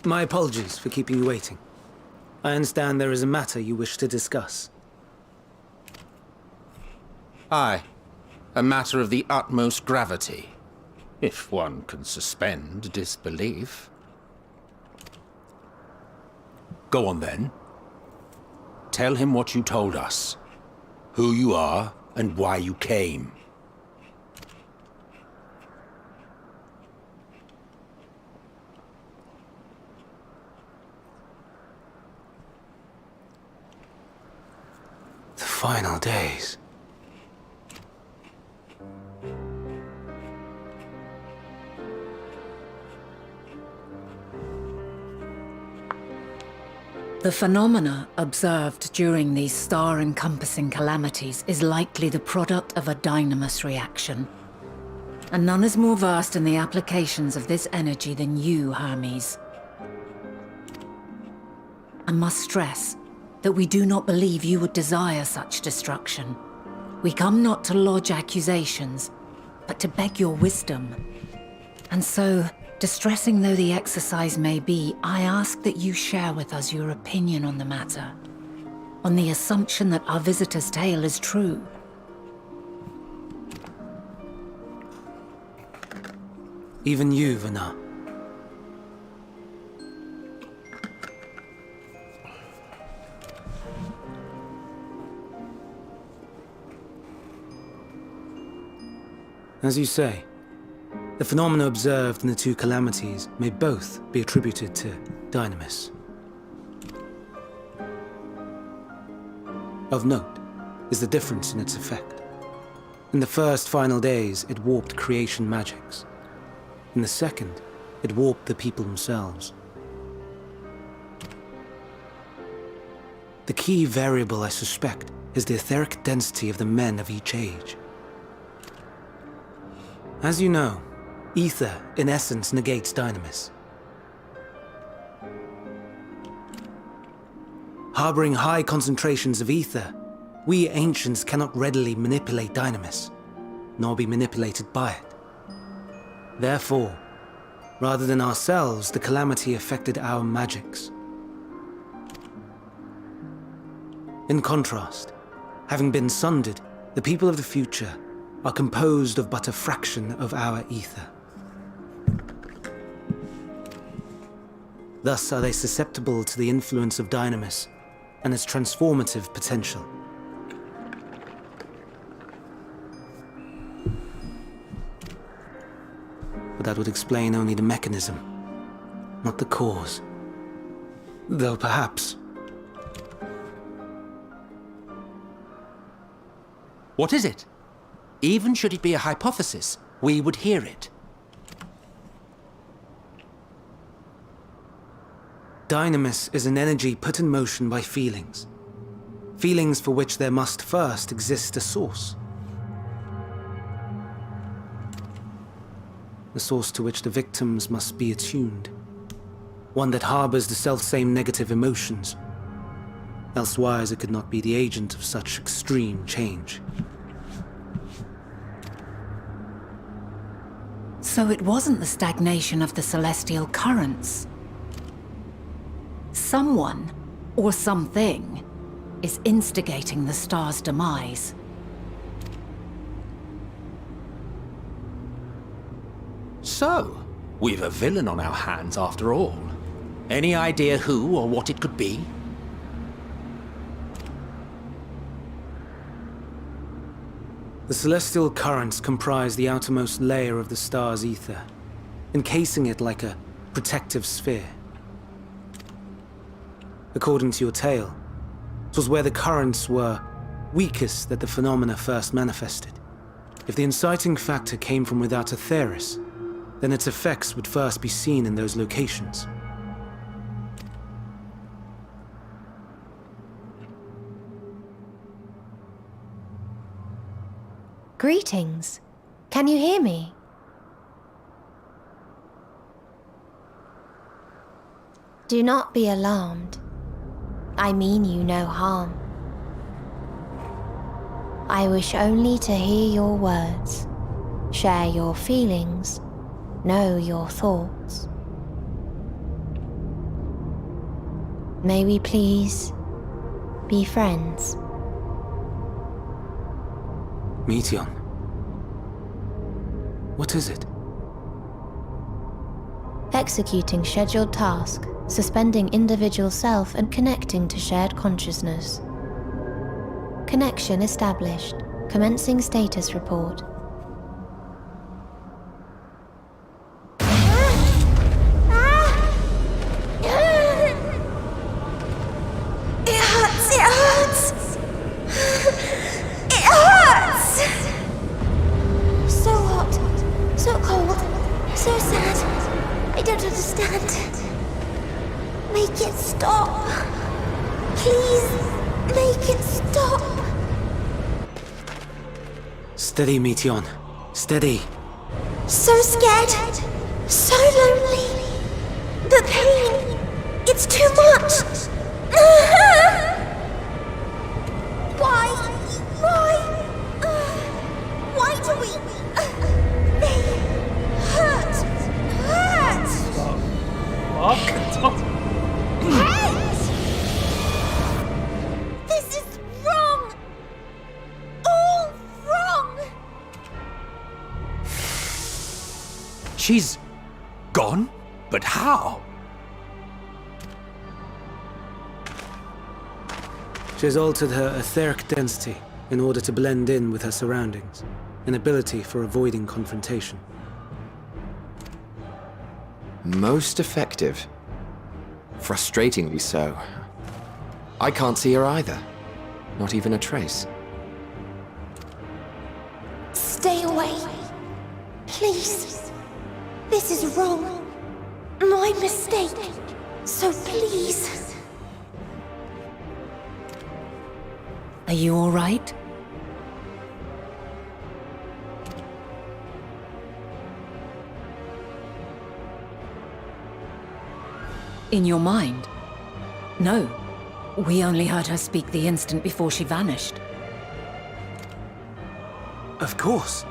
My apologies for keeping you waiting. I understand there is a matter you wish to discuss. Aye. A matter of the utmost gravity. If one can suspend disbelief. Go on then. Tell him what you told us. Who you are and why you came. The final days. The phenomena observed during these star-encompassing calamities is likely the product of a dynamis reaction. And none is more versed in the applications of this energy than you, Hermes. I must stress that we do not believe you would desire such destruction. We come not to lodge accusations, but to beg your wisdom. And so, distressing though the exercise may be, I ask that you share with us your opinion on the matter, on the assumption that our visitor's tale is true. Even you, Vana. As you say, the phenomena observed in the two calamities may both be attributed to dynamis. Of note is the difference in its effect. In the first final days, it warped creation magics. In the second, it warped the people themselves. The key variable, I suspect, is the etheric density of the men of each age. As you know, ether, in essence, negates dynamis. Harboring high concentrations of ether, we ancients cannot readily manipulate dynamis, nor be manipulated by it. Therefore, rather than ourselves, the calamity affected our magics. In contrast, having been sundered, the people of the future are composed of but a fraction of our ether. Thus are they susceptible to the influence of dynamis and its transformative potential. But that would explain only the mechanism, not the cause. Though perhaps... What is it? Even should it be a hypothesis, we would hear it. Dynamis is an energy put in motion by feelings. Feelings for which there must first exist a source. A source to which the victims must be attuned. One that harbors the selfsame negative emotions. Elsewise it could not be the agent of such extreme change. So it wasn't the stagnation of the celestial currents. Someone, or something, is instigating the star's demise. So, we've a villain on our hands after all. Any idea who or what it could be? The celestial currents comprise the outermost layer of the star's ether, encasing it like a protective sphere. According to your tale, it was where the currents were weakest that the phenomena first manifested. If the inciting factor came from without Aetheris, then its effects would first be seen in those locations. Greetings. Can you hear me? Do not be alarmed. I mean you no harm. I wish only to hear your words, share your feelings, know your thoughts. May we please be friends? Meteion. What is it? Executing scheduled task, suspending individual self and connecting to shared consciousness. Connection established. Commencing status report. Steady, Meteion. Steady. So scared. So lonely. The pain. It's too much. Why? Why do we? They hurt. Hurt. This is wrong. All wrong. She's gone? But how? She has altered her etheric density in order to blend in with her surroundings, an ability for avoiding confrontation. Most effective. Frustratingly so. I can't see her either. Not even a trace. Stay away. Please. This is wrong. My mistake. So please. Are you all right? In your mind? No. We only heard her speak the instant before she vanished. Of course.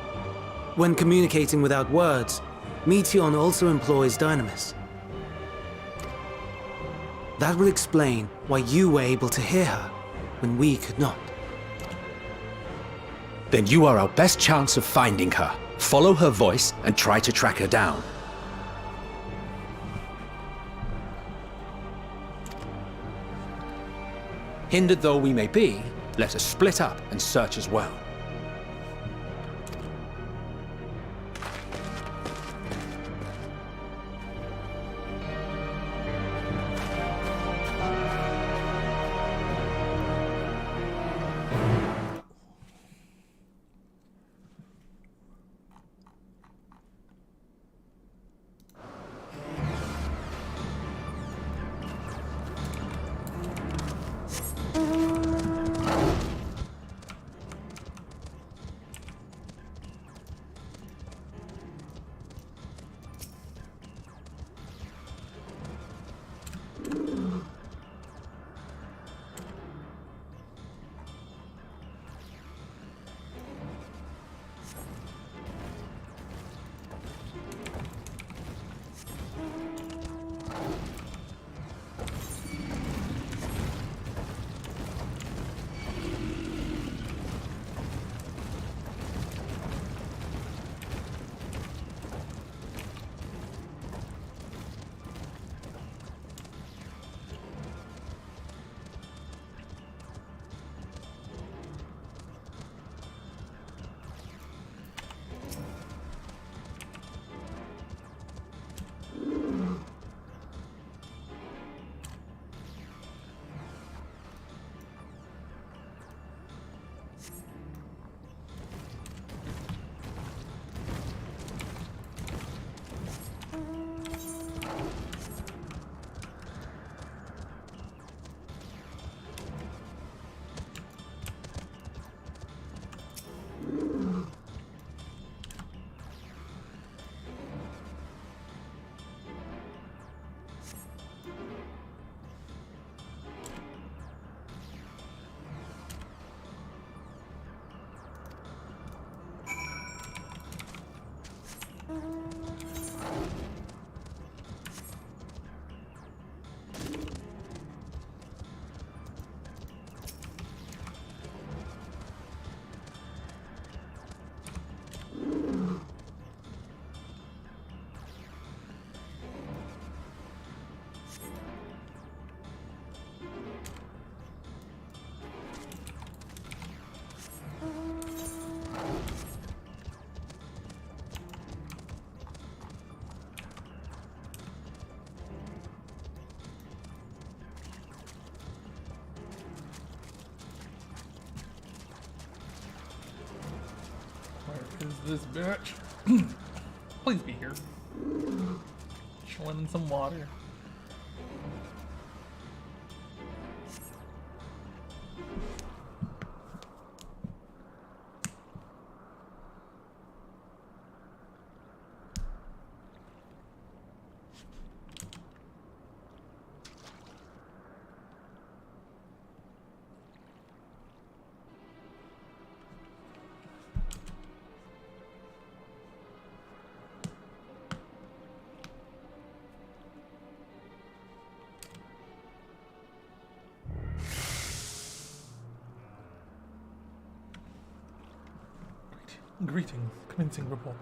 When communicating without words, Meteion also employs Dynamis. That will explain why you were able to hear her when we could not. Then you are our best chance of finding her. Follow her voice and try to track her down. Hindered though we may be, let us split up and search as well. is this bitch? Please be here. Chilling in some water. Greetings. Commencing report.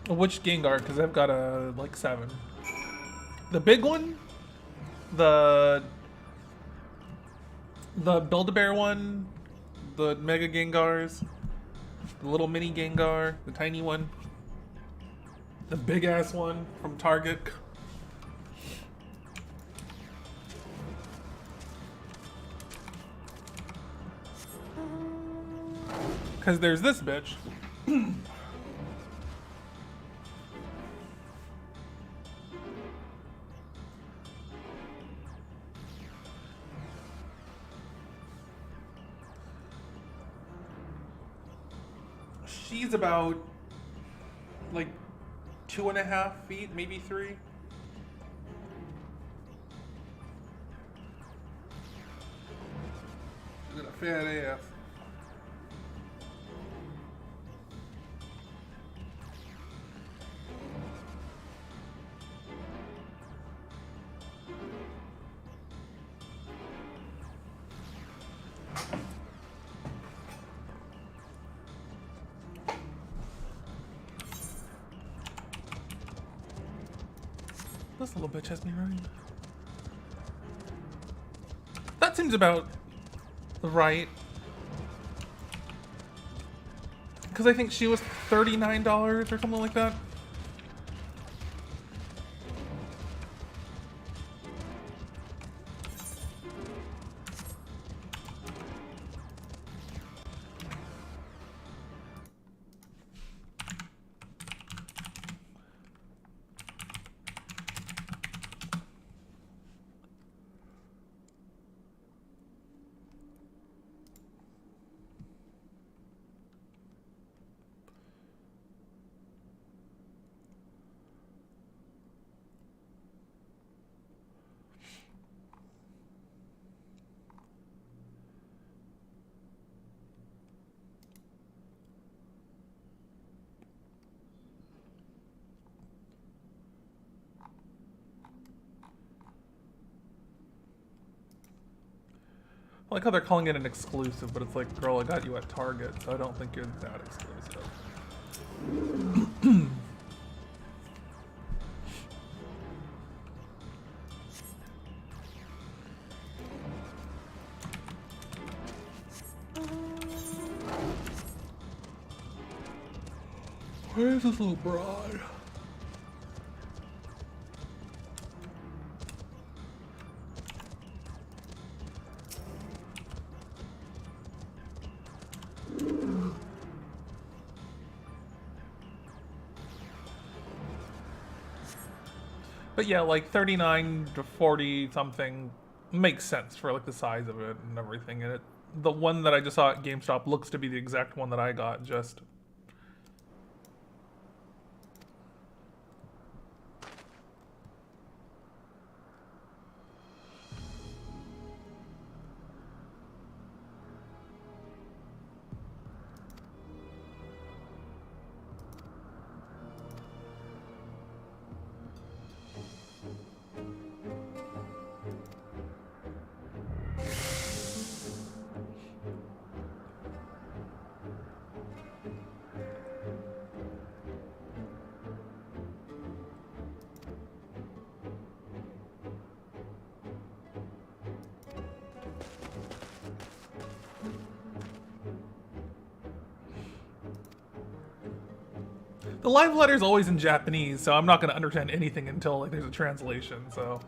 Which Gengar? Because I've got like 7. The big one, the Build-A-Bear one, the Mega Gengars, the little mini Gengar, the tiny one, the big ass one from Target. Because there's this bitch. She's about like 2.5 feet, maybe 3. She's got a fat ass. This little bitch has me running. That seems about right. Because I think she was $39 or something like that. I like how they're calling it an exclusive, but it's like, girl, I got you at Target, so I don't think you're that exclusive. Where's this little broad? But yeah, like 39 to 40 something makes sense for like the size of it and everything. And the one that I just saw at GameStop looks to be the exact one that I got, just the live letter's always in Japanese, so I'm not going to understand anything until like there's a translation, so.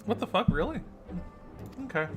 What the fuck, really? Okay.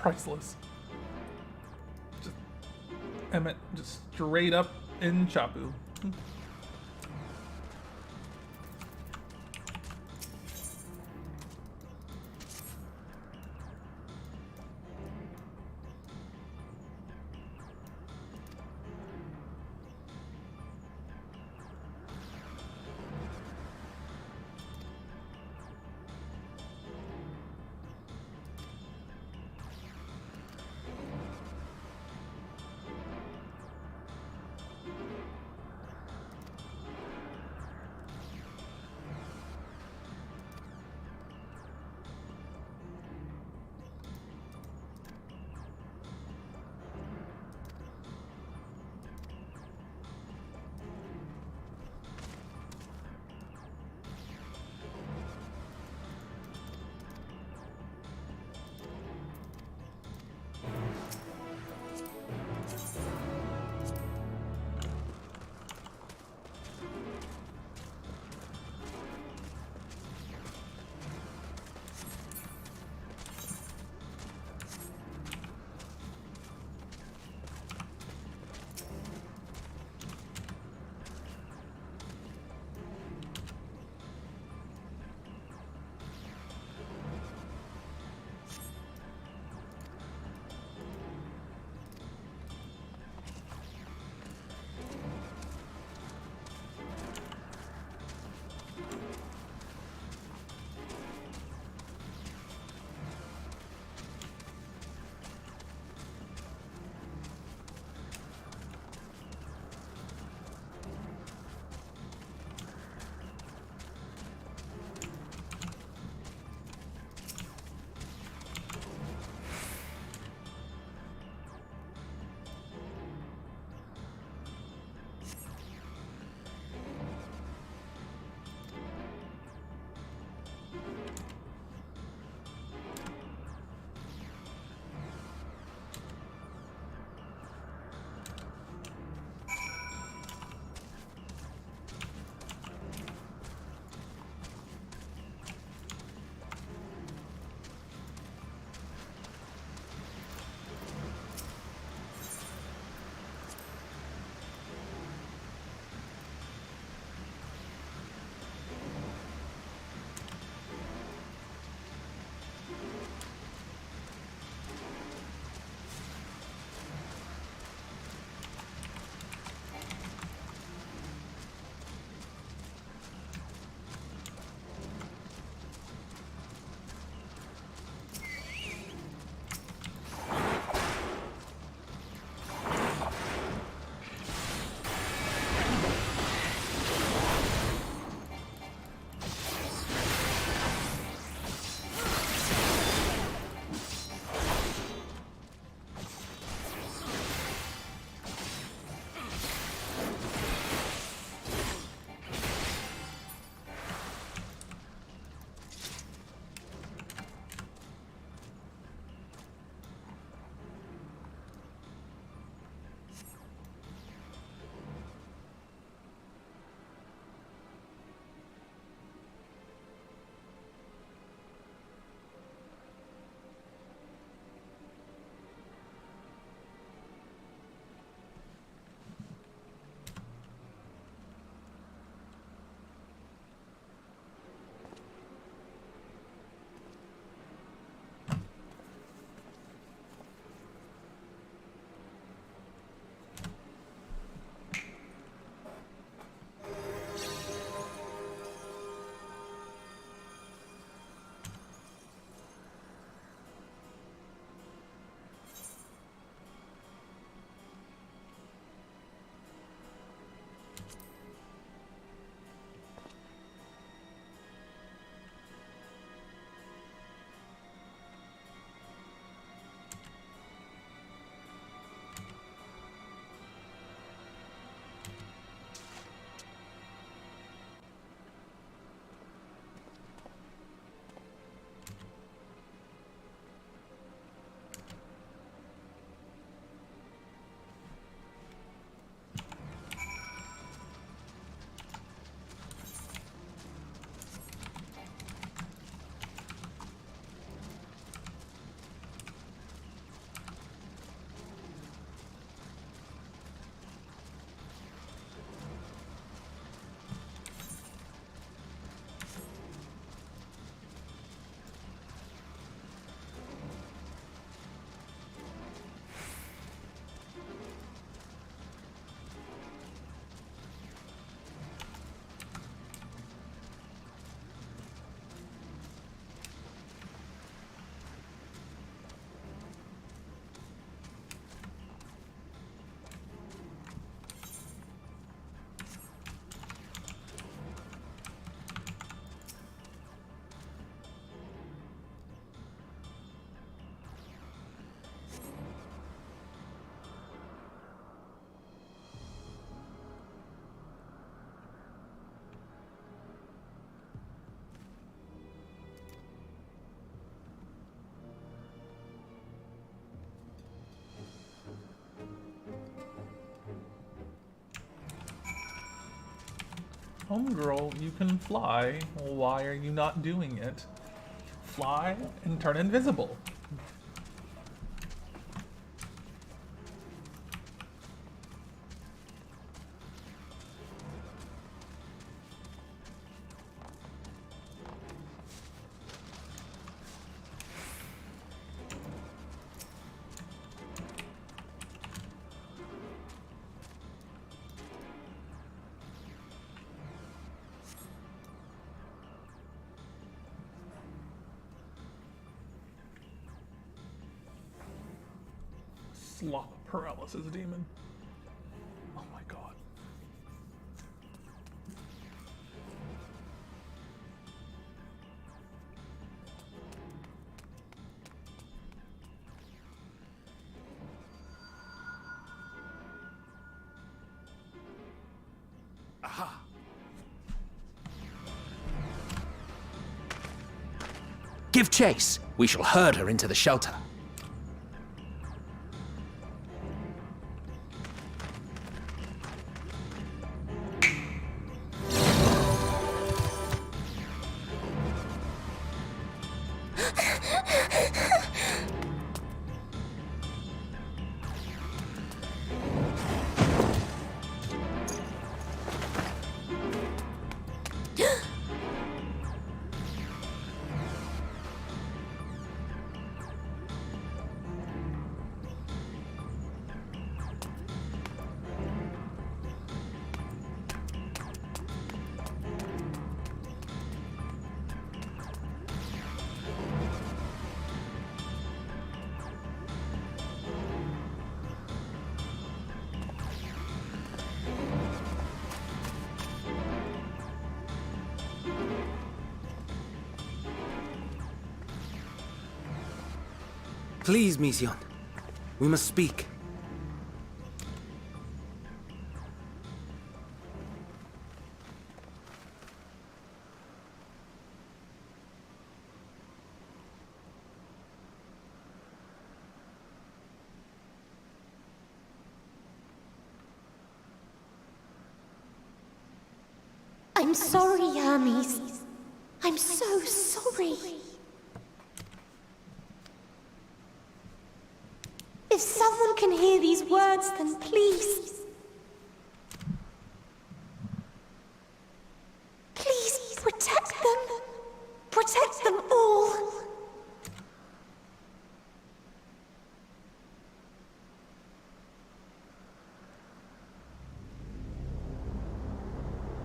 Priceless. Just Emmett, just straight up in Chapu. Homegirl, you can fly. Why are you not doing it? Fly and turn invisible. Slop paralysis demon. Oh my god. Aha. Give chase. We shall herd her into the shelter. Please, Mission. We must speak. I'm sorry, Hermes. I'm so sorry. If someone can hear these words, then please... Please protect them. Protect them all.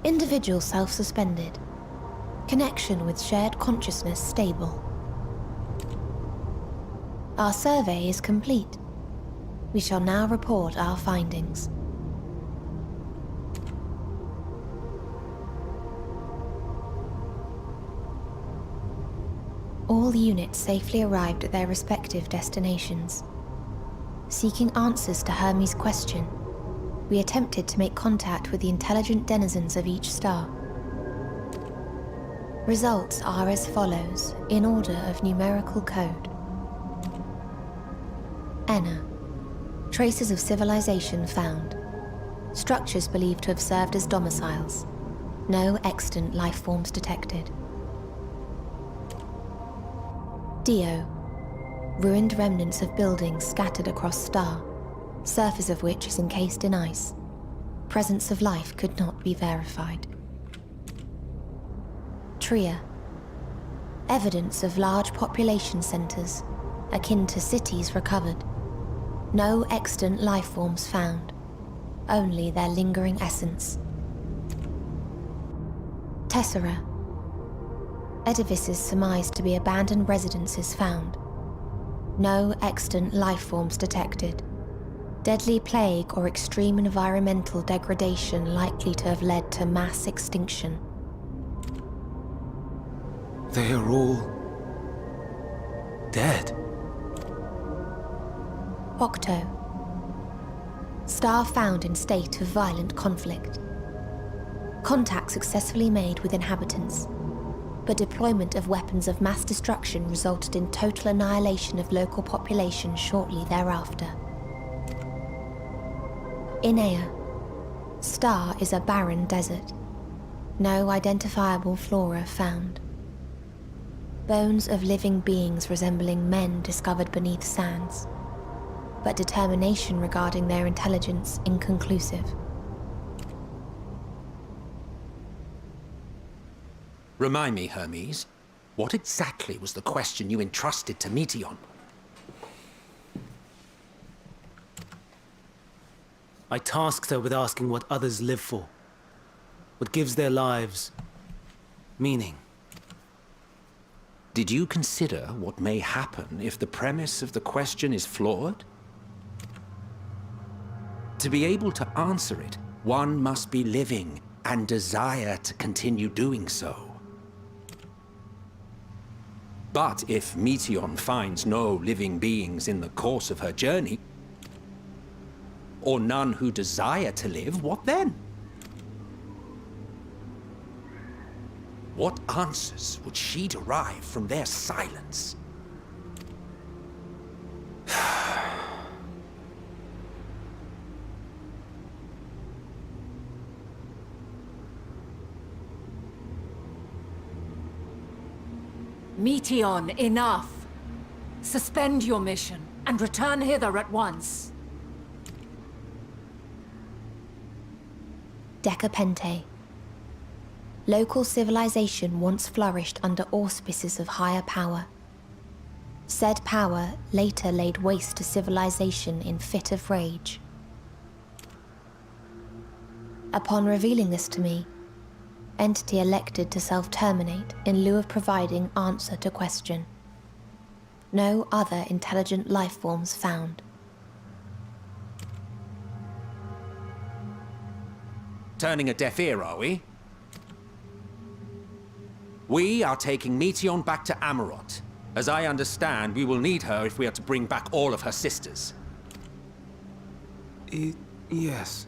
Individual self-suspended. Connection with shared consciousness stable. Our survey is complete. We shall now report our findings. All units safely arrived at their respective destinations. Seeking answers to Hermes' question, we attempted to make contact with the intelligent denizens of each star. Results are as follows, in order of numerical code. Enna. Traces of civilization found. Structures believed to have served as domiciles. No extant life forms detected. Dio. Ruined remnants of buildings scattered across star, surface of which is encased in ice. Presence of life could not be verified. Tria. Evidence of large population centers, akin to cities recovered. No extant life forms found, only their lingering essence. Tessera. Edifices surmised to be abandoned residences found. No extant life forms detected. Deadly plague or extreme environmental degradation likely to have led to mass extinction. They are all... dead. Octo. Star found in state of violent conflict. Contact successfully made with inhabitants, but deployment of weapons of mass destruction resulted in total annihilation of local population shortly thereafter. Inea. Star is a barren desert. No identifiable flora found. Bones of living beings resembling men discovered beneath sands, but determination regarding their intelligence inconclusive. Remind me, Hermes, what exactly was the question you entrusted to Meteon? I tasked her with asking what others live for, what gives their lives meaning. Did you consider what may happen if the premise of the question is flawed? To be able to answer it, one must be living and desire to continue doing so. But if Meteon finds no living beings in the course of her journey, or none who desire to live, what then? What answers would she derive from their silence? Meteon, enough! Suspend your mission and return hither at once. Decapente. Local civilization once flourished under auspices of higher power. Said power later laid waste to civilization in fit of rage. Upon revealing this to me, entity elected to self-terminate in lieu of providing answer to question. No other intelligent life forms found. Turning a deaf ear, are we? We are taking Meteon back to Amarot. As I understand, we will need her if we are to bring back all of her sisters. Yes.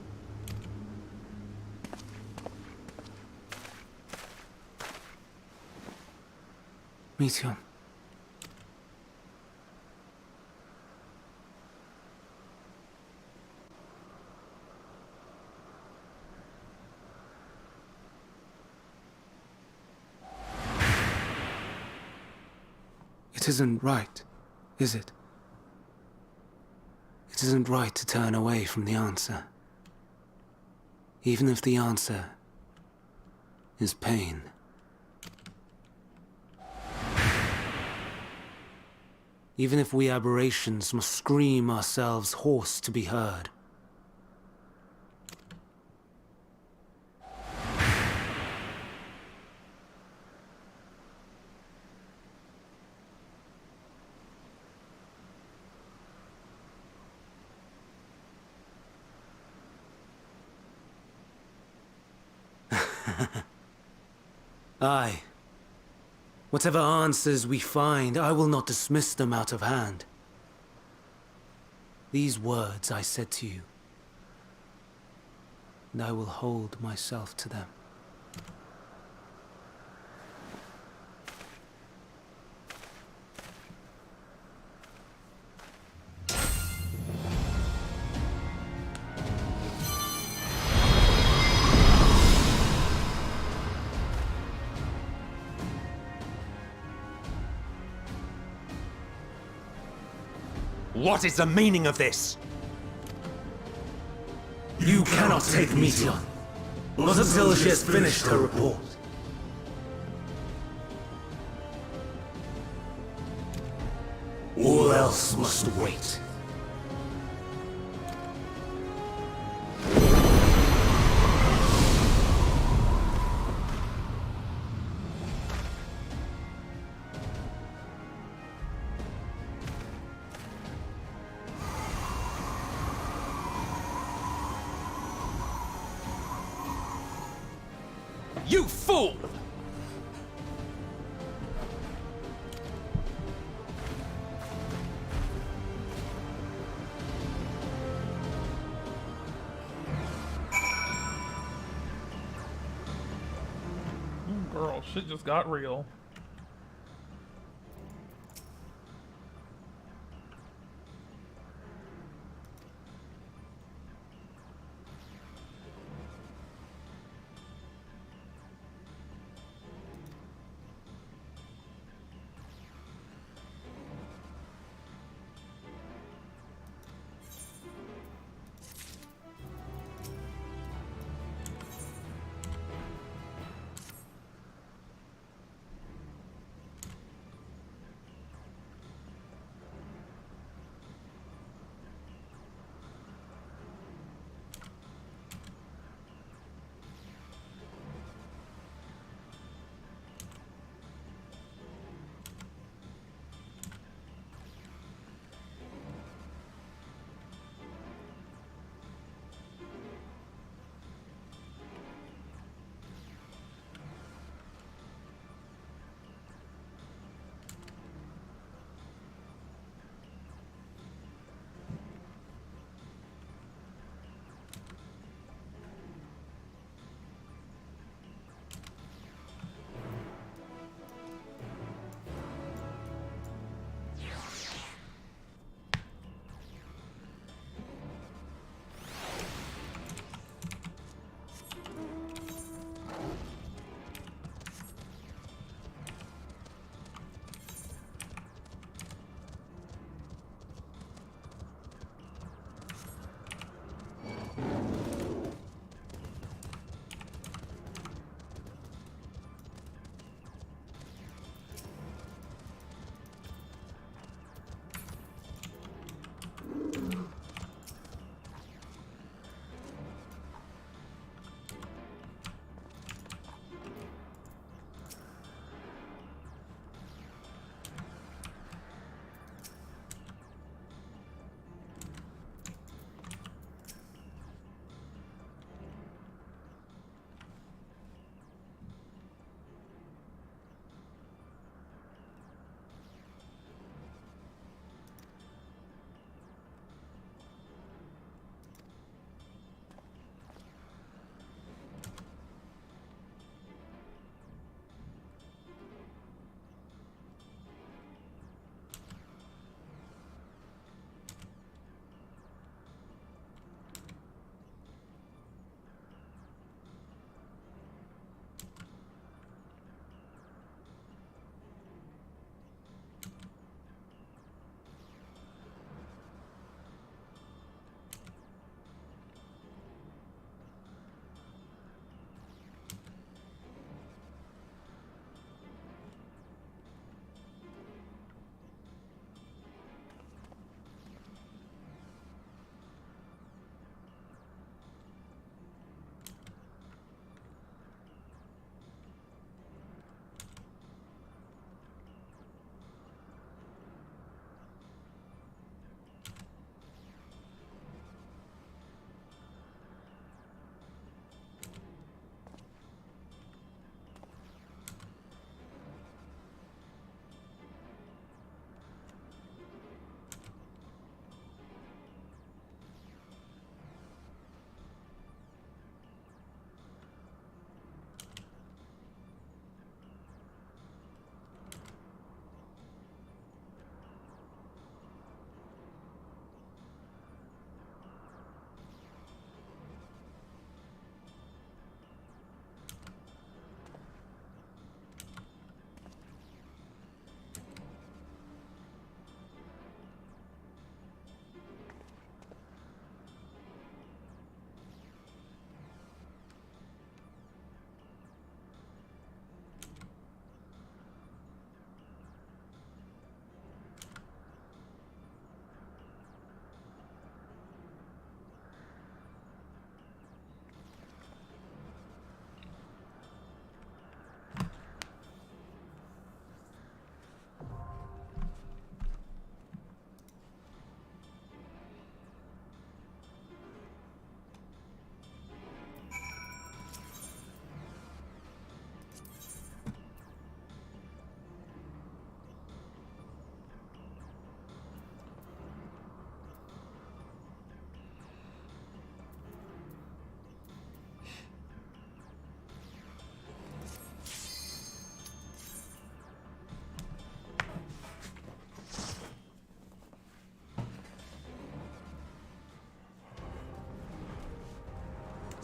Meteon. It isn't right, is it? It isn't right to turn away from the answer. Even if the answer is pain. Even if we aberrations must scream ourselves hoarse to be heard. Aye. Whatever answers we find, I will not dismiss them out of hand. These words I said to you, and I will hold myself to them. What is the meaning of this? You cannot take Meteon, not until she has finished her report. All else must wait. You fool! Girl, shit just got real.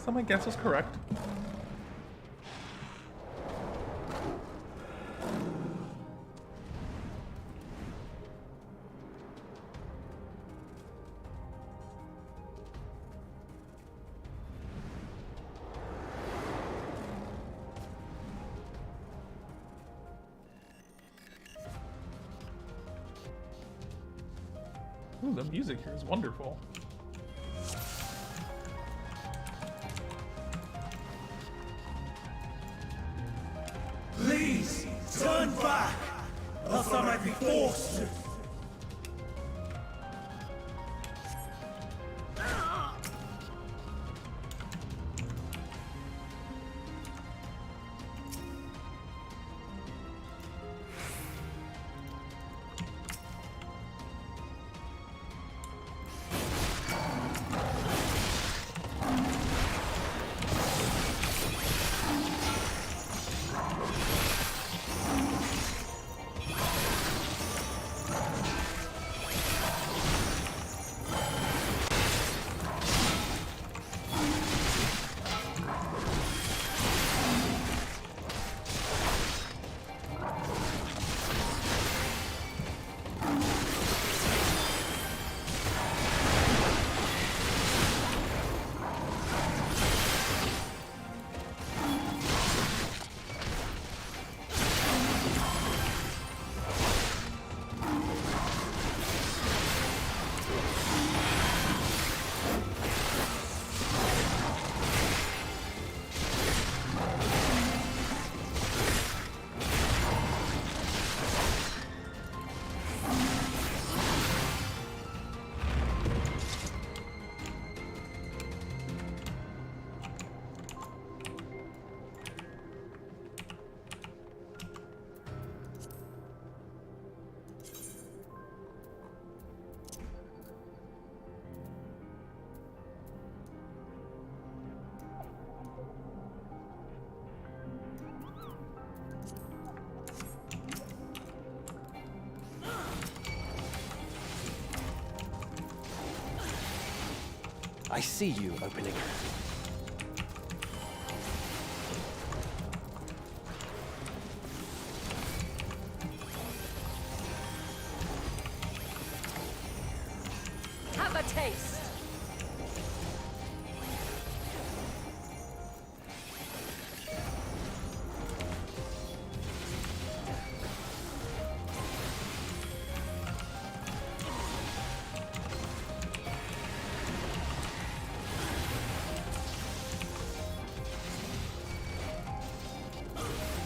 So my guess was correct. Ooh, the music here is wonderful. Please, turn back, else I might be forced to. I see you opening. Have a taste.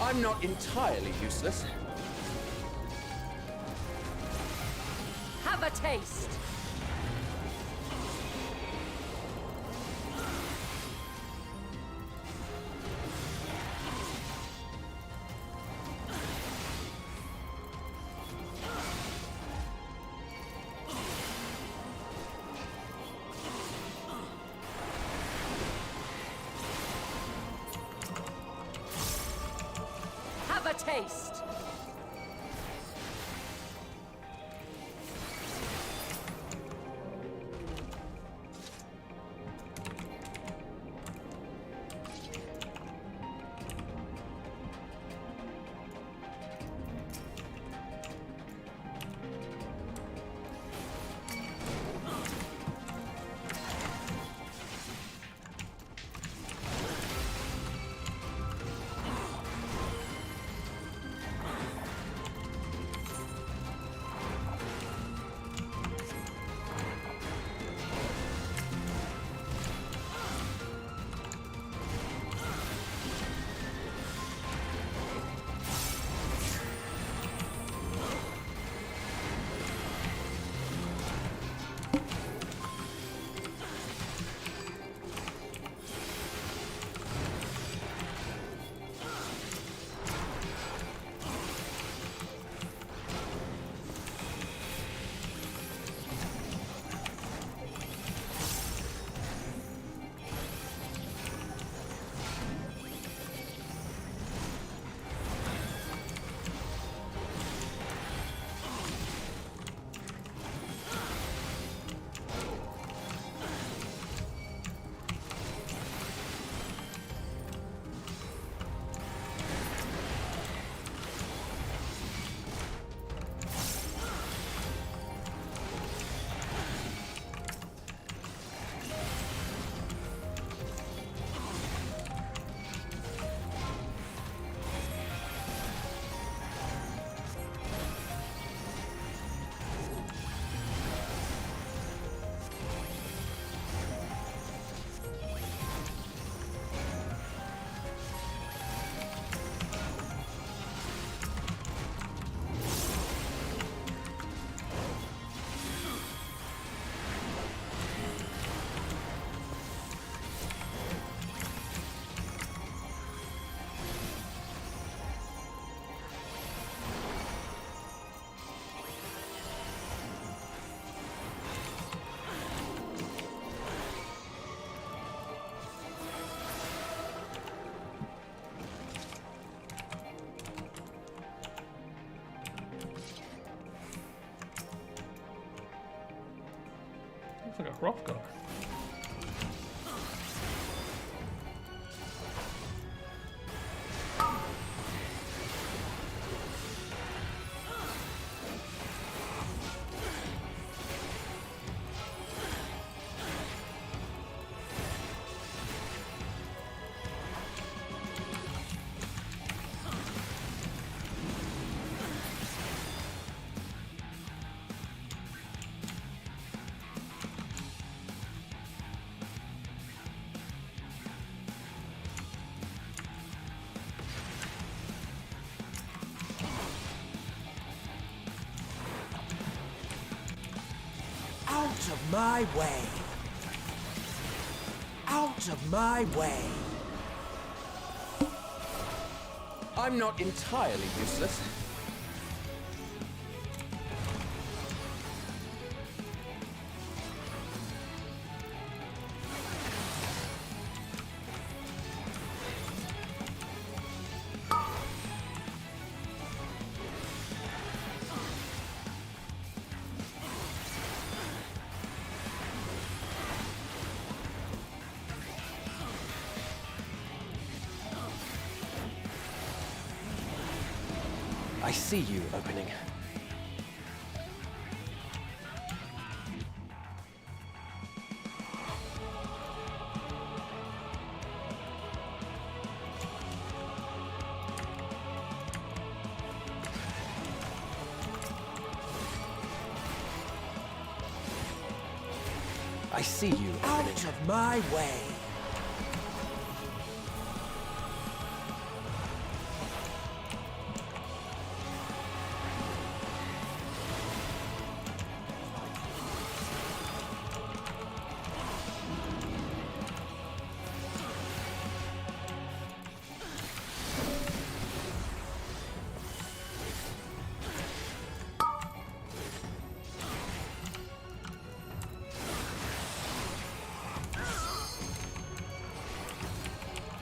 I'm not entirely useless. Have a taste. Have a taste. Looks like a Hrothgar. Out of my way! Out of my way! I'm not entirely useless. I see you opening. I see you opening. Out of my way!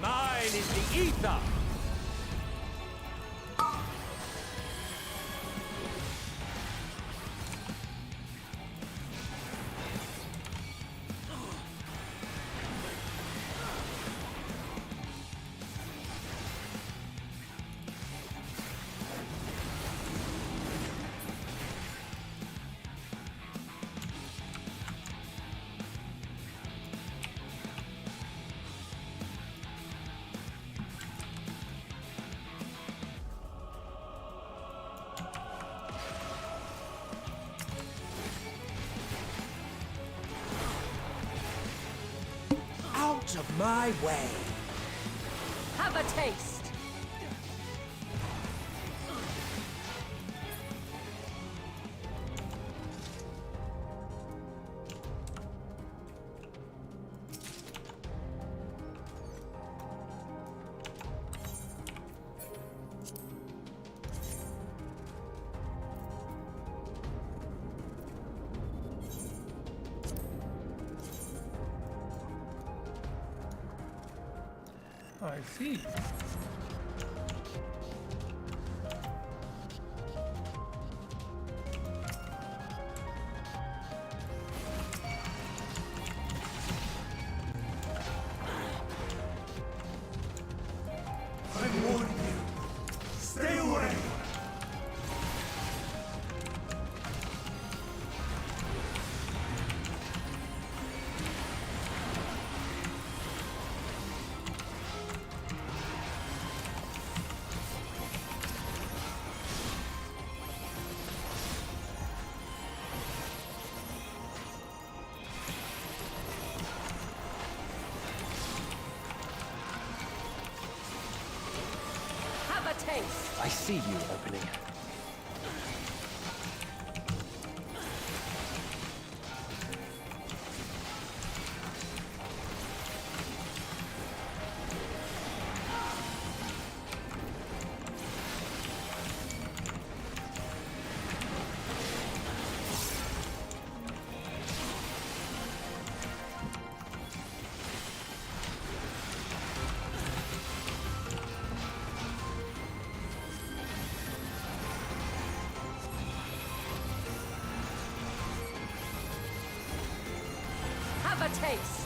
Mine is the ether! Out of my way! Have a taste! I see. I'm warning you! Stay away! Have a taste! I see you opening. a taste.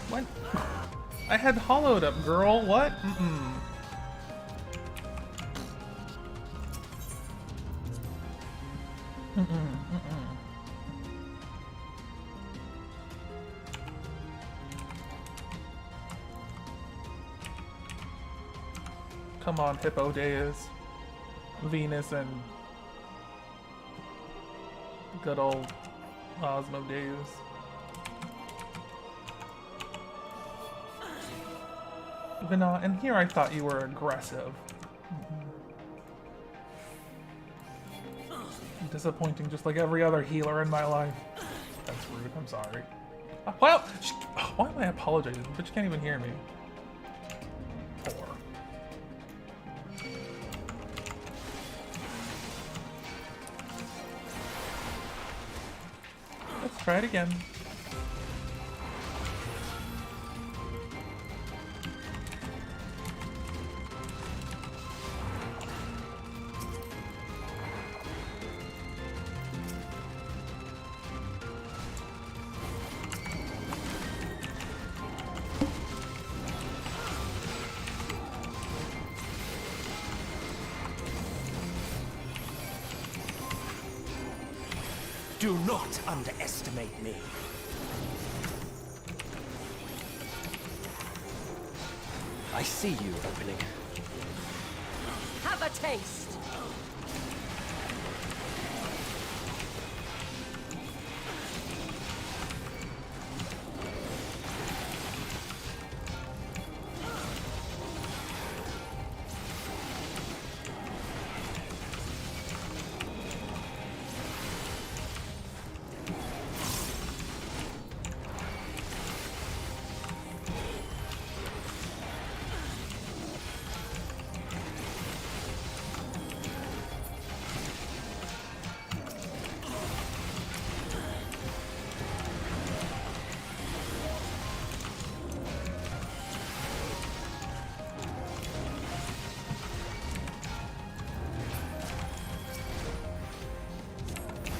What? I had hollowed up, girl. What? Come on, Hippo Days. Venus and good old Osmo Days. Vina, and here I thought you were aggressive. Disappointing, just like every other healer in my life. That's rude, I'm sorry. Well, why am I apologizing? But you can't even hear me. Poor. Let's try it again. Do not underestimate me. I see you opening. Have a taste.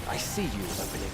I see you opening.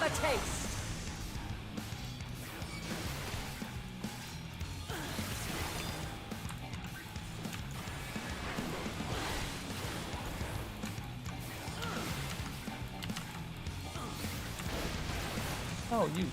Have a taste! Oh, you.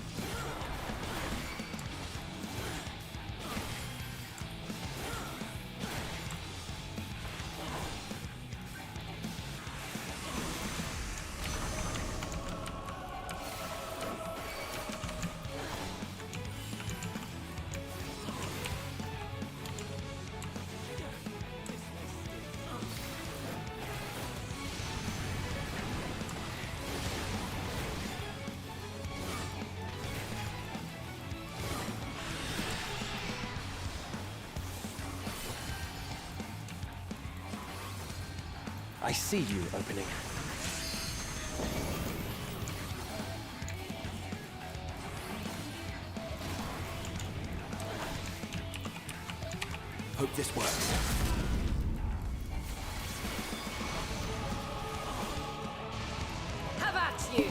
I see you opening. Hope this works. Have at you!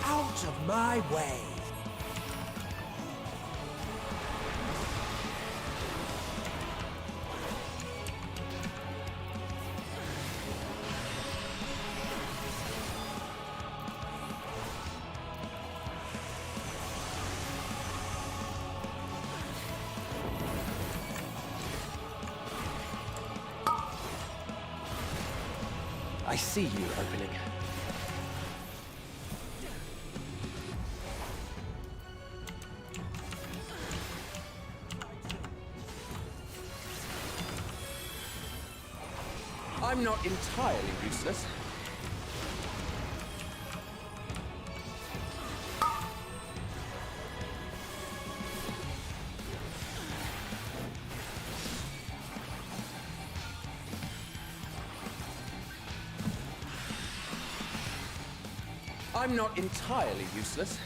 Out of my way! I see you opening. I'm not entirely useless. I'm not entirely useless.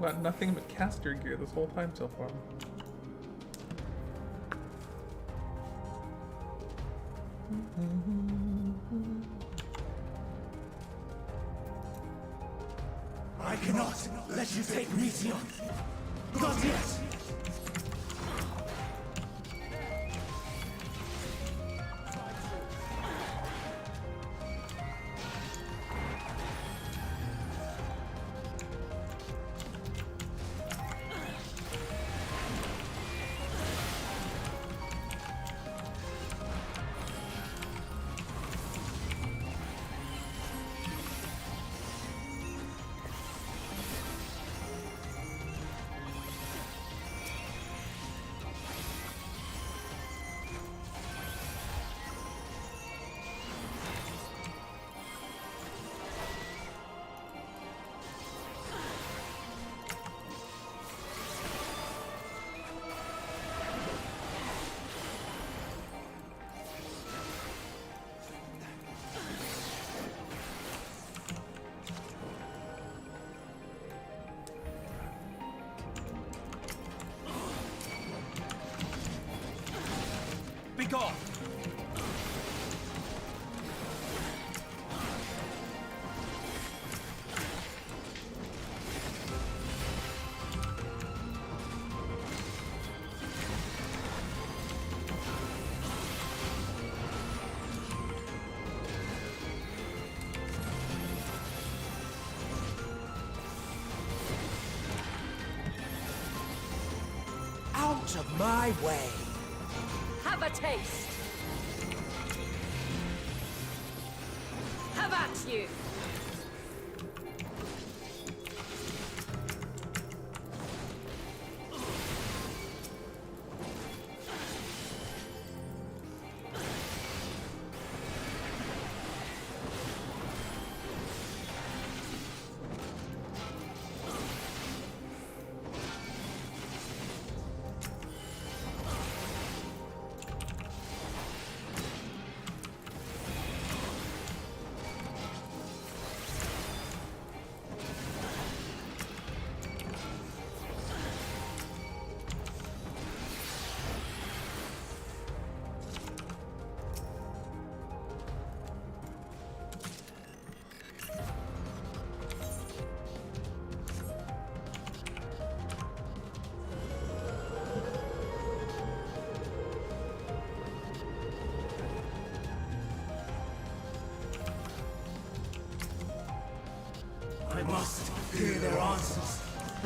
I've got nothing but caster gear this whole time so far. I cannot let you take Meteor. Not yet. Be gone! Out of my way! Have a taste! Have at you!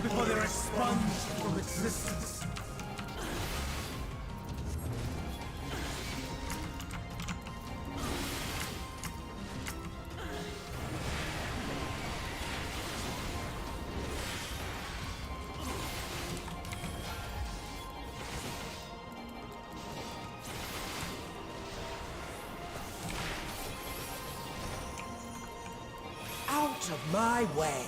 before they're expunged from existence. Out of my way.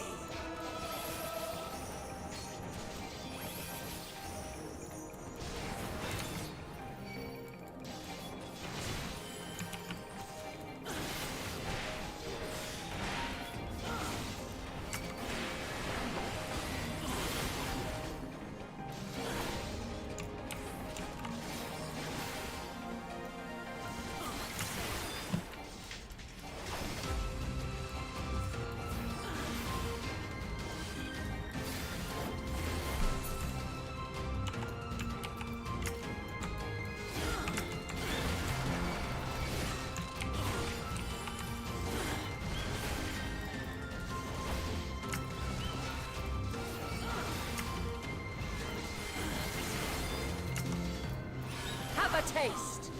Have a taste.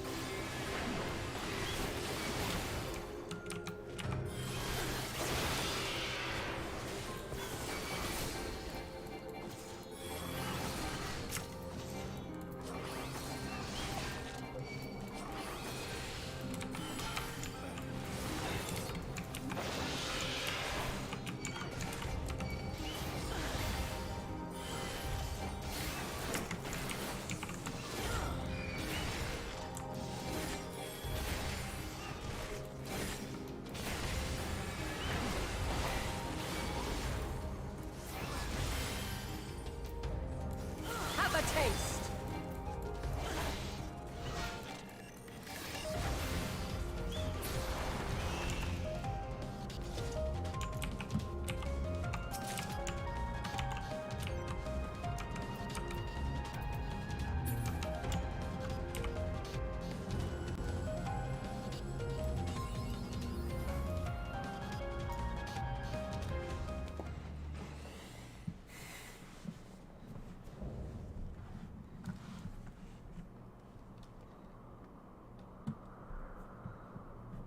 Have a taste.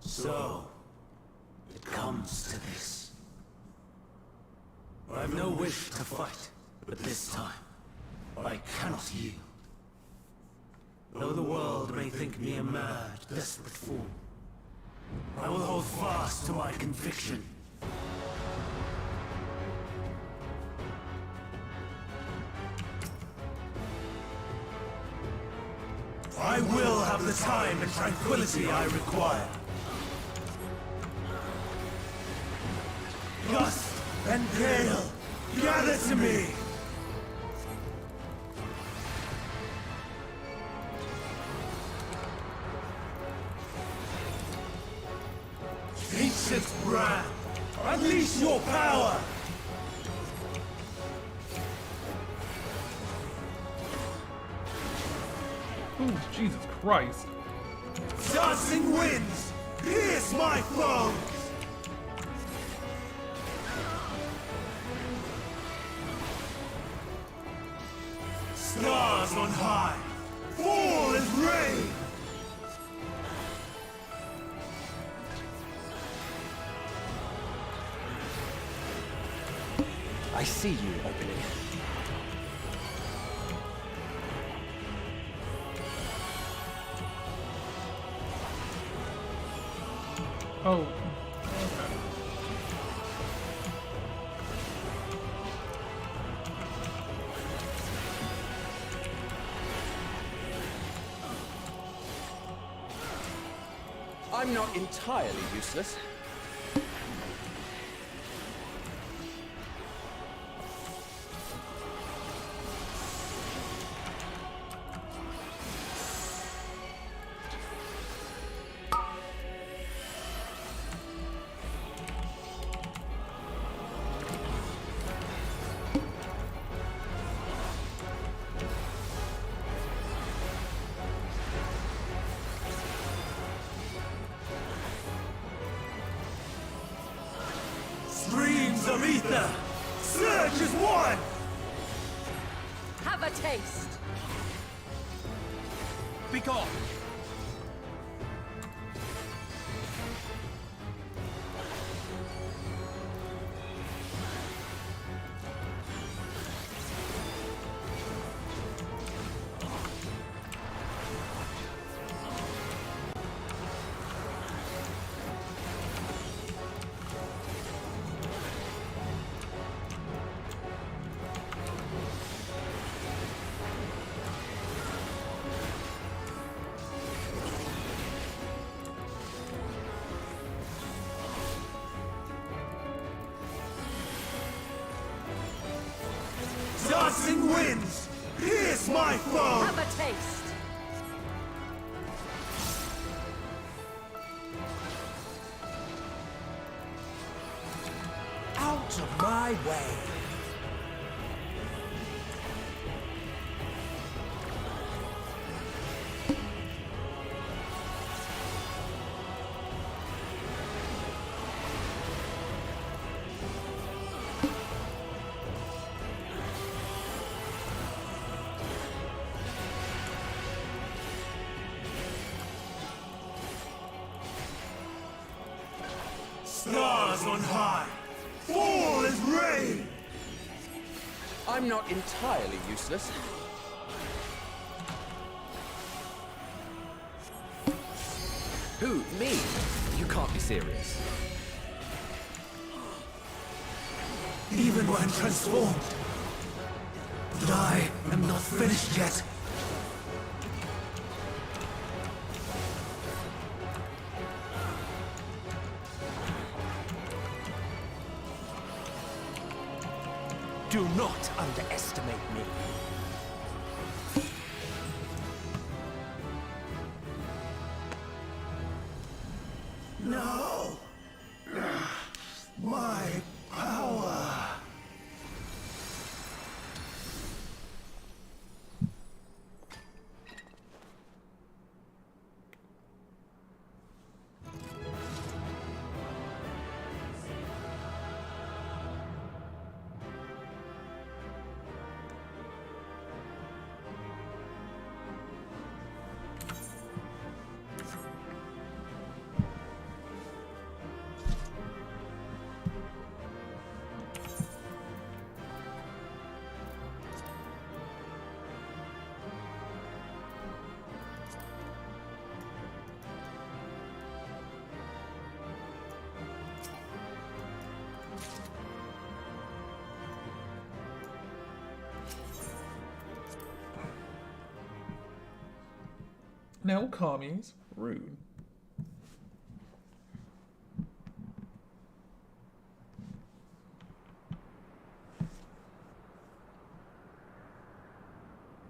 So, it comes to this. I've no wish to fight, but this time, I cannot yield. Though the world may think me a mad, desperate fool, I will hold fast to my conviction. I will have the time and tranquility I require. Gust and gale, gather to me! Ancient brand, unleash your power! Oh, Jesus Christ. Dancing winds, pierce my foes! Stars on high, fall as rain! I see you opening. Oh. I'm not entirely useless. Streams of ether, surge as one! taste! Be gone! Dancing winds! Here's my foe! Have a taste! Out of my way! Stars on high! Fall as rain! I'm not entirely useless. Who? Me? You can't be serious. Even when transformed. But I am not finished yet. Do not underestimate me. No! My power! No commies. Rude.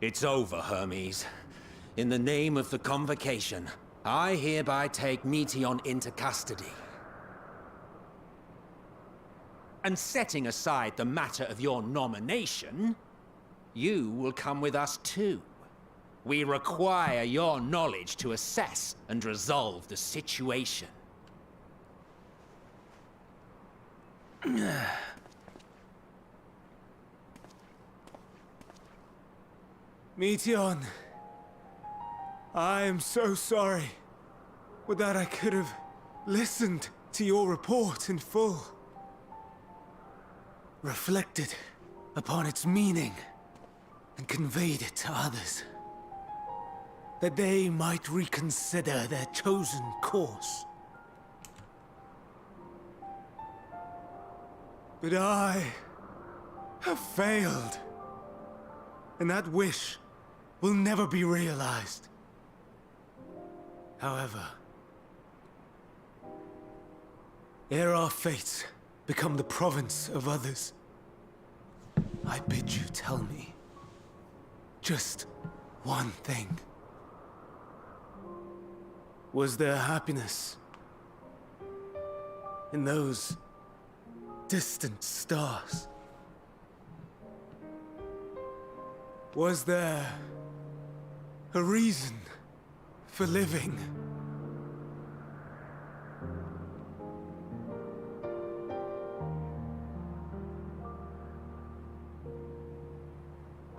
It's over, Hermes. In the name of the Convocation, I hereby take Meteon into custody. And setting aside the matter of your nomination, you will come with us too. We require your knowledge to assess and resolve the situation. Meteon, I am so sorry. Would that I could have listened to your report in full. Reflected upon its meaning and conveyed it to others. That they might reconsider their chosen course. But I have failed. And that wish will never be realized. However, ere our fates become the province of others, I bid you tell me just one thing. Was there happiness in those distant stars? Was there a reason for living?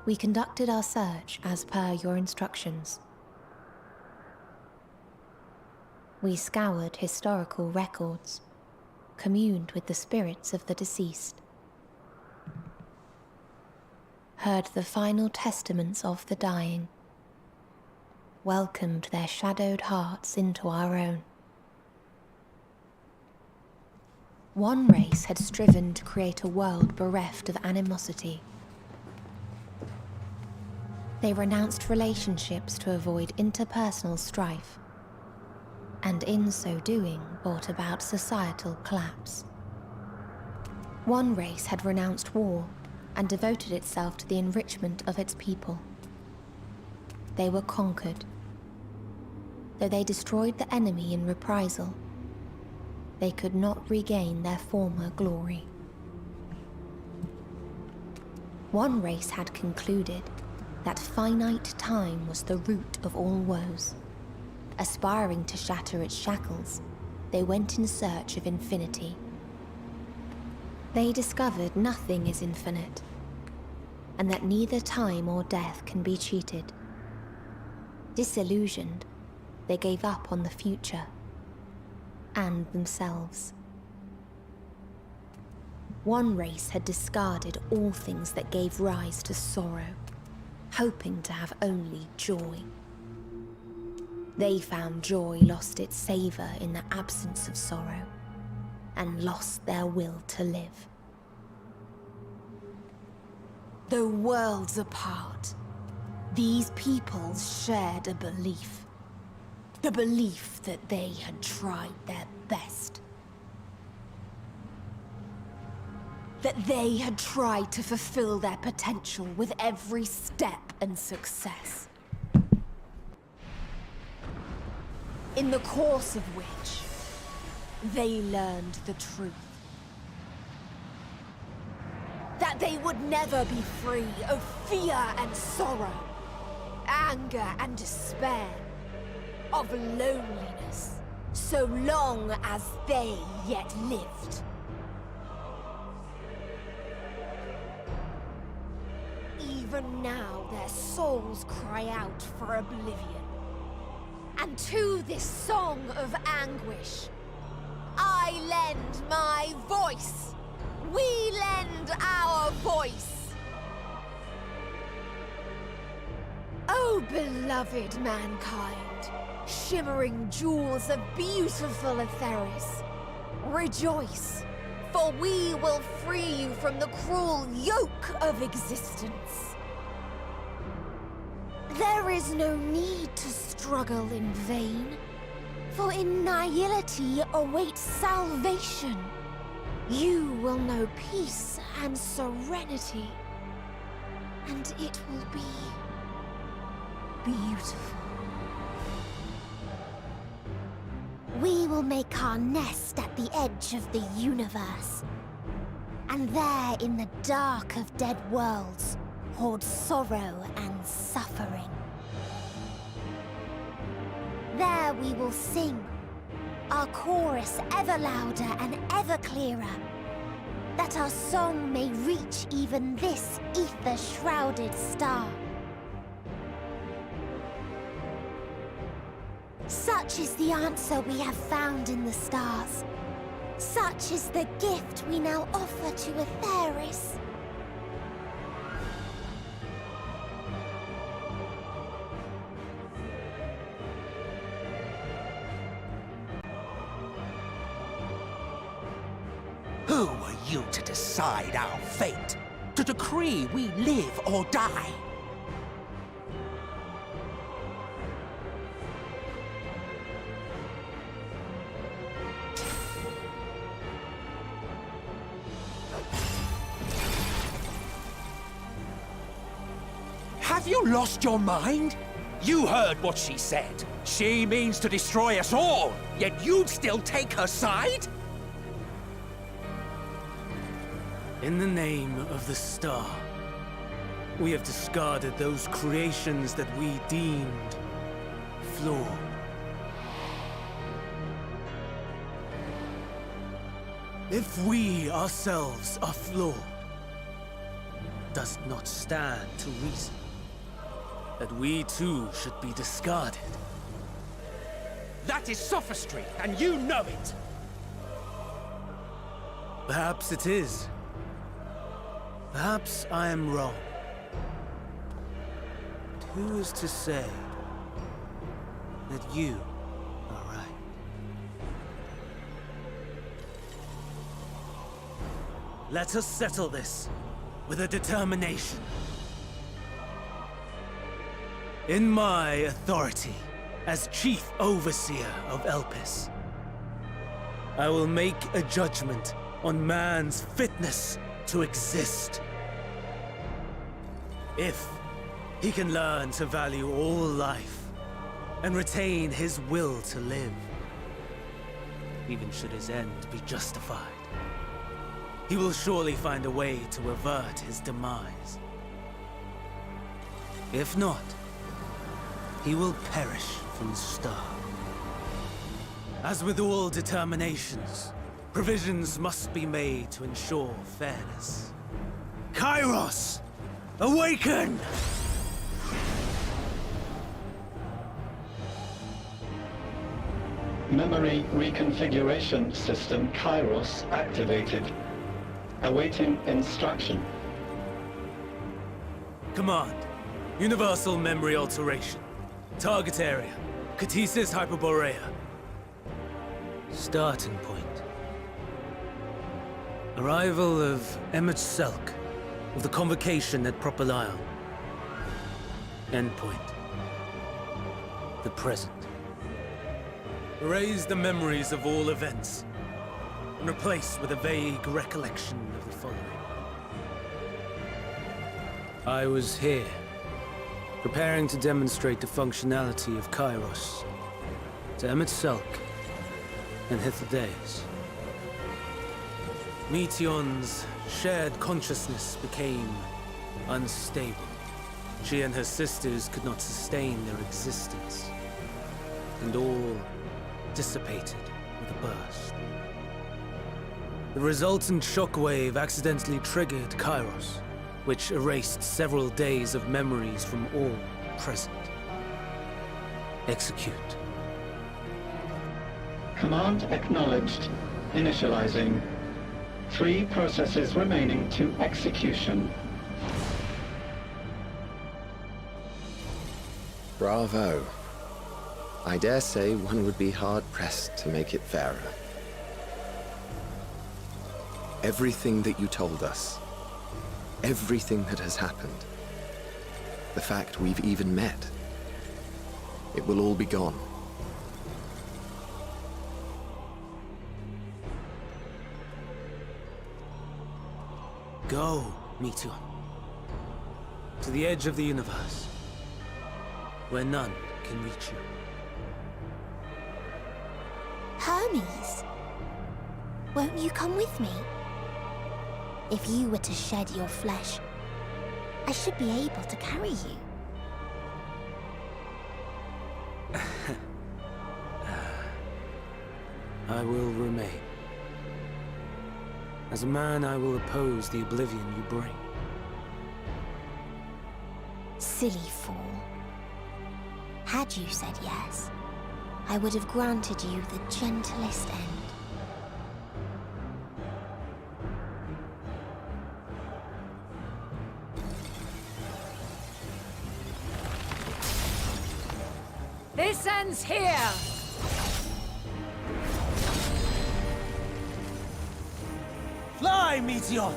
We conducted our search as per your instructions. We scoured historical records, communed with the spirits of the deceased, heard the final testaments of the dying, welcomed their shadowed hearts into our own. One race had striven to create a world bereft of animosity. They renounced relationships to avoid interpersonal strife, and in so doing brought about societal collapse. One race had renounced war and devoted itself to the enrichment of its people. They were conquered. Though they destroyed the enemy in reprisal, they could not regain their former glory. One race had concluded that finite time was the root of all woes. Aspiring to shatter its shackles, they went in search of infinity. They discovered nothing is infinite, and that neither time or death can be cheated. Disillusioned, they gave up on the future and themselves. One race had discarded all things that gave rise to sorrow, hoping to have only joy. They found joy lost its savor in the absence of sorrow, and lost their will to live. Though worlds apart, these peoples shared a belief. The belief that they had tried their best. That they had tried to fulfill their potential with every step and success. In the course of which, they learned the truth. That they would never be free of fear and sorrow, anger and despair, of loneliness, so long as they yet lived. Even now their souls cry out for oblivion. And to this song of anguish, I lend my voice. We lend our voice. Oh, beloved mankind, shimmering jewels of beautiful Etheris, rejoice, for we will free you from the cruel yoke of existence. There is no need to struggle in vain, for in nihility awaits salvation. You will know peace and serenity, and it will be beautiful. We will make our nest at the edge of the universe, and there in the dark of dead worlds hoard sorrow and suffering. There we will sing, our chorus ever louder and ever clearer, that our song may reach even this ether-shrouded star. Such is the answer we have found in the stars. Such is the gift we now offer to Etheris. Who are you to decide our fate? To decree we live or die? Have you lost your mind? You heard what she said. She means to destroy us all, yet you'd still take her side? In the name of the star, we have discarded those creations that we deemed flawed. If we ourselves are flawed, does not stand to reason that we too should be discarded. That is sophistry, and you know it! Perhaps it is. Perhaps I am wrong. But who is to say that you are right? Let us settle this with a determination. In my authority as Chief Overseer of Elpis, I will make a judgment on man's fitness to exist. If he can learn to value all life and retain his will to live, even should his end be justified, he will surely find a way to avert his demise. If not, he will perish from the start. As with all determinations, provisions must be made to ensure fairness. Kairos! Awaken! Memory reconfiguration system Kairos activated. Awaiting instruction. Command. Universal memory alteration. Target area. Catesis Hyperborea. Starting point. Arrival of MSQ of the convocation at Propylion. Endpoint. The present. Erase the memories of all events and replace with a vague recollection of the following. I was here, preparing to demonstrate the functionality of Kairos to MSQ and Hythlodaeus. Meteion's shared consciousness became unstable. She and her sisters could not sustain their existence, and all dissipated with a burst. The resultant shockwave accidentally triggered Kairos, which erased several days of memories from all present. Execute. Command acknowledged. Initializing. 3 processes remaining to execution. Bravo. I dare say one would be hard-pressed to make it fairer. Everything that you told us, everything that has happened, the fact we've even met, it will all be gone. Go, Meteion. To the edge of the universe, where none can reach you. Hermes, won't you come with me? If you were to shed your flesh, I should be able to carry you. I will remain. As a man, I will oppose the oblivion you bring. Silly fool. Had you said yes, I would have granted you the gentlest end. This ends here! Fly, Meteion!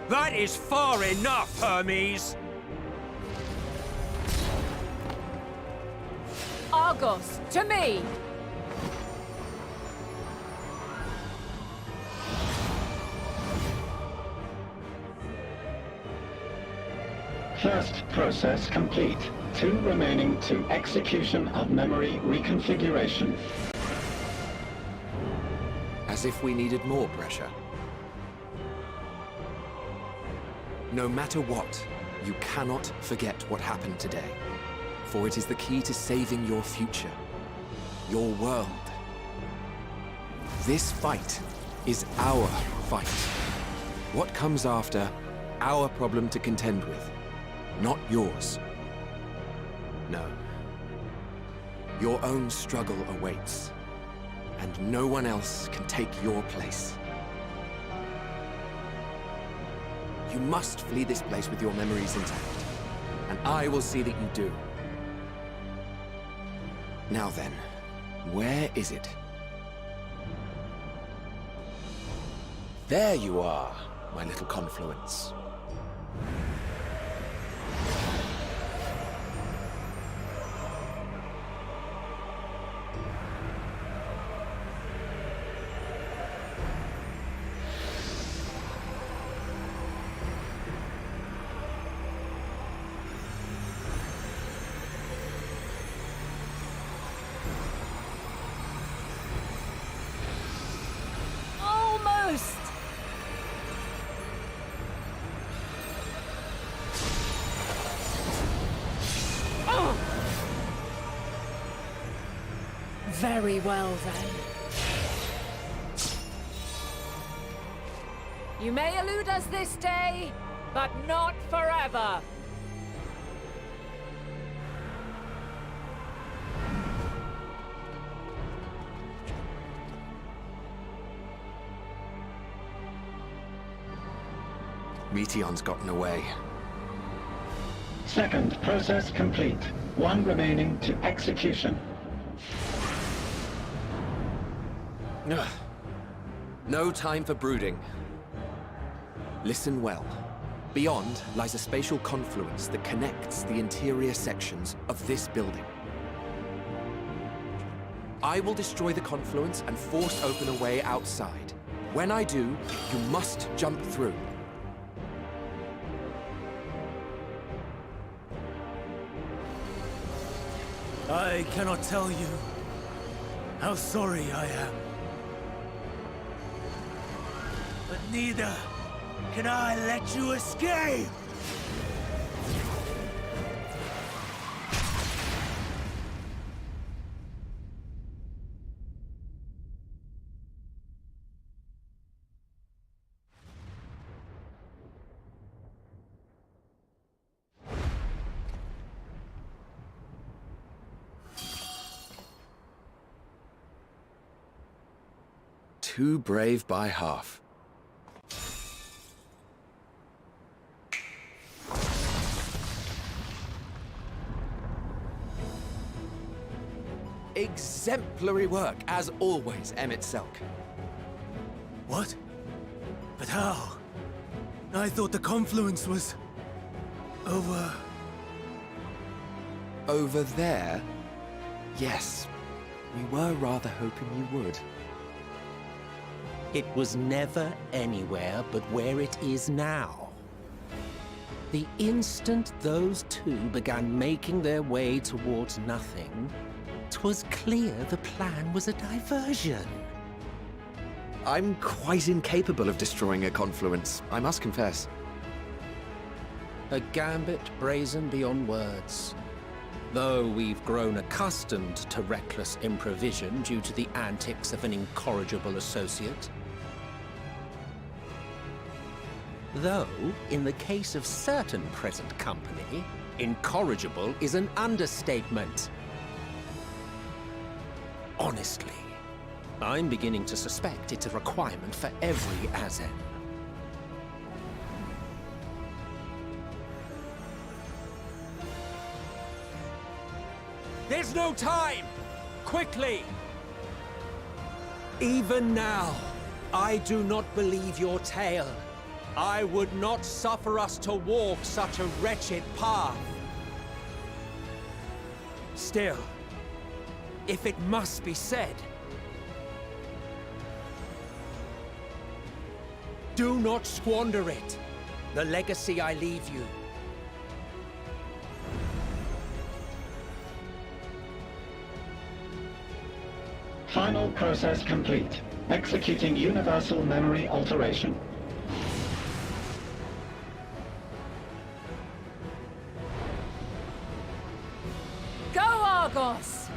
That is far enough, Hermes! Argos, to me! First process complete. 2 remaining to execution of memory reconfiguration. As if we needed more pressure. No matter what, you cannot forget what happened today, for it is the key to saving your future your world. This fight is our fight. What comes after, our problem to contend with, not yours. No. Your own struggle awaits, and no one else can take your place. You must flee this place with your memories intact, and I will see that you do. Now then, where is it? There you are, my little confluence. Almost! Oh! Very well, then. You may elude us this day, but not forever. Meteon's gotten away. Second process complete. One remaining to execution. Ugh. No time for brooding. Listen well. Beyond lies a spatial confluence that connects the interior sections of this building. I will destroy the confluence and force open a way outside. When I do, you must jump through. I cannot tell you how sorry I am. But neither can I let you escape! Too brave by half. Exemplary work, as always, Emmett Selk. What? But how? I thought the confluence was... over... Over there? Yes. We were rather hoping you would. It was never anywhere but where it is now. The instant those two began making their way towards nothing, 'twas clear the plan was a diversion. I'm quite incapable of destroying a confluence, I must confess. A gambit brazen beyond words. Though we've grown accustomed to reckless improvision due to the antics of an incorrigible associate. Though, in the case of certain present company, incorrigible is an understatement. Honestly, I'm beginning to suspect it's a requirement for every Azen. There's no time! Quickly! Even now, I do not believe your tale. I would not suffer us to walk such a wretched path. Still, if it must be said, do not squander it, the legacy I leave you. Final process complete. Executing universal memory alteration. Go, Argos!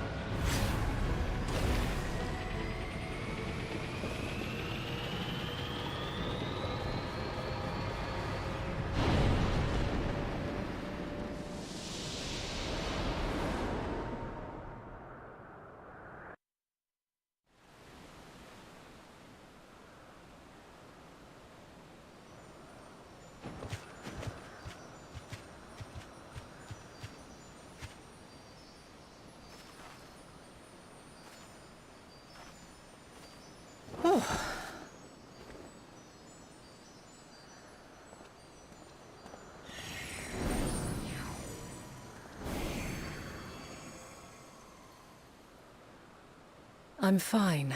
I'm fine.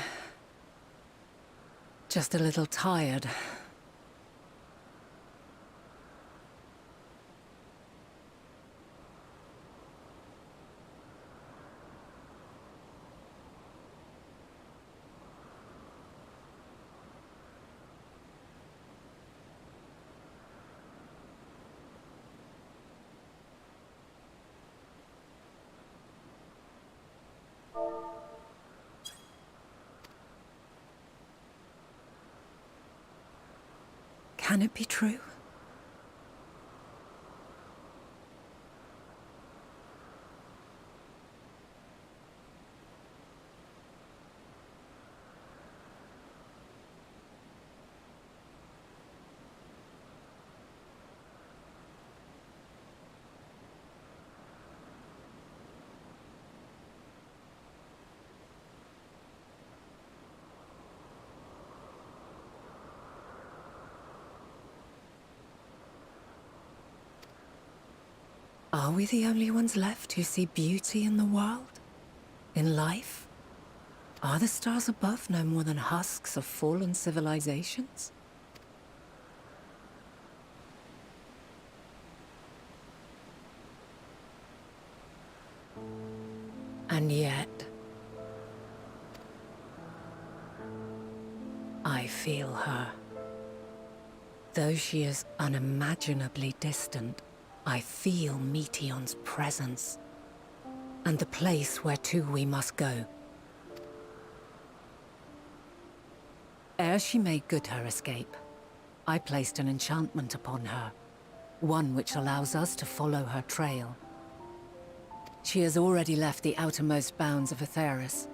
Just a little tired. Can it be true? Are we the only ones left who see beauty in the world? In life? Are the stars above no more than husks of fallen civilizations? And yet, I feel her. Though she is unimaginably distant, I feel Meteion's presence, and the place where to we must go. Ere she made good her escape, I placed an enchantment upon her, one which allows us to follow her trail. She has already left the outermost bounds of Aetheris,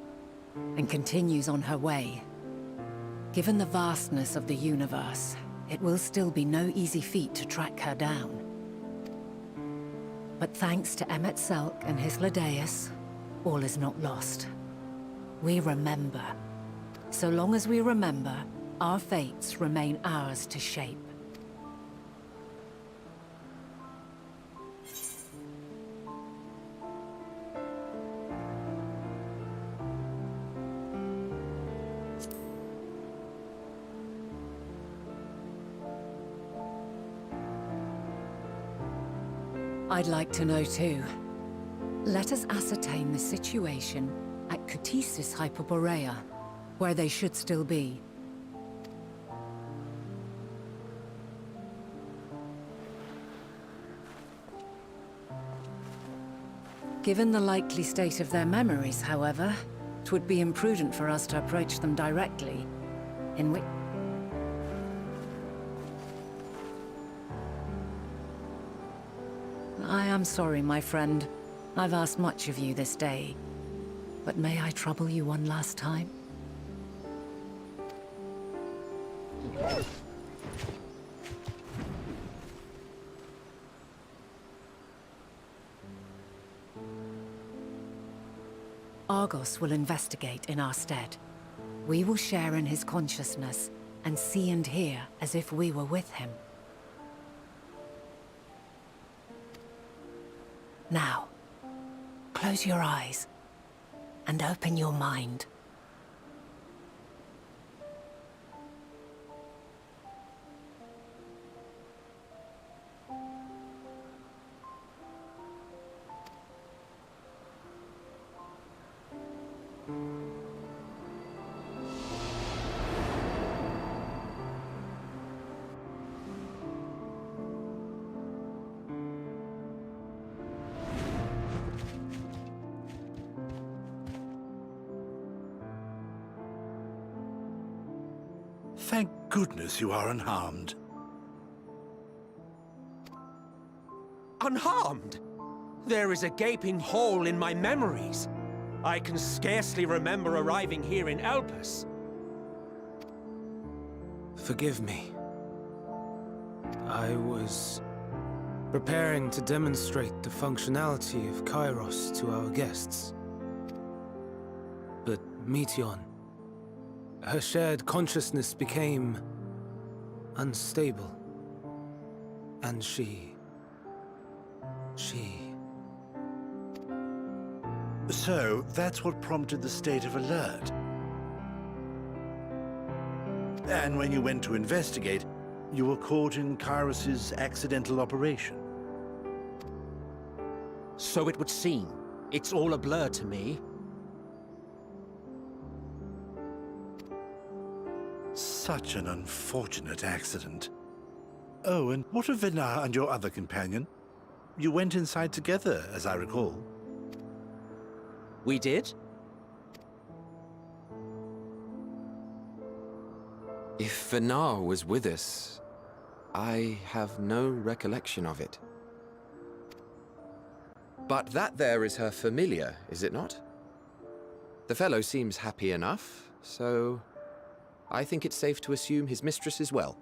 and continues on her way. Given the vastness of the universe, it will still be no easy feat to track her down. But thanks to Emet-Selch and Hythlodaeus, all is not lost. We remember. So long as we remember, our fates remain ours to shape. I'd like to know too. Let us ascertain the situation at Cutisis Hyperborea, where they should still be. Given the likely state of their memories, however, it would be imprudent for us to approach them directly, in which... I am sorry, my friend. I've asked much of you this day. But may I trouble you one last time? Argos will investigate in our stead. We will share in his consciousness and see and hear as if we were with him. Now, close your eyes and open your mind. Thank goodness you are unharmed. Unharmed? There is a gaping hole in my memories. I can scarcely remember arriving here in Elpis. Forgive me. I was preparing to demonstrate the functionality of Kairos to our guests. But Meteion, Her shared consciousness became unstable. And she... So, that's what prompted the state of alert. And when you went to investigate, you were caught in Kairos' accidental operation. So it would seem. It's all a blur to me. Such an unfortunate accident. Oh, and what of Venar and your other companion? You went inside together, as I recall. We did? If Venar was with us, I have no recollection of it. But that there is her familiar, is it not? The fellow seems happy enough, so I think it's safe to assume his mistress is well.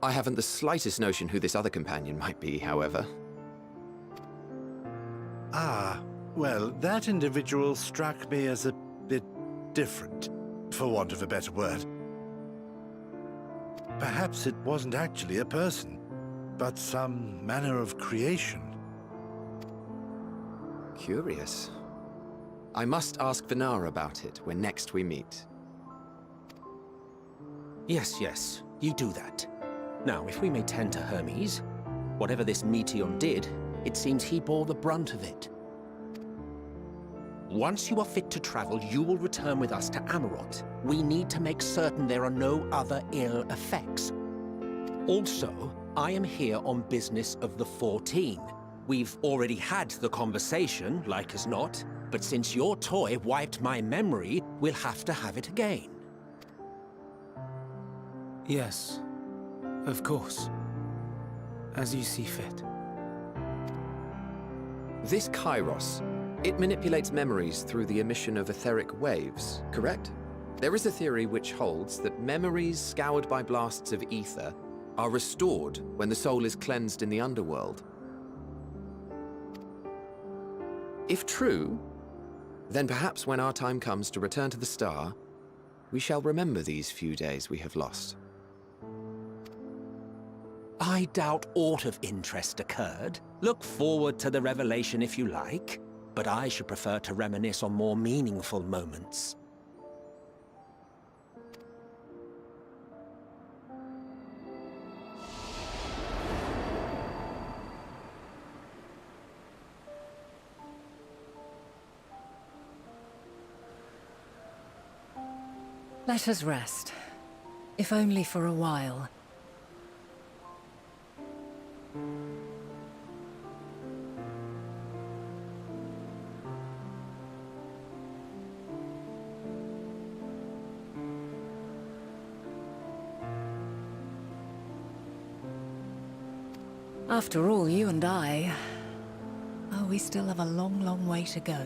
I haven't the slightest notion who this other companion might be, however. Ah, well, that individual struck me as a bit different, for want of a better word. Perhaps it wasn't actually a person, but some manner of creation. Curious. I must ask Venar about it when next we meet. Yes, you do that. Now, if we may tend to Hermes, whatever this Meteon did, it seems he bore the brunt of it. Once you are fit to travel, you will return with us to Amarot. We need to make certain there are no other ill effects. Also, I am here on business of the 14. We've already had the conversation, like as not, but since your toy wiped my memory, we'll have to have it again. Yes, of course. As you see fit. This Kairos, it manipulates memories through the emission of etheric waves, correct? There is a theory which holds that memories scoured by blasts of ether are restored when the soul is cleansed in the underworld. If true, then perhaps when our time comes to return to the star, we shall remember these few days we have lost. I doubt aught of interest occurred. Look forward to the revelation if you like, but I should prefer to reminisce on more meaningful moments. Let us rest, if only for a while. After all, you and I... oh, we still have a long, long way to go.